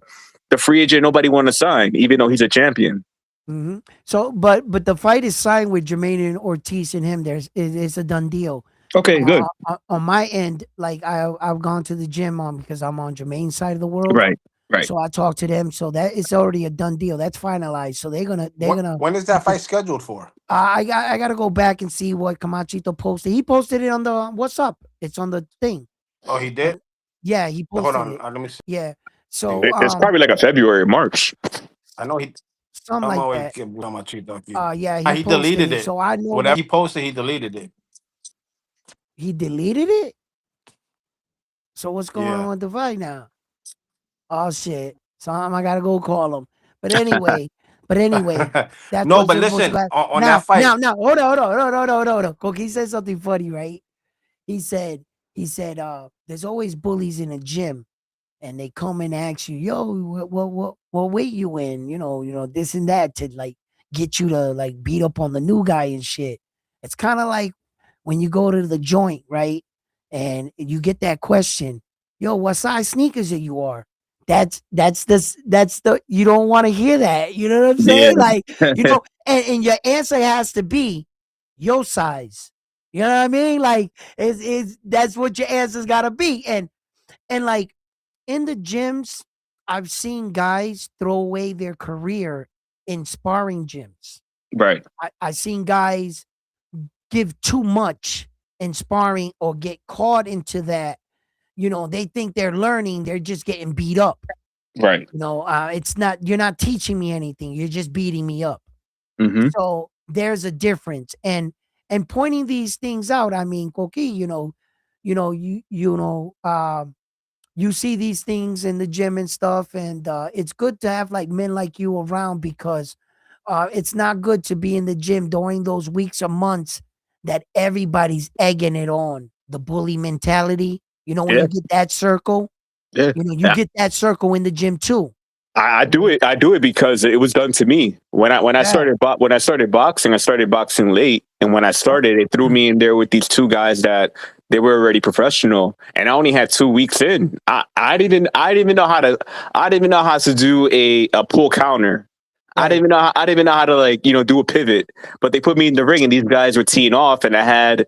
free agent nobody want to sign, even though he's a champion. Mm-hmm. So, but the fight is signed with Jermaine and Ortiz and him. It's a done deal. Okay, good. On my end, like I've gone to the gym because I'm on Jermaine's side of the world. Right. So I talked to them. So that it's already a done deal. That's finalized. So they're gonna. When is that fight scheduled for? I gotta go back and see what Camachito posted. He posted it on the what's up. It's on the thing. Oh, he did. Yeah, he posted. Hold on, let me see. Yeah. So it's probably like a February, March. I know he. Something like that. Yeah, he deleted it. So I know whatever he posted, he deleted it. He deleted it. So what's going on with the fight now? Oh shit! So I gotta go call him. But anyway, that's no. But listen, on that fight. Now, hold on. Cokie said something funny, right? He said, there's always bullies in a gym, and they come and ask you, yo, what weight you in? This and that to like get you to like beat up on the new guy and shit. It's kind of like when you go to the joint, right? And you get that question, yo, what size sneakers are you are? That's the you don't want to hear that. You know what I'm saying? Yeah. Like, and your answer has to be your size. You know what I mean? Like that's what your answer's gotta be. And like in the gyms, I've seen guys throw away their career in sparring gyms. Right. I seen guys give too much in sparring or get caught into that. They think they're learning, they're just getting beat up. Right. It's not, you're not teaching me anything, you're just beating me up. Mm-hmm. So there's a difference. And pointing these things out, I mean, Cokie, you see these things in the gym and stuff, and it's good to have like men like you around because it's not good to be in the gym during those weeks or months that everybody's egging it on. The bully mentality. When you get that circle, you get that circle in the gym too. I do it. I do it because it was done to me. When I Yeah. started boxing, I started boxing late, and when I started, it threw me in there with these two guys that they were already professional, and I only had 2 weeks in. I didn't even know how to do a pull counter. Right. I didn't even know how to do a pivot. But they put me in the ring, and these guys were teeing off, and I had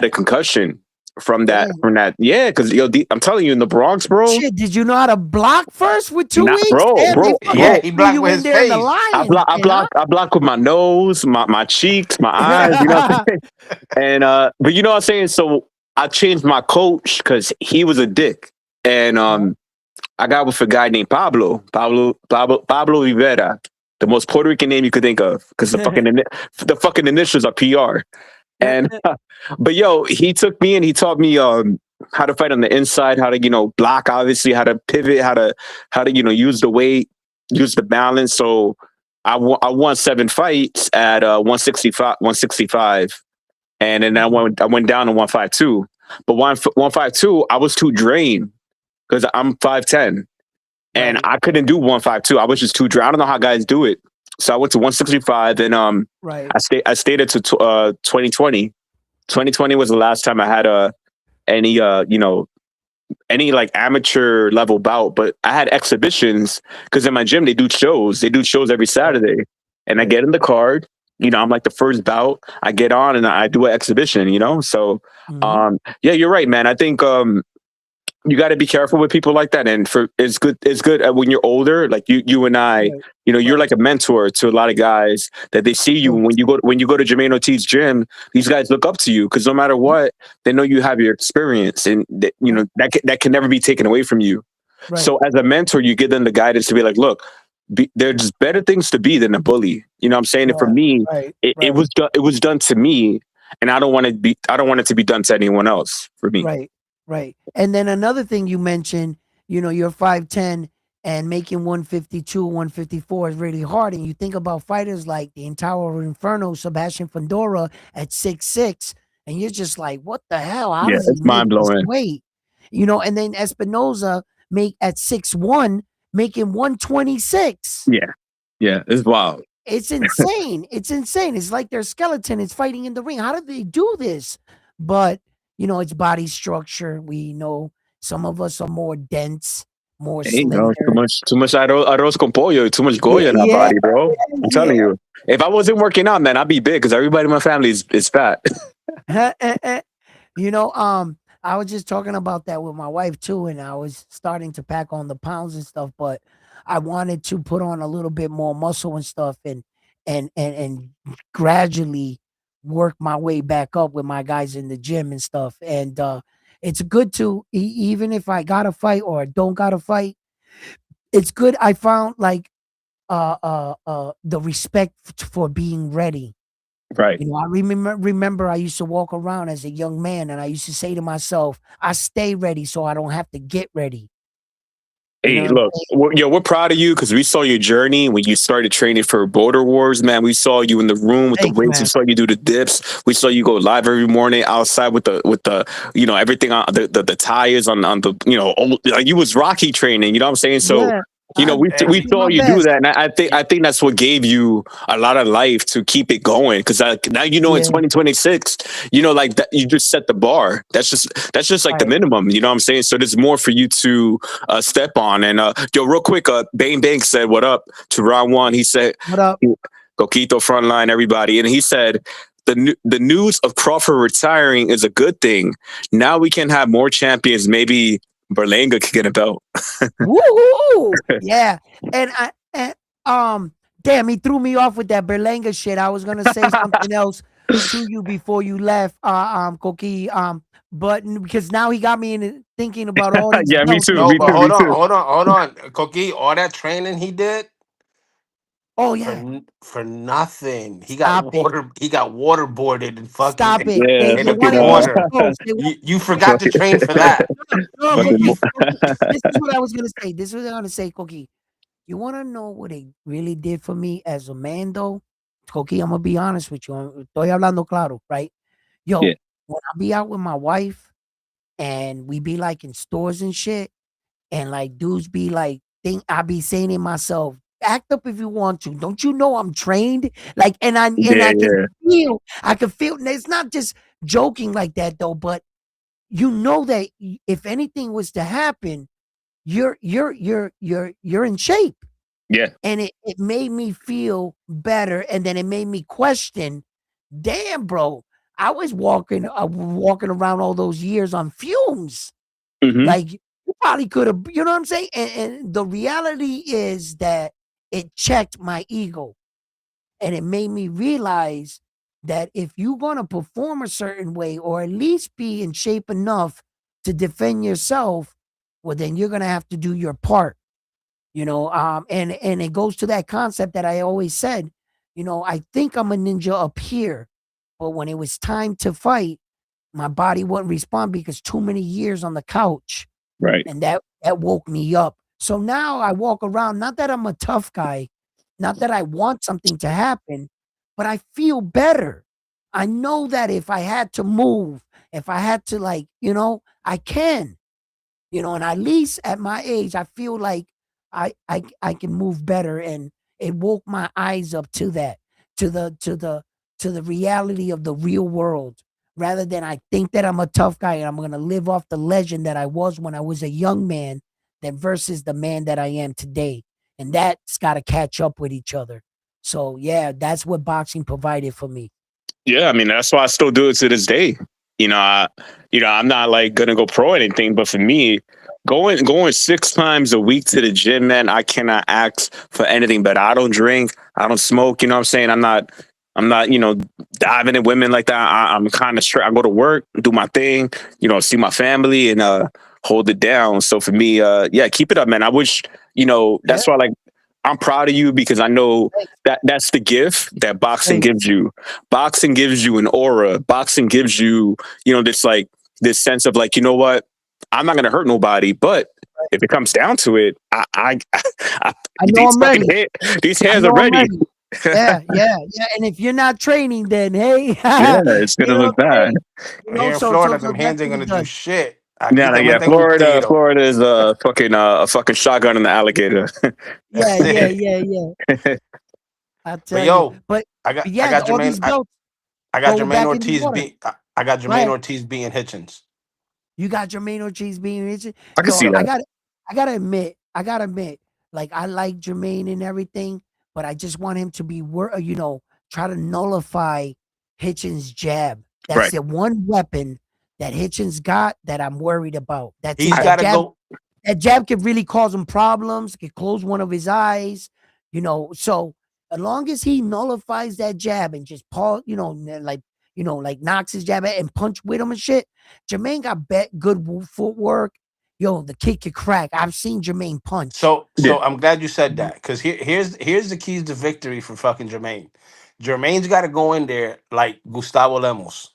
a concussion Damn. from that. Yeah, because I'm telling you, in the Bronx, bro. Shit, did you know how to block first with 2 Nah, weeks? bro, Damn, they bro, fucking Yeah, bro. he threw blocked you with in his there in the face. lion den, huh? I block with my nose, my cheeks, my eyes. You know what I'm saying? And but you know what I'm saying. So I changed my coach because he was a dick, and I got with a guy named Pablo Rivera, the most Puerto Rican name you could think of, because the fucking initials are PR. And but yo, he took me and he taught me how to fight on the inside, how to block, obviously, how to pivot, how to use the weight, use the balance. So I won 7 fights at 165, and then I went down to 152. But 152, I was too drained because I'm 5'10", and Right, I couldn't do 152. I was just too drained. I don't know how guys do it. So I went to 165, and right. I stayed it to 2020. 2020 was the last time I had any any like amateur level bout, but I had exhibitions because in my gym they do shows. They do shows every Right, Saturday, and I right. get in the card. I'm like the first bout. I get on and I do an exhibition. So Mhm. yeah, you're right, man. I think you got to be careful with people like that. And it's good when you're older, like you and I, Right, you're right. like a mentor to a lot of guys that they see you True. when you go to Jermaine Ortiz gym. These guys look up to you because no matter Mhm. what, they know you have your experience, and Right, that can never be taken away from you. right, So as a mentor, you give them the guidance to be like, look, there's better things to be than a bully. You know what I'm saying? And for right, me, right, it right, was done to me, and I don't want it to be done to anyone else. For me, right, right. And then another thing you mentioned, you're 5'10" and making 152, 154 is really hard. And you think about fighters like the entire Inferno, Sebastian Fundora at 6'6", and you're just like, what the hell? How yeah, does he it's make mind this blowing. weight? And then Espinoza make at 6'1", making 126. Yeah. Yeah, it's wild. It's insane. It's insane. It's like their skeleton is fighting in the ring. How did they do this? But, it's body structure. We know some of us are more dense, more Hey, no, slender. too much arroz con pollo, too much Yeah, Goya in our yeah, body, bro. I'm yeah. telling you. If I wasn't working out, man, I'd be big because everybody in my family is fat. You know, I was just talking about that with my wife too, and I was starting to pack on the pounds and stuff, but I wanted to put on a little bit more muscle and stuff and gradually work my way back up with my guys in the gym and stuff. And it's good to even if I gotta fight or I don't gotta fight, it's good. I found like the respect for being ready. Right. I remember I used to walk around as a young man and I used to say to myself, I stay ready so I don't have to get ready. You know Hey, what I'm look, saying? we're proud of you because we saw your journey when you started training for Border Wars, man. We saw you in the room with the Thank you, weights. We man. saw you do the dips. We saw you go live every morning outside with the everything on the tires on the like you was Rocky training. You know what I'm saying? So Yeah. I Hey, we do saw my you do best. that, and I think that's what gave you a lot of life to keep it going. Because now in Yeah. 2026, like that, you just set the bar. That's just like the Right. minimum. You know what I'm saying? So there's more for you to step on. And yo, real quick, Bane Banks said, "What up?" to round one. He said, What up? "Coquito frontline, everybody," and he said. The news of Crawford retiring is a good thing. Now we can have more champions. Maybe Berlanga could get a belt. Woo-hoo! Yeah. And damn, he threw me off with that Berlanga shit. I was gonna say something else to you before you left, Koki. But because now he got me in thinking about all these Yeah, me belts too. that no, Me he but too. got. Me too. hold on, Koki. All that training he did Oh for yeah. for nothing. Stop it. He got waterboarded and Stop fucking it. Yeah, in They the wanted fucking, me to corner. go. They You forgot to fucking, train for that. no, You, fucking. you Koki, this is what I was gonna say. This is what I'm gonna say, Koki. You wanna know what it really did for me as a man though? Koki, I'm gonna be honest with you. Estoy hablando claro, right? Yeah, Yo, when I be out with my wife and we be like in stores and shit, and like dudes be like be saying to myself, act up if you want to. Don't you know I'm trained? Like, and I Yeah, can feel. And it's not just joking like that though, but you know that if anything was to happen, you're in shape. yeah. And it made me feel better, and then it made me question, damn, bro, I was walking around all those years on fumes. Hmm. Like, you probably could have, you know what I'm saying? And the reality is that it checked my ego, and it made me realize that if you're going to perform a certain way, or at least be in shape enough to defend yourself, well, then you're going to have to do your part. And it goes to that concept that I always said, I think I'm a ninja up here, but when it was time to fight, my body wouldn't respond because too many years on the couch, Right. and that woke me up. So now I walk around, not that I'm a tough guy, not that I want something to happen, but I feel better. I know that if I had to move, if I had to, like, I can. And at least at my age, I feel like I can move better, and it woke my eyes up to that, to the reality of the real world, rather than I think that I'm a tough guy and I'm gonna live off the legend that I was when I was a young man, than versus the man that I am today. And that's gotta catch up with each other. So yeah, that's what boxing provided for me. Yeah, I mean that's why I still do it to this day. I'm not like gonna go pro or anything, but for me, going 6 times a week to the gym, man, I cannot ask for anything better. I don't drink, I don't smoke. You know what I'm saying? I'm not, diving in women like that. I'm kind of straight. I go to work, do my thing, see my family, and hold it down. So for me, yeah, keep it up, man. I wish, that's why, like, I'm proud of you because I know that that's the gift that boxing Thanks. gives you. Boxing gives you an aura. Boxing gives you, this sense of like, you know what? I'm not gonna hurt nobody, but if it comes down to it, I I know I'm ready. These I hands know are I'm ready. ready. Yeah. And if you're not training, then hey, Yeah, it's you gonna know look what I'm bad. saying? Here in So Florida, so them that's hands ain't what gonna it do does. shit. Aquí Yeah, te yeah. meten un tiro. Florida is a fucking shotgun and the alligator. Yeah, That's yeah, it. yeah, yeah. I But tell you. yo, But I yeah, got all these belts I got go Jermaine back in the Ortiz water. I got Go Jermaine ahead. Ortiz beating Hitchens. You got Jermaine Ortiz being rich. I can see Yo, that. I gotta admit, like, I like Jermaine and everything, but I just want him to be try to nullify Hitchens' jab. That's Right. the one weapon that Hitchens got that I'm worried about. That's it. He's got to go. That jab could really cause him problems, could close one of his eyes, So as long as he nullifies that jab and just pause, like knocks his jab out and punch with him and shit, Jermaine got good footwork. Yo, the kid could crack. I've seen Jermaine punch. So Yeah. I'm glad you said that because here's the keys to victory for fucking Jermaine. Jermaine's got to go in there like Gustavo Lemos.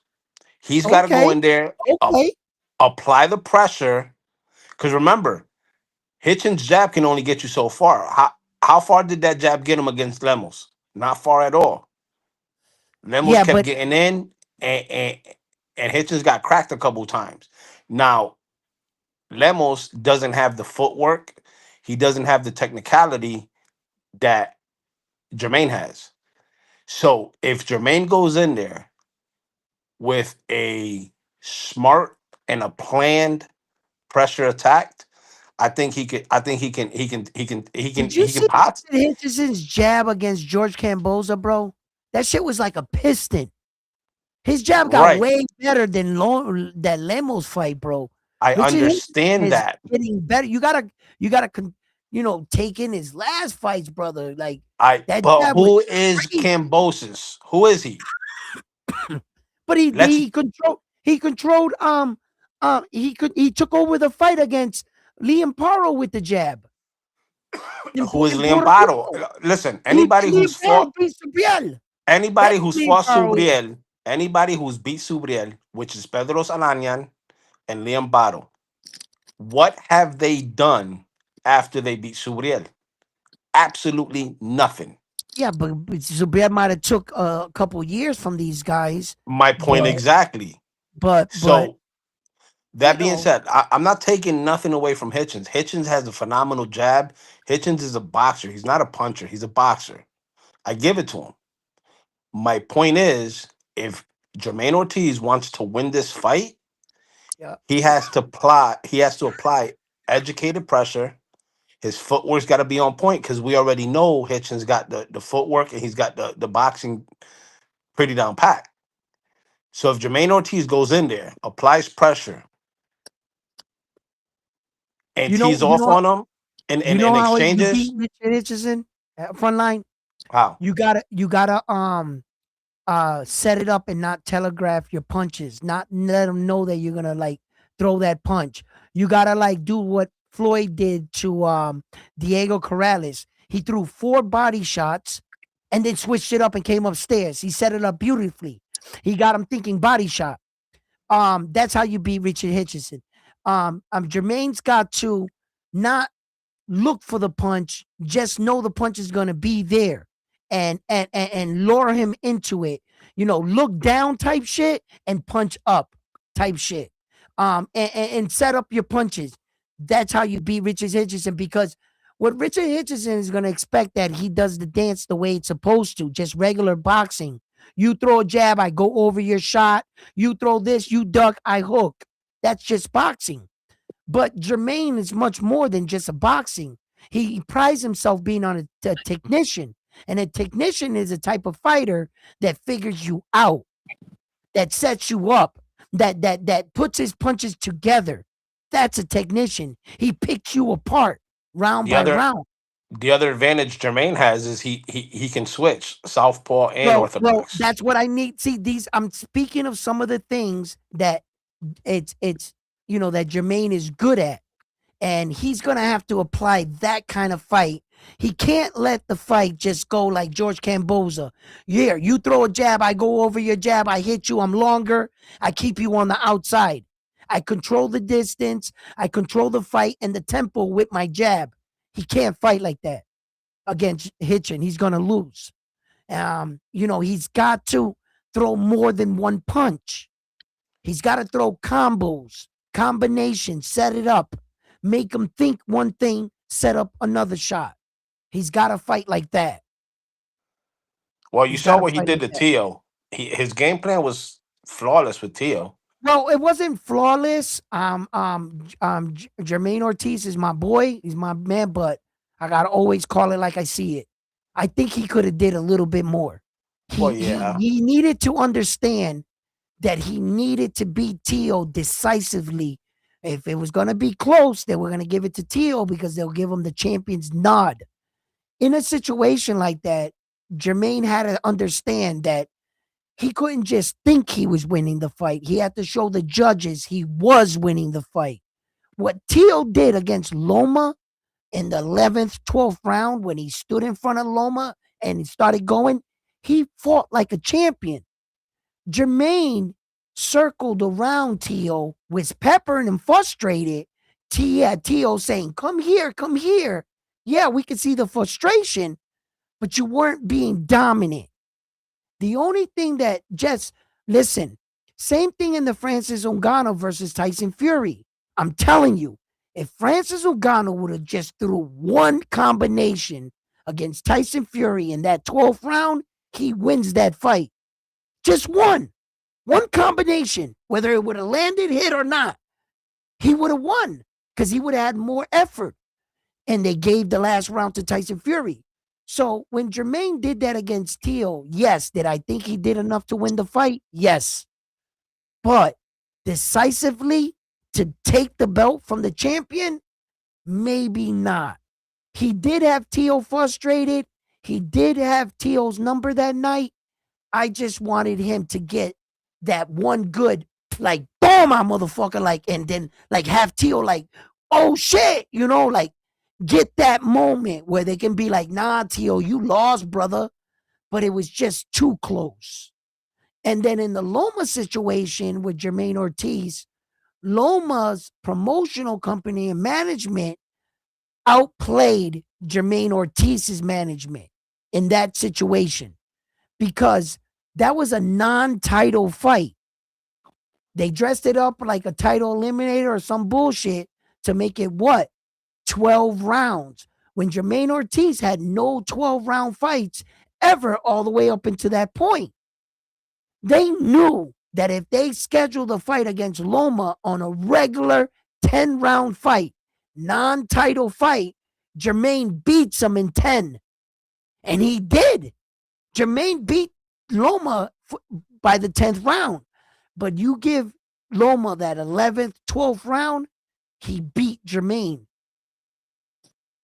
He's got to go Okay, in there, okay. apply the pressure. Because remember, Hitchens' jab can only get you so far. How far did that jab get him against Lemos? Not far at all. Lemos Yeah, kept but getting in, and Hitchens got cracked a couple times. Now Lemos doesn't have the footwork. He doesn't have the technicality that Jermaine has. So if Jermaine goes in there with a smart and a planned pressure attack, I think he could. I think did you he can see pot. Hitchens's jab against George Camboza, bro? That shit was like a piston. His jab got Right. way better than that Lemos fight, bro. I Richard Hitchens understand is that. getting better. You gotta take in his last fights, brother. Like, that But jab was who is crazy. Cambosis? Who is he? But he Let's. he took over the fight against Liam Paro with the jab. Who is In Liam Puerto Bottle? Rico. Listen, anybody Liam who's Paro fought, beat Subriel. anybody That's who's Liam fought Paro is. Subriel, anybody who's beat Subriel, which is Pedro Salanyan and Liam Bottle, what have they done after they beat Subriel? Absolutely nothing. Yeah, but Subriel might have took a couple years from these guys. My point But exactly. but So That being said, I'm not taking nothing away from Hitchens. Hitchens has a phenomenal jab. Hitchens is a boxer. He's not a puncher. He's a boxer. I give it to him. My point is, if Jermaine Ortiz wants to win this fight, Yeah. he has to apply. He has to apply educated pressure. His footwork's got to be on point because we already know Hitchens got the footwork and he's got the boxing pretty down pat. So if Jermaine Ortiz goes in there, applies pressure, and You know, tees off on him you in know how you exchanges, beat Richard Richardson front line. how? You gotta set it up and not telegraph your punches, not let them know that you're gonna like throw that punch. You gotta like do what Floyd did to Diego Corrales. He threw 4 body shots and then switched it up and came upstairs. He set it up beautifully. He got him thinking body shot. That's how you beat Richard Hitchison. Jermaine's got to not look for the punch, just know the punch is gonna be there and lure him into it. You know, look down type shit and punch up type shit. And set up your punches. That's how you beat Richard Hitchison, because what Richard Hitchison is gonna expect that he does the dance the way it's supposed to, just regular boxing. You throw a jab, I go over your shot. You throw this, you duck, I hook. That's just boxing. But Jermaine is much more than just a boxing. He prides himself being on a technician. And a technician is a type of fighter that figures you out, that sets you up, that puts his punches together. That's a technician. He picks you apart round The by other round. the other advantage Jermaine has is he can switch southpaw and Bro, orthodox. that's what I need. See, these I'm speaking of some of the things that it's you know that Jermaine is good at. And he's gonna have to apply that kind of fight. He can't let the fight just go like George Camboza. Yeah, you throw a jab, I go over your jab, I hit you, I'm longer, I keep you on the outside. I control the distance, I control the fight and the tempo with my jab. He can't fight like that against Hitchin. He's gonna lose. You know, he's got to throw more than one punch. He's got to throw combos, combinations, set it up, make him think one thing, set up another shot. He's got to fight like that. Well, you He's saw gotta what he fight did to like that. Tio. His game plan was flawless with Tio. Well, it wasn't flawless. Jermaine Ortiz is my boy. He's my man, but I gotta always call it like I see it. I think he could have did a little bit more. Well, yeah. He needed to understand that he needed to beat Tio decisively. If it was going to be close, they were going to give it to Tio because they'll give him the champion's nod. In a situation like that, Jermaine had to understand that he couldn't just think he was winning the fight. He had to show the judges he was winning the fight. What Tio did against Loma in the 11th, 12th round, when he stood in front of Loma and he started going, he fought like a champion. Jermaine circled around Tio, was peppering and frustrated. Tio saying, come here, come here. Yeah, we could see the frustration, but you weren't being dominant. The only thing that just, listen, same thing in the Francis Ngannou versus Tyson Fury. I'm telling you, if Francis Ngannou would have just threw one combination against Tyson Fury in that 12th round, he wins that fight. Just one combination, whether it would have landed, hit or not, he would have won because he would have had more effort. And they gave the last round to Tyson Fury. So when Jermaine did that against Tio, yes, did I think he did enough to win the fight? Yes. But decisively to take the belt from the champion, maybe not. He did have Tio frustrated. He did have Tio's number that night. I just wanted him to get that one good, like, boom, my motherfucker, like, and then, like, have Tio, like, oh, shit, you know, like, get that moment where they can be like, nah, Tio, you lost, brother, but it was just too close. And then in the Loma situation with Jermaine Ortiz, Loma's promotional company and management outplayed Jermaine Ortiz's management in that situation because that was a non-title fight. They dressed it up like a title eliminator or some bullshit to make it what? 12 rounds. When Jermaine Ortiz had no 12-round fights ever all the way up into that point. They knew that if they scheduled a fight against Loma on a regular 10-round fight, non-title fight, Jermaine beats him in 10. And he did. Jermaine beat Loma by the 10th round. But you give Loma that 11th, 12th round, he beat Jermaine.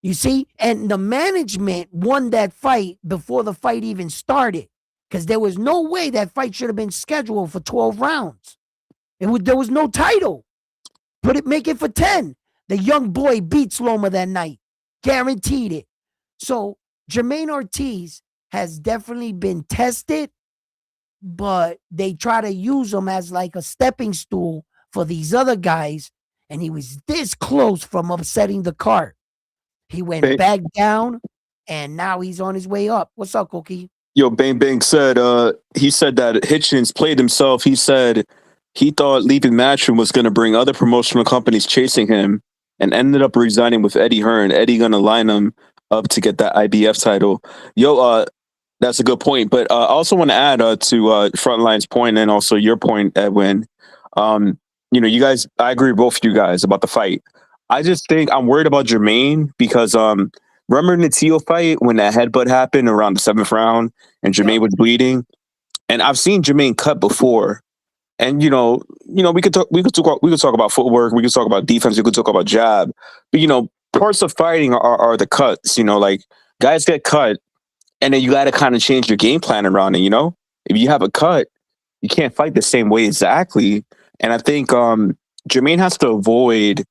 You see? And the management won that fight before the fight even started. Because there was no way that fight should have been scheduled for 12 rounds. There was no title. Make it for 10. The young boy beats Loma that night. Guaranteed it. So Jermaine Ortiz has definitely been tested, but they try to use him as like a stepping stool for these other guys, and he was this close from upsetting the cart. He went back down, and now he's on his way up. What's up, Cookie? Yo, Bang Bang said he said that Hitchens played himself. He said he thought leaving Matchroom was going to bring other promotional companies chasing him, and ended up resigning with Eddie Hearn. Eddie going to line him up to get that IBF title. Yo, that's a good point. But I also want to add to Frontline's point and also your point, Edwin. You guys, I agree with both of you guys about the fight. I just think I'm worried about Jermaine because remember in the Teal fight when that headbutt happened around the 7th round and Jermaine was bleeding? And I've seen Jermaine cut before. And we could talk about footwork, we could talk about defense, we could talk about jab. But parts of fighting are the cuts, like guys get cut and then you got to kind of change your game plan around it, If you have a cut, you can't fight the same way exactly. And I think Jermaine has to avoid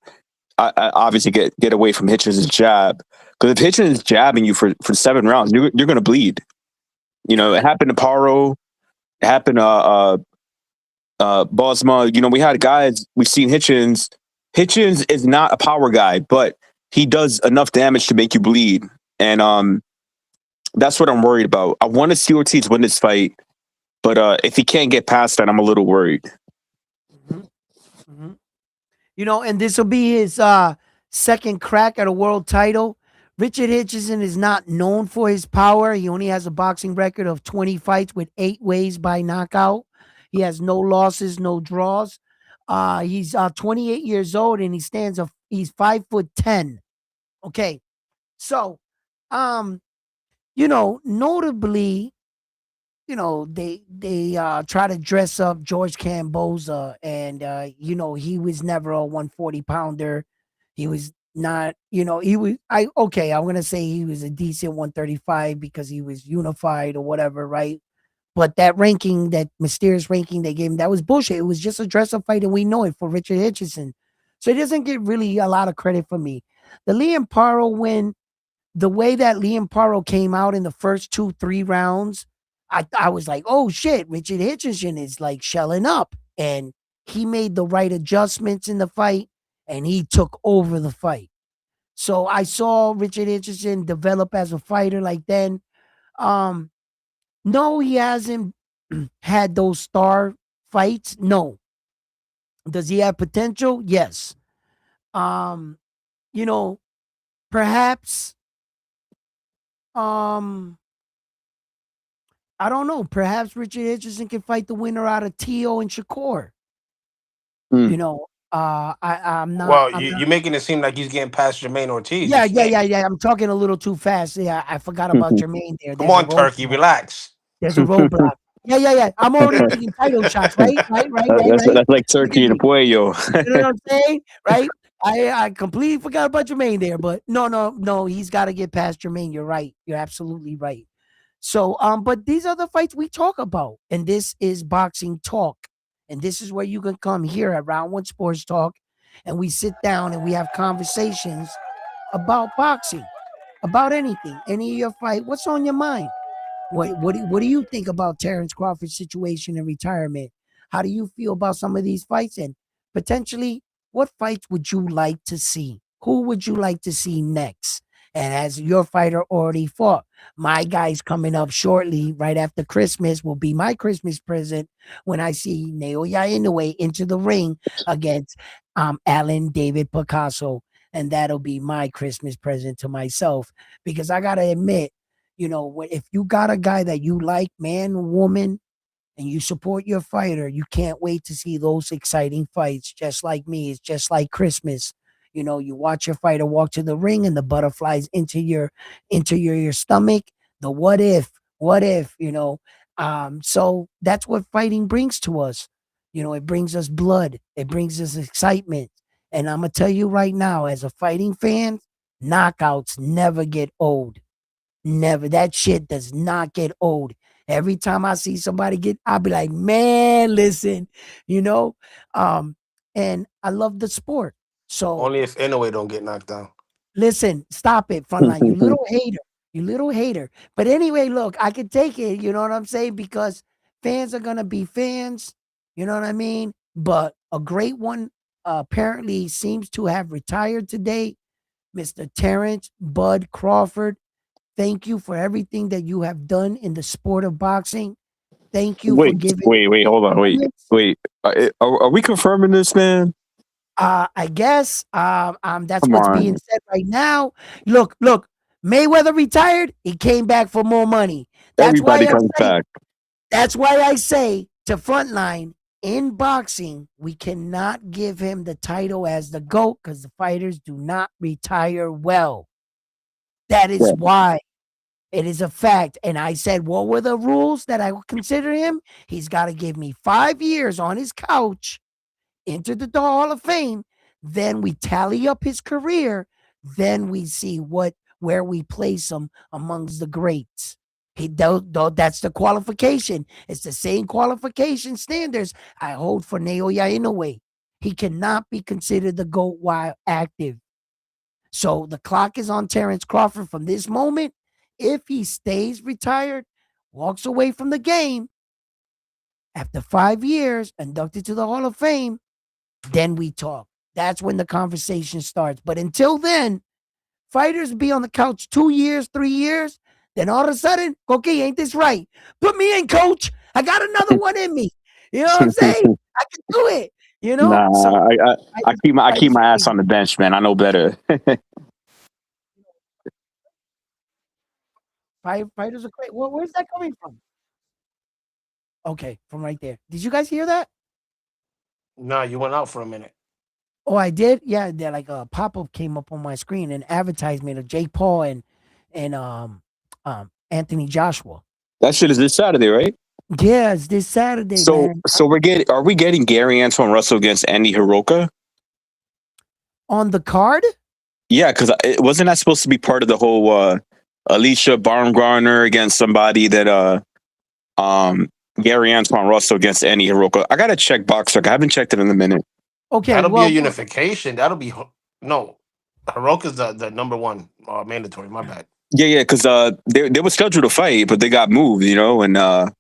obviously get away from Hitchens' jab. Because if Hitchens is jabbing you for 7 rounds, you're going to bleed. It happened to Paro. It happened to Bosma. We had guys, we've seen Hitchens. Hitchens is not a power guy, but he does enough damage to make you bleed. And that's what I'm worried about. I want to see Ortiz win this fight, but if he can't get past that, I'm a little worried. Mm-hmm. And this will be his second crack at a world title. Richard Hitchison is not known for his power. He only has a boxing record of 20 fights with 8 ways by knockout. He has no losses, no draws. He's 28 years old and he's 5'10". Okay. So, notably, they try to dress up George Camboza, and he was never a 140 pounder. He was not, I'm gonna say he was a decent 135 because he was unified or whatever, right? But that ranking, that mysterious ranking they gave him, that was bullshit. It was just a dress up fight, and we know it for Richard Hitchison. So he doesn't get really a lot of credit from me. The Liam Paro win, the way that Liam Paro came out in the first 2-3 rounds, I was like, oh shit, Richard Hitchison is like shelling up. And he made the right adjustments in the fight and he took over the fight. So I saw Richard Hitchison develop as a fighter like then. No, he hasn't had those star fights. No. Does he have potential? Yes. Perhaps I don't know. Perhaps Richard Hitchison can fight the winner out of Tio and Shakur. I'm not. Well, you're making it seem like he's getting past Jermaine Ortiz. Yeah. I'm talking a little too fast. Yeah, I forgot about Jermaine there. Come on, Turkey, relax. There's a roadblock. Yeah. I'm already taking title shots, right? That's like Turkey and Puello. You know what I'm saying? Right? I completely forgot about Jermaine there, but no, he's got to get past Jermaine. You're right. You're absolutely right. So, but these are the fights we talk about, and this is Boxing Talk, and this is where you can come here at Round One Sports Talk, and we sit down and we have conversations about boxing, about anything, any of your fight. What's on your mind? What do you think about Terrence Crawford's situation and retirement? How do you feel about some of these fights, and potentially what fights would you like to see? Who would you like to see next? And as your fighter already fought, my guy's coming up shortly, right after Christmas, will be my Christmas present when I see Naoya Inoue into the ring against Alan David Picasso. And that'll be my Christmas present to myself. Because I gotta admit, if you got a guy that you like, man, woman, and you support your fighter, you can't wait to see those exciting fights. Just like me, it's just like Christmas. You watch your fighter walk to the ring and the butterflies into your stomach. The what if, so that's what fighting brings to us. It brings us blood, it brings us excitement. And I'm gonna tell you right now, as a fighting fan, knockouts never get old. Never. That shit does not get old. Every time I see somebody I'll be like, man, listen, you know. And I love the sport. So Only if Inoue don't get knocked down. listen, stop it, Frontline. You little hater. You little hater. But anyway, look, I can take it, you know what I'm saying? Because fans are gonna be fans, you know what I mean? But a great one apparently seems to have retired today. Mr. Terrence Bud Crawford. Thank you for everything that you have done in the sport of boxing. Thank you for giving. Wait, hold on, wait. Are we confirming this, man? I guess that's Come what's on. being said right now. Look, Mayweather retired. He came back for more money. Everybody comes back. That's why I say to Frontline, in boxing, we cannot give him the title as the GOAT because the fighters do not retire well. That is why. It is a fact. And I said, what were the rules that I would consider him? He's got to give me 5 years on his couch, enter the Hall of Fame. Then we tally up his career. Then we see where we place him amongst the greats. That's the qualification. It's the same qualification standards I hold for Naoya Inoue. He cannot be considered the GOAT while active. So the clock is on Terrence Crawford from this moment. If he stays retired, walks away from the game, after 5 years, inducted to the Hall of Fame, then we talk. That's when the conversation starts. But until then, fighters be on the couch 2 years, 3 years. Then all of a sudden, okay, ain't this right? Put me in, coach. I got another one in me. You know what I'm saying? I can do it. Nah, So I keep my ass on the bench, man. I know better. Fighters are great. Where's that coming from? Okay, from right there. Did you guys hear that? Nah, you went out for a minute. Oh, I did. Yeah, there like a pop up came up on my screen, an advertisement of Jake Paul and Anthony Joshua. That shit is this Saturday, right? Yeah, it's this Saturday, man. So are we getting Gary Antoine Russell against Andy Hiroka On the card? Yeah, because it wasn't that supposed to be part of the whole Alicia Baumgartner against somebody that Gary Antoine Russell against Andy Hiroka. I gotta check Boxer. I haven't checked it in a minute. Okay, that'll be a unification. That'll be no. Hiroka's the number one mandatory. My bad. Yeah, because they were scheduled to fight, but they got moved, and I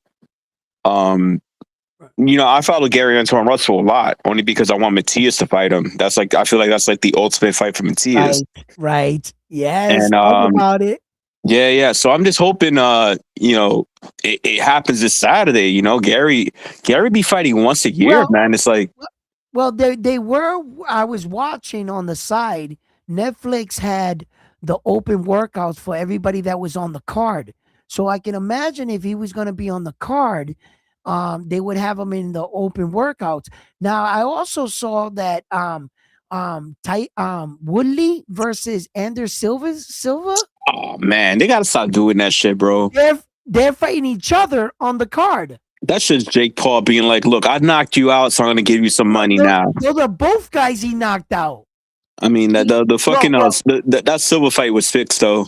follow Gary Antoine Russell a lot, only because I want Matias to fight him. I feel like that's like the ultimate fight for Matias. Right. Yes. And talk about it. Yeah. So I'm just hoping, it happens this Saturday. Gary be fighting once a year, man. It's like, well, they were. I was watching on the side. Netflix had the open workouts for everybody that was on the card. So I can imagine if he was going to be on the card, they would have him in the open workouts. Now I also saw that Woodley versus Anders Silva. Oh man, they gotta stop doing that shit, bro. They're fighting each other on the card. That's just Jake Paul being like, "Look, I knocked you out, so I'm gonna give you some money now." They're both guys he knocked out. I mean, the fucking that Silva fight was fixed though.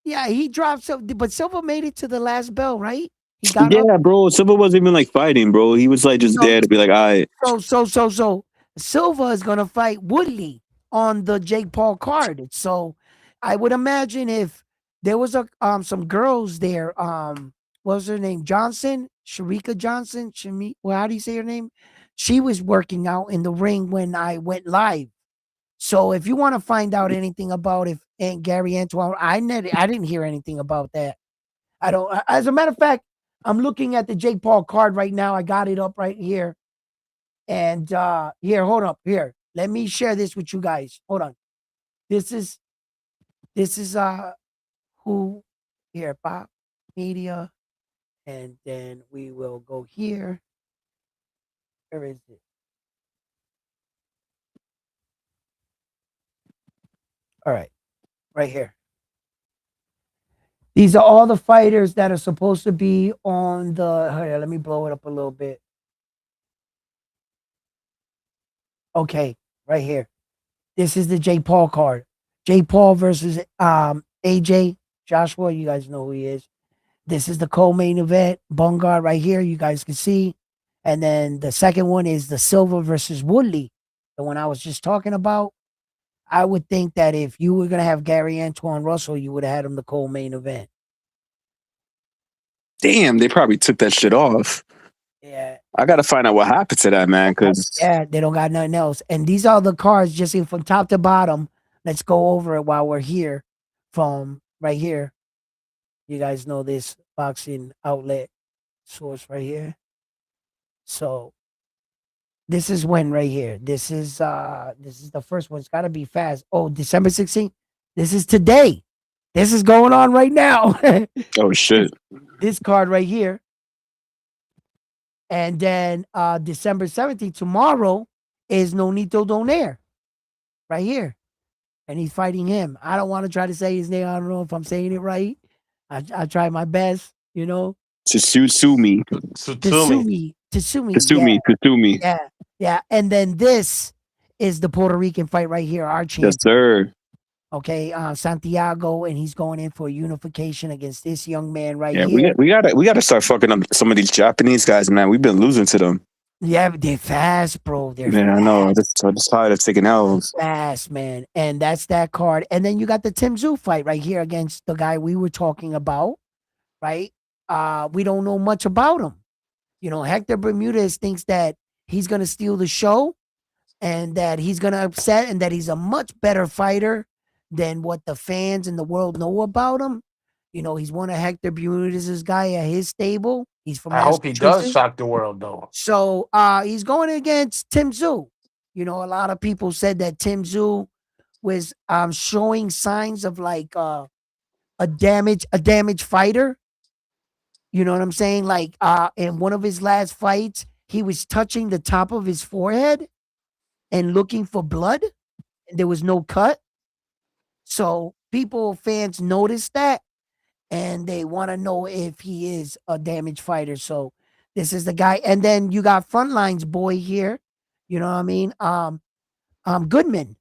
Yeah, he dropped Silva, but Silva made it to the last bell, right? He got up. Bro. Silva wasn't even like fighting, bro. He was like just there to be like, all right. So Silva is gonna fight Woodley on the Jake Paul card. So I would imagine if there was some girls there, what was her name? Johnson, Sharika Johnson, well, how do you say her name? She was working out in the ring when I went live. So if you want to find out anything about if Aunt Gary Antoine, I didn't hear anything about that. I don't. As a matter of fact, I'm looking at the Jake Paul card right now. I got it up right here, and here, hold up, here. Let me share this with you guys. Hold on. This is who here, Pop Media, and then we will go here. Where is it? All right, right here. These are all the fighters that are supposed to be on the. Here, let me blow it up a little bit. Okay, right here. This is the Jake Paul card. Jake Paul versus AJ Joshua. You guys know who he is. This is the co-main event. Bungard right here. You guys can see. And then the second one is the Silva versus Woodley. The one I was just talking about. I would think that if you were going to have Gary Antoine Russell, you would have had him the co-main event. Damn, they probably took that shit off. Yeah. I got to find out what happened to that, man, because Yeah, they don't got nothing else. And these are the cards just in from top to bottom. Let's go over it while we're here from right here. You guys know this boxing outlet source right here. So this is when right here. This is the first one. It's gotta be fast. Oh, December 16th. This is today. This is going on right now. oh shit. This card right here. And then December 17th, tomorrow, is Nonito Donaire. Right here. And he's fighting him. I don't want to try to say his name. I don't know if I'm saying it right. I try my best, you know. Tsumi. Tsumi. Yeah. And then this is the Puerto Rican fight right here, our champion. Yes, sir. Okay, Santiago, and he's going in for unification against this young man right here. We gotta start fucking up some of these Japanese guys, man. We've been losing to them. Yeah, but they're fast, bro. They're fast. I know. That's tired of taking L's. Fast, man. And that's that card. And then you got the Tim Tszyu fight right here against the guy we were talking about, right? We don't know much about him. You know, Hector Bermudez thinks that he's going to steal the show and that he's going to upset and that he's a much better fighter than what the fans in the world know about him. You know, he's one of Hector Bermudez's guy at his stable. He's from I hope he does shock the world, though. So he's going against Tim Tszyu. You know, a lot of people said that Tim Tszyu was showing signs of like a damaged fighter. You know what I'm saying? Like in one of his last fights, he was touching the top of his forehead and looking for blood, and there was no cut. So fans noticed that, and they want to know if he is a damaged fighter. So this is the guy. And then you got Frontlines boy here. You know what I mean? Goodman.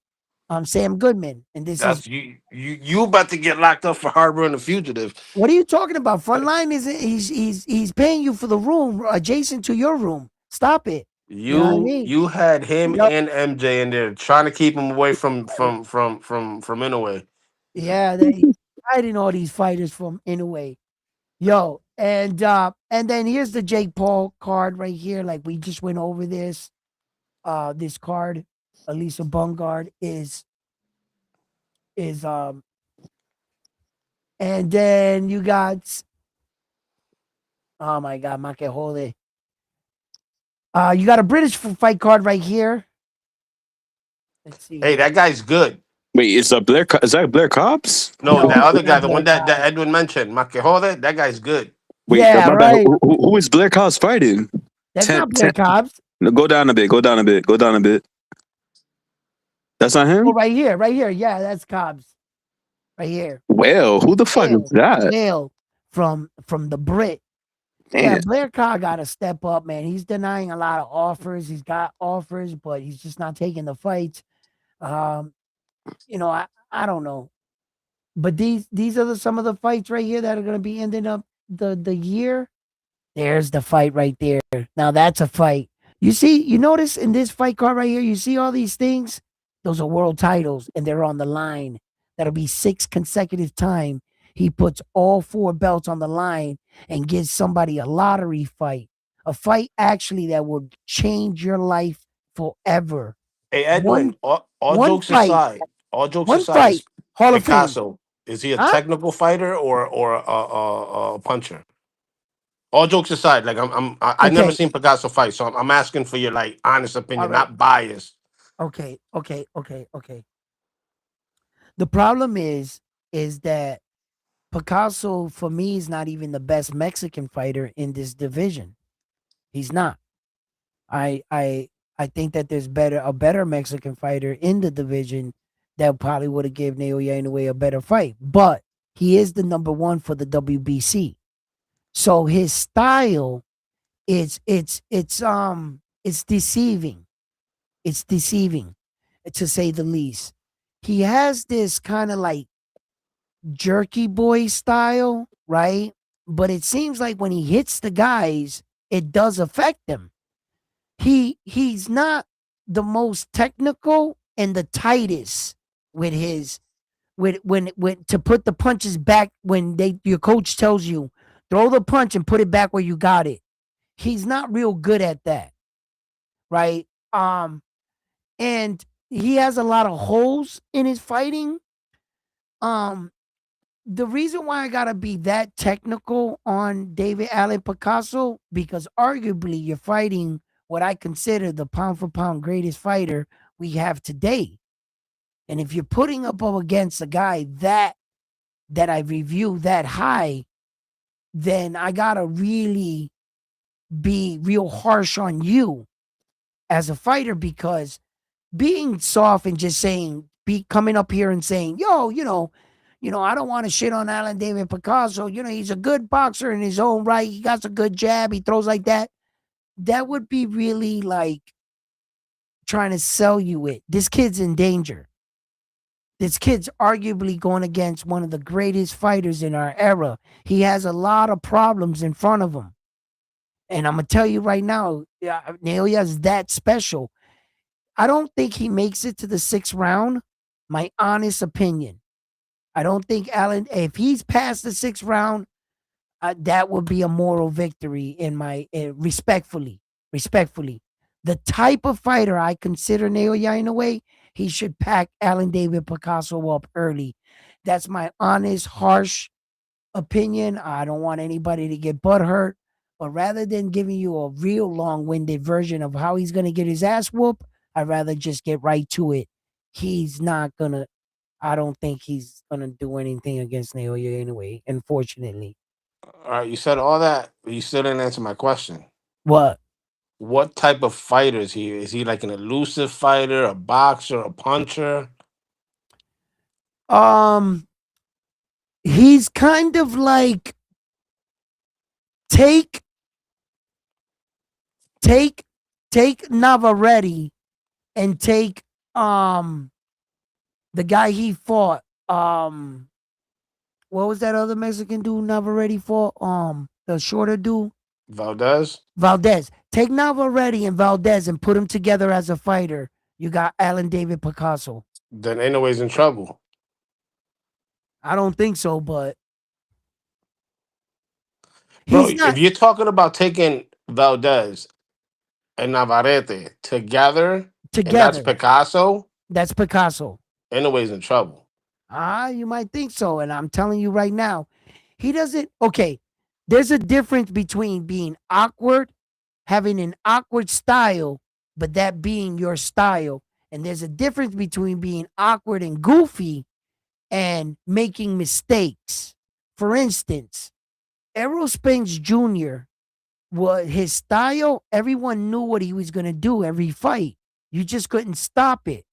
Sam Goodman. And That's you about to get locked up for harboring a fugitive. What are you talking about? Frontline isn't he's paying you for the room adjacent to your room. Stop it. You know what I mean? You had him and MJ in there trying to keep him away from Inoue. Yeah, they hiding all these fighters from Inoue. Yo, and then here's the Jake Paul card right here. Like we just went over this. This card, Elisa Bungard is and then you got oh my god, Makehole. You got a British fight card right here. Let's see. Hey, that guy's good. Wait, is that Blair Cobbs? No, the other guy, the one that Edwin mentioned, Makehole, that guy's good. Wait, yeah, right. Who is Blair Cobbs fighting? That's not Blair Cobbs. No, go down a bit. That's not him? Oh, right here. Yeah, that's Cobbs. Right here. Well, who the fuck is that? Dale from the Brit. Damn. Yeah, Blair Cobb got to step up, man. He's denying a lot of offers. He's got offers, but he's just not taking the fights. You know, I don't know. But these are some of the fights right here that are going to be ending up the year. There's the fight right there. Now that's a fight. You notice in this fight card right here, you see all these things? Those are world titles, and they're on the line. That'll be 6 consecutive time. He puts all 4 belts on the line and gives somebody a lottery fight. A fight actually that will change your life forever. Hey One Edwin, all one jokes fight, aside, all jokes one aside, fight, is Hall of Fame. Picasso, is he a Huh? technical fighter or a puncher? All jokes aside, like I never Okay. seen Picasso fight, so I'm asking for your like honest All opinion, right. not biased. Okay. The problem is that Picasso for me is not even the best Mexican fighter in this division. He's not. I I I think that there's a better Mexican fighter in the division that probably would have given Naoya Inoue a better fight. But he is the number one for the WBC. So his style it's deceiving. It's deceiving, to say the least. He has this kind of like jerky boy style, right? But it seems like when he hits the guys, it does affect them. He's not the most technical and the tightest with his with when to put the punches back when your coach tells you throw the punch and put it back where you got it. He's not real good at that, right? And he has a lot of holes in his fighting. Um, the reason why I gotta be that technical on David Allen Picasso, because arguably you're fighting what I consider the pound for pound greatest fighter we have today. And if you're putting up against a guy that I review that high, then I gotta really be real harsh on you as a fighter, because being soft and just saying, be coming up here and saying, yo, I don't want to shit on Alan David Picasso. He's a good boxer in his own right. He got a good jab. He throws like that. That would be really like trying to sell you it. This kid's in danger. This kid's arguably going against one of the greatest fighters in our era. He has a lot of problems in front of him. And I'm going to tell you right now, Naoya is that special. I don't think he makes it to the 6th round. My honest opinion. I don't think Allen, if he's past the 6th round, that would be a moral victory in my respectfully. The type of fighter I consider Naoya Inoue, he should pack Alan David Picasso up early. That's my honest, harsh opinion. I don't want anybody to get butthurt, but rather than giving you a real long-winded version of how he's going to get his ass whooped, I'd rather just get right to it. He's not going to, I don't think he's going to do anything against Naoya Inoue, unfortunately. All right, you said all that, but you still didn't answer my question. What? What type of fighter is he? Is he like an elusive fighter, a boxer, a puncher? He's kind of like take Navarrete and take the guy he fought. What was that other Mexican dude Navarrete fought? The shorter dude? Valdez? Valdez. Take Navarrete and Valdez and put them together as a fighter. You got Alan David Picasso. Then Inoue's in trouble. I don't think so, but Bro, he's not if you're talking about taking Valdez and Navarrete together, and that's together. Picasso, That's Picasso. Inoue's in trouble. You might think so. And I'm telling you right now, he doesn't. Okay, there's a difference between being awkward, having an awkward style, but that being your style. And there's a difference between being awkward and goofy and making mistakes. For instance, Errol Spence Jr., his style, everyone knew what he was going to do every fight. You just couldn't stop it.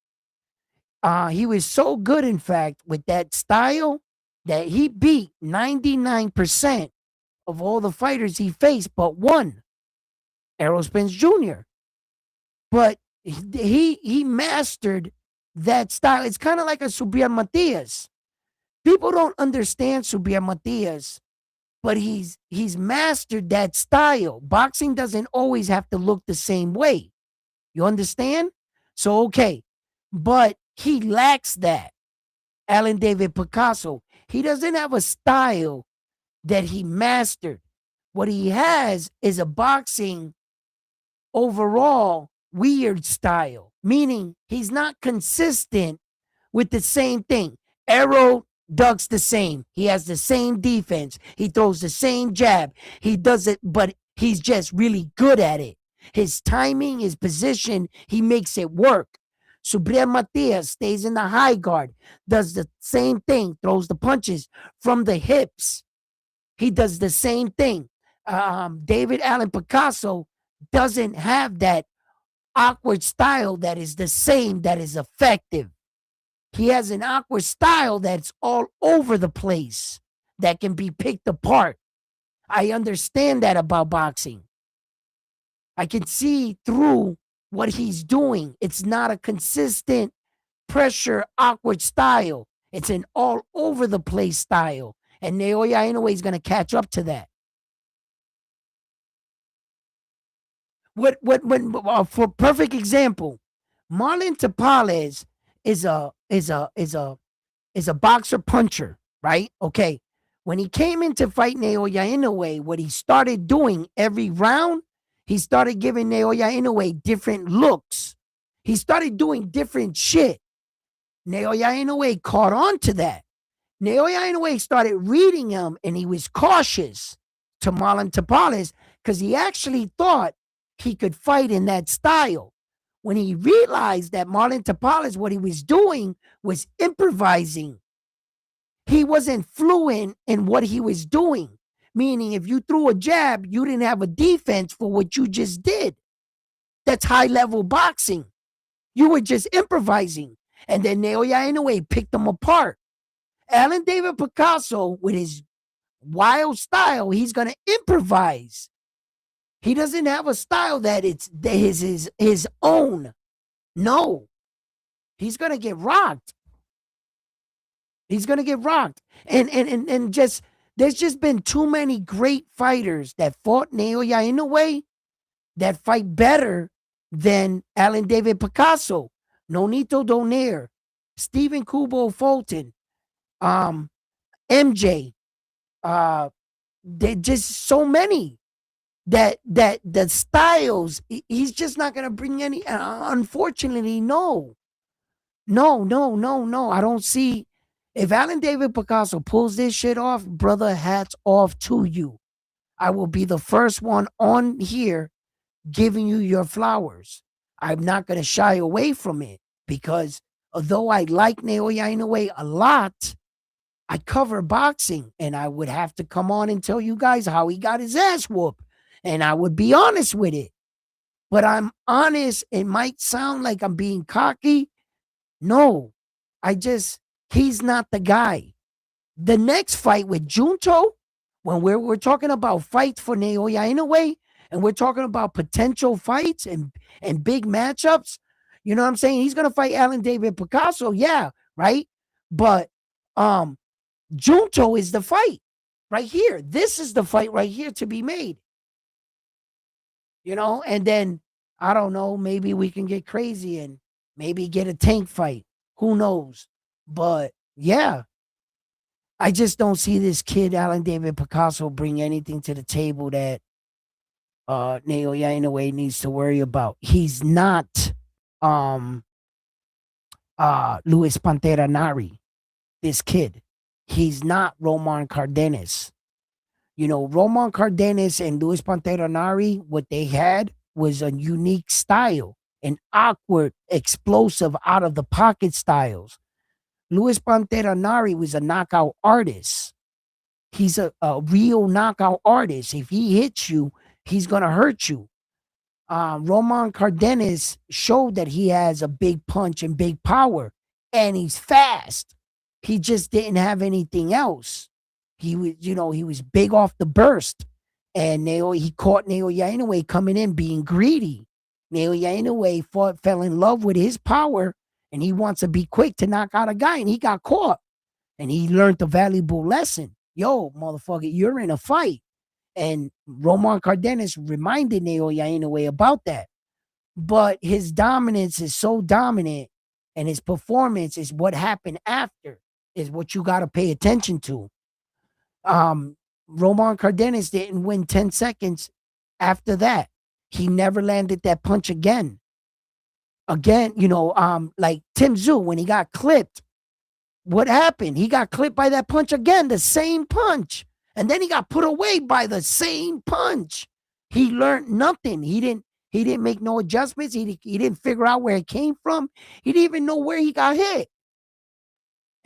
He was so good, in fact, with that style that he beat 99% of all the fighters he faced, but one, Errol Spence Jr. But he mastered that style. It's kind of like a Subriel Matias. People don't understand Subriel Matias, but he's mastered that style. Boxing doesn't always have to look the same way. You understand? So okay, but he lacks that. Alan David Picasso. He doesn't have a style that he mastered. What he has is a boxing overall weird style, meaning he's not consistent with the same thing. Errol ducks the same. He has the same defense. He throws the same jab. He does it, but he's just really good at it. His timing, his position, he makes it work. Subriel Matias stays in the high guard, does the same thing, throws the punches from the hips. He does the same thing. David Allen Picasso doesn't have that awkward style that is the same, that is effective. He has an awkward style that's all over the place, that can be picked apart. I understand that about boxing. I can see through what he's doing. It's not a consistent pressure, awkward style. It's an all over the place style. And Naoya Inoue is going to catch up to that. For perfect example, Marlon Tapales is a boxer puncher, right? Okay. When he came in to fight Naoya Inoue, what he started doing every round, he started giving Naoya Inoue different looks. He started doing different shit. Naoya Inoue caught on to that. Naoya Inoue started reading him, and he was cautious to Marlon Tapales because he actually thought he could fight in that style. When he realized that Marlon Tapales, what he was doing was improvising. He wasn't fluent in what he was doing. Meaning, if you threw a jab, you didn't have a defense for what you just did. That's high-level boxing. You were just improvising. And then Naoya Inoue picked them apart. Alan David Picasso, with his wild style, he's going to improvise. He doesn't have a style that it's his own. No. He's going to get rocked. He's going to get rocked. And just, there's just been too many great fighters that fought Naoya Inoue that fight better than Alan David Picasso, Nonito Donaire, Stephen Kubo Fulton, MJ. They're just so many that the styles, he's just not going to bring any. Unfortunately, no. I don't see. If Alan David Picasso pulls this shit off, brother, hats off to you. I will be the first one on here giving you your flowers. I'm not going to shy away from it because although I like Naoya Inoue a lot, I cover boxing and I would have to come on and tell you guys how he got his ass whooped. And I would be honest with it. But I'm honest. It might sound like I'm being cocky. No, he's not the guy. The next fight with Junto, when we're talking about fights for Naoya Inoue, and we're talking about potential fights and big matchups, you know what I'm saying? He's going to fight Alan David Picasso, yeah, right? But Junto is the fight right here. This is the fight right here to be made. You know, and then, I don't know, maybe we can get crazy and maybe get a tank fight. Who knows? But, yeah. I just don't see this kid, Alan David Picasso, bring anything to the table that Naoya Inoue needs to worry about. He's not Luis Pantera Nari, this kid. He's not Roman Cardenas. You know, Roman Cardenas and Luis Pantera Nari, what they had was a unique style, an awkward, explosive, out of the pocket styles. Luis Pantera Nari was a knockout artist. He's a real knockout artist. If he hits you, he's going to hurt you. Roman Cardenas showed that he has a big punch and big power, and he's fast. He just didn't have anything else. He was big off the burst, and he caught Naoya Inoue coming in being greedy. Naoya Inoue fell in love with his power, and he wants to be quick to knock out a guy, and he got caught, and he learned a valuable lesson. Yo, motherfucker, you're in a fight. And Roman Cardenas reminded Naoya Inoue about that. But his dominance is so dominant, and his performance is what happened after, is what you got to pay attention to. Roman Cardenas didn't win 10 seconds after that. He never landed that punch again. Again, like Tim Tszyu, when he got clipped, what happened? He got clipped by that punch again, the same punch. And then he got put away by the same punch. He learned nothing. He didn't make no adjustments. He didn't figure out where it came from. He didn't even know where he got hit.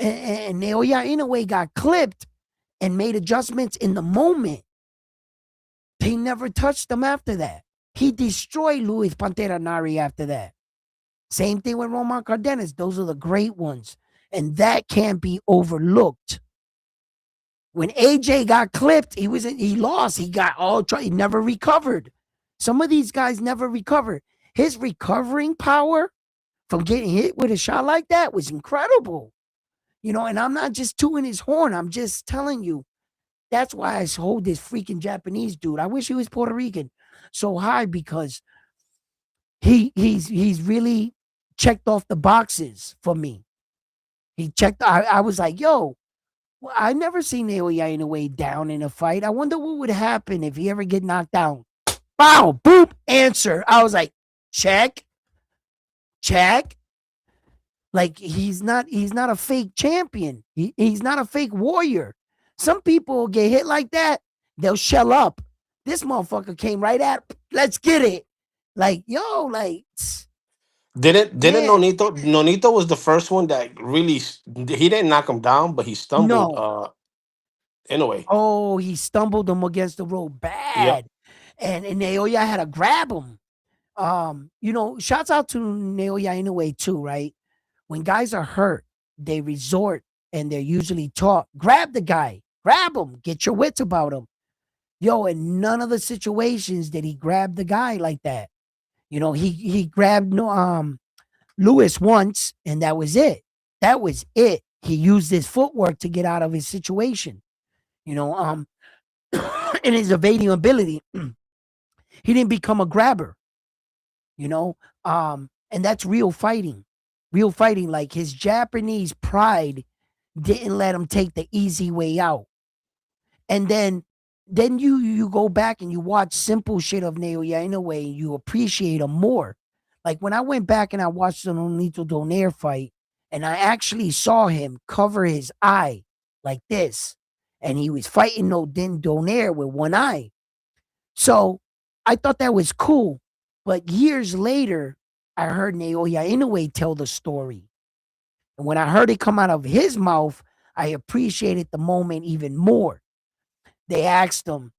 And Naoya Inoue got clipped and made adjustments in the moment. They never touched him after that. He destroyed Luis Pantera Nari after that. Same thing with Roman Cardenas. Those are the great ones. And that can't be overlooked. When AJ got clipped, he lost. He got he never recovered. Some of these guys never recovered. His recovering power from getting hit with a shot like that was incredible. And I'm not just tooting his horn. I'm just telling you, that's why I hold this freaking Japanese dude. I wish he was Puerto Rican so high, because he's really checked off the boxes for me. He checked. I was like, yo, I never seen Naoya Inoue down in a fight. I wonder what would happen if he ever get knocked down. Bow, boop, answer. I was like, check. Like, he's not a fake champion. He's not a fake warrior. Some people get hit like that, they'll shell up. This motherfucker came right at, let's get it. Like, yo, like. Didn't Nonito was the first one that really, he didn't knock him down, but he stumbled in a way. Oh, he stumbled him against the rope bad. Yep. And Naoya had to grab him. Shouts out to Naoya Inoue too, right? When guys are hurt, they resort, and they're usually taught, grab the guy, grab him, get your wits about him. Yo, in none of the situations did he grab the guy like that. He grabbed Lewis once, and that was it. He used his footwork to get out of his situation. In his evading ability, he didn't become a grabber. And that's real fighting. Real fighting. Like, his Japanese pride didn't let him take the easy way out. And then you go back and you watch simple shit of Naoya Inoue, and you appreciate him more. Like, when I went back and I watched the Nonito Donaire fight, and I actually saw him cover his eye like this, and he was fighting Donaire with one eye. So I thought that was cool. But years later, I heard Naoya Inoue tell the story. And when I heard it come out of his mouth, I appreciated the moment even more. They asked him,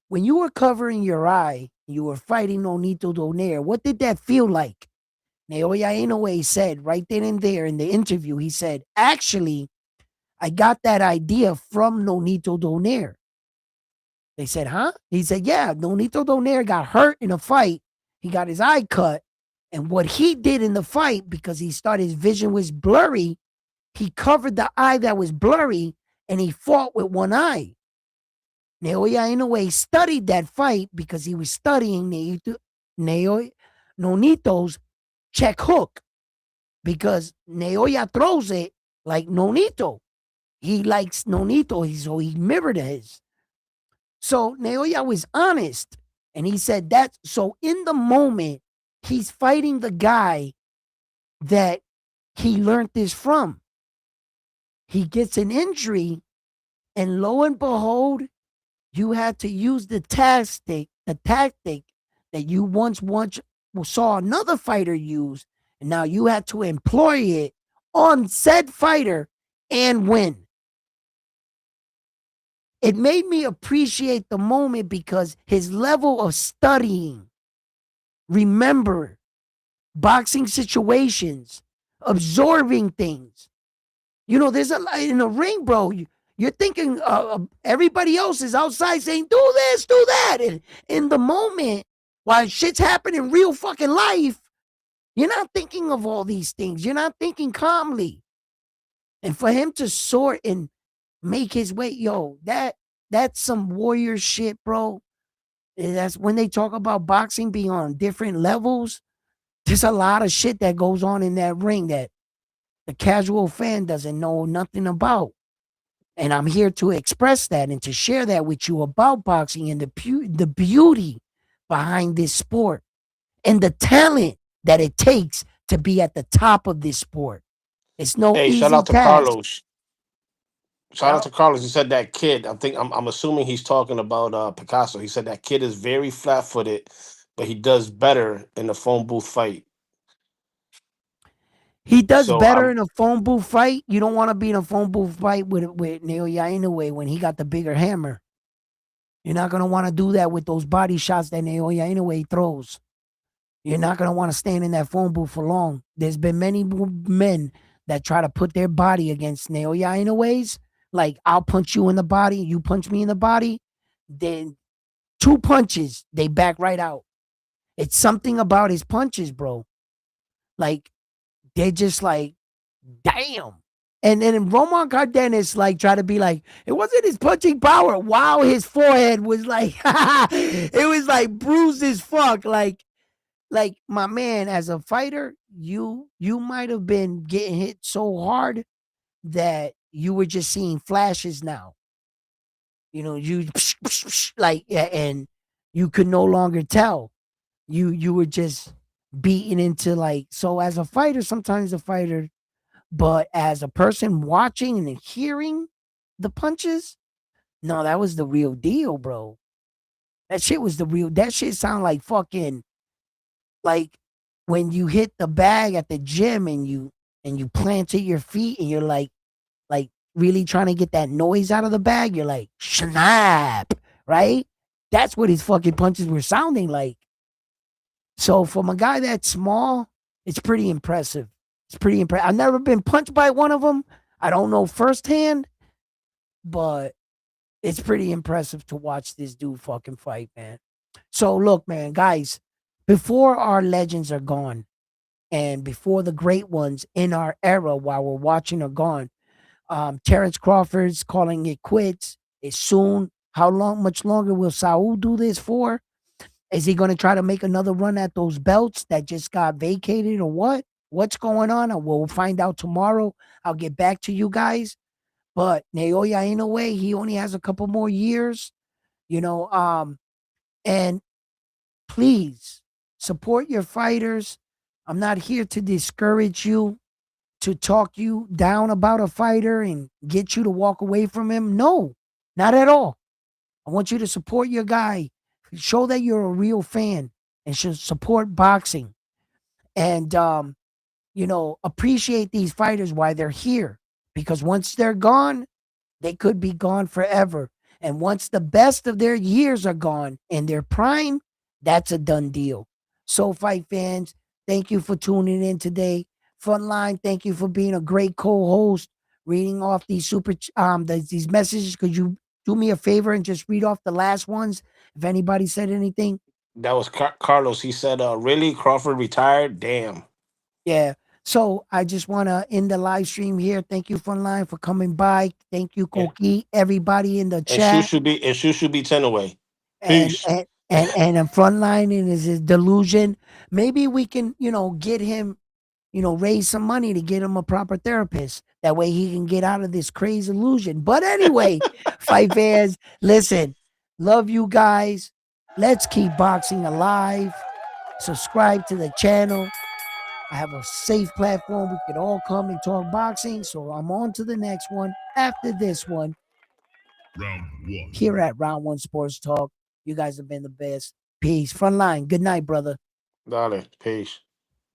when you were covering your eye, you were fighting Nonito Donaire, what did that feel like? Naoya Inoue said right then and there in the interview, he said, actually, I got that idea from Nonito Donaire. They said, huh? He said, yeah, Nonito Donaire got hurt in a fight. He got his eye cut. And what he did in the fight, because his vision was blurry, he covered the eye that was blurry, and he fought with one eye. Naoya Inoue studied that fight because he was studying Nonito's check hook, because Naoya throws it like Nonito. He likes Nonito, so he mirrored his. So Naoya was honest, and he said that. So in the moment, he's fighting the guy that he learned this from. He gets an injury, and lo and behold, you had to use the tactic that you once saw another fighter use, and now you had to employ it on said fighter and win. It made me appreciate the moment, because his level of studying, remember, boxing situations, absorbing things. There's in a ring, bro, you're thinking everybody else is outside saying, do this, do that. And in the moment, while shit's happening in real fucking life, you're not thinking of all these things. You're not thinking calmly. And for him to sort and make his way, yo, that's some warrior shit, bro. That's when they talk about boxing being on different levels. There's a lot of shit that goes on in that ring that the casual fan doesn't know nothing about. And I'm here to express that and to share that with you about boxing and the beauty behind this sport and the talent that it takes to be at the top of this sport. It's no Hey, shout easy out to task. Carlos. Shout out to Carlos. He said that kid. I'm assuming he's talking about Picasso. He said that kid is very flat footed, but he does better in the phone booth fight. He does So better in a phone booth fight. You don't want to be in a phone booth fight with Naoya Inoue when he got the bigger hammer. You're not gonna want to do that with those body shots that Naoya Inoue throws. You're not gonna want to stand in that phone booth for long. There's been many men that try to put their body against Naoya Inoue's. Like, I'll punch you in the body, you punch me in the body. Then 2 punches, they back right out. It's something about his punches, bro. Like, they're just like, damn. And then Roman Cardenas like try to be like, it wasn't his punching power. Wow, his forehead was like, it was like bruised as fuck. Like my man, as a fighter, you might have been getting hit so hard that you were just seeing flashes now. You know, you like, and you could no longer tell. You were just beaten into like, so as a fighter, sometimes a fighter, but as a person watching and hearing the punches, no, that was the real deal, bro. That shit was the real. That shit sound like fucking, like when you hit the bag at the gym and you planted your feet and you're like really trying to get that noise out of the bag. You're like, snap, right? That's what his fucking punches were sounding like. So from a guy that small, it's pretty impressive. It's pretty impressive. I've never been punched by one of them. I don't know firsthand, but it's pretty impressive to watch this dude fucking fight, man. So look, man, guys, before our legends are gone and before the great ones in our era while we're watching are gone, Terrence Crawford's calling it quits. It's soon. How long, much longer will Saul do this for? Is he going to try to make another run at those belts that just got vacated or what? What's going on? We'll find out tomorrow. I'll get back to you guys. But Naoya Inoue, he only has a couple more years, you know. And please support your fighters. I'm not here to discourage you, to talk you down about a fighter and get you to walk away from him. No, not at all. I want you to support your guy. Show that you're a real fan and should support boxing. And, you know, appreciate these fighters while they're here. Because once they're gone, they could be gone forever. And once the best of their years are gone in their prime, that's a done deal. So, fight fans, thank you for tuning in today. Frontline, thank you for being a great co-host, reading off these these messages. Could you do me a favor and just read off the last ones if anybody said anything? that was Carlos. He said, "Really, Crawford retired? Damn." Yeah. So I just want to end the live stream here. Thank you, Frontline, for coming by. Thank you, Yeah. Koki, everybody in the And chat. shoe should be 10 away. and Peace. and a frontline in his delusion. Maybe we can, you know, get him, you know, raise some money to get him a proper therapist. That way he can get out of this crazy illusion. But anyway, fight fans, listen, love you guys. Let's keep boxing alive. Subscribe to the channel. I have a safe platform. We could all come and talk boxing. So I'm on to the next one after this one. Round 1. Here at Round One Sports Talk. You guys have been the best. Peace. Frontline. Good night, brother. Dale. Peace.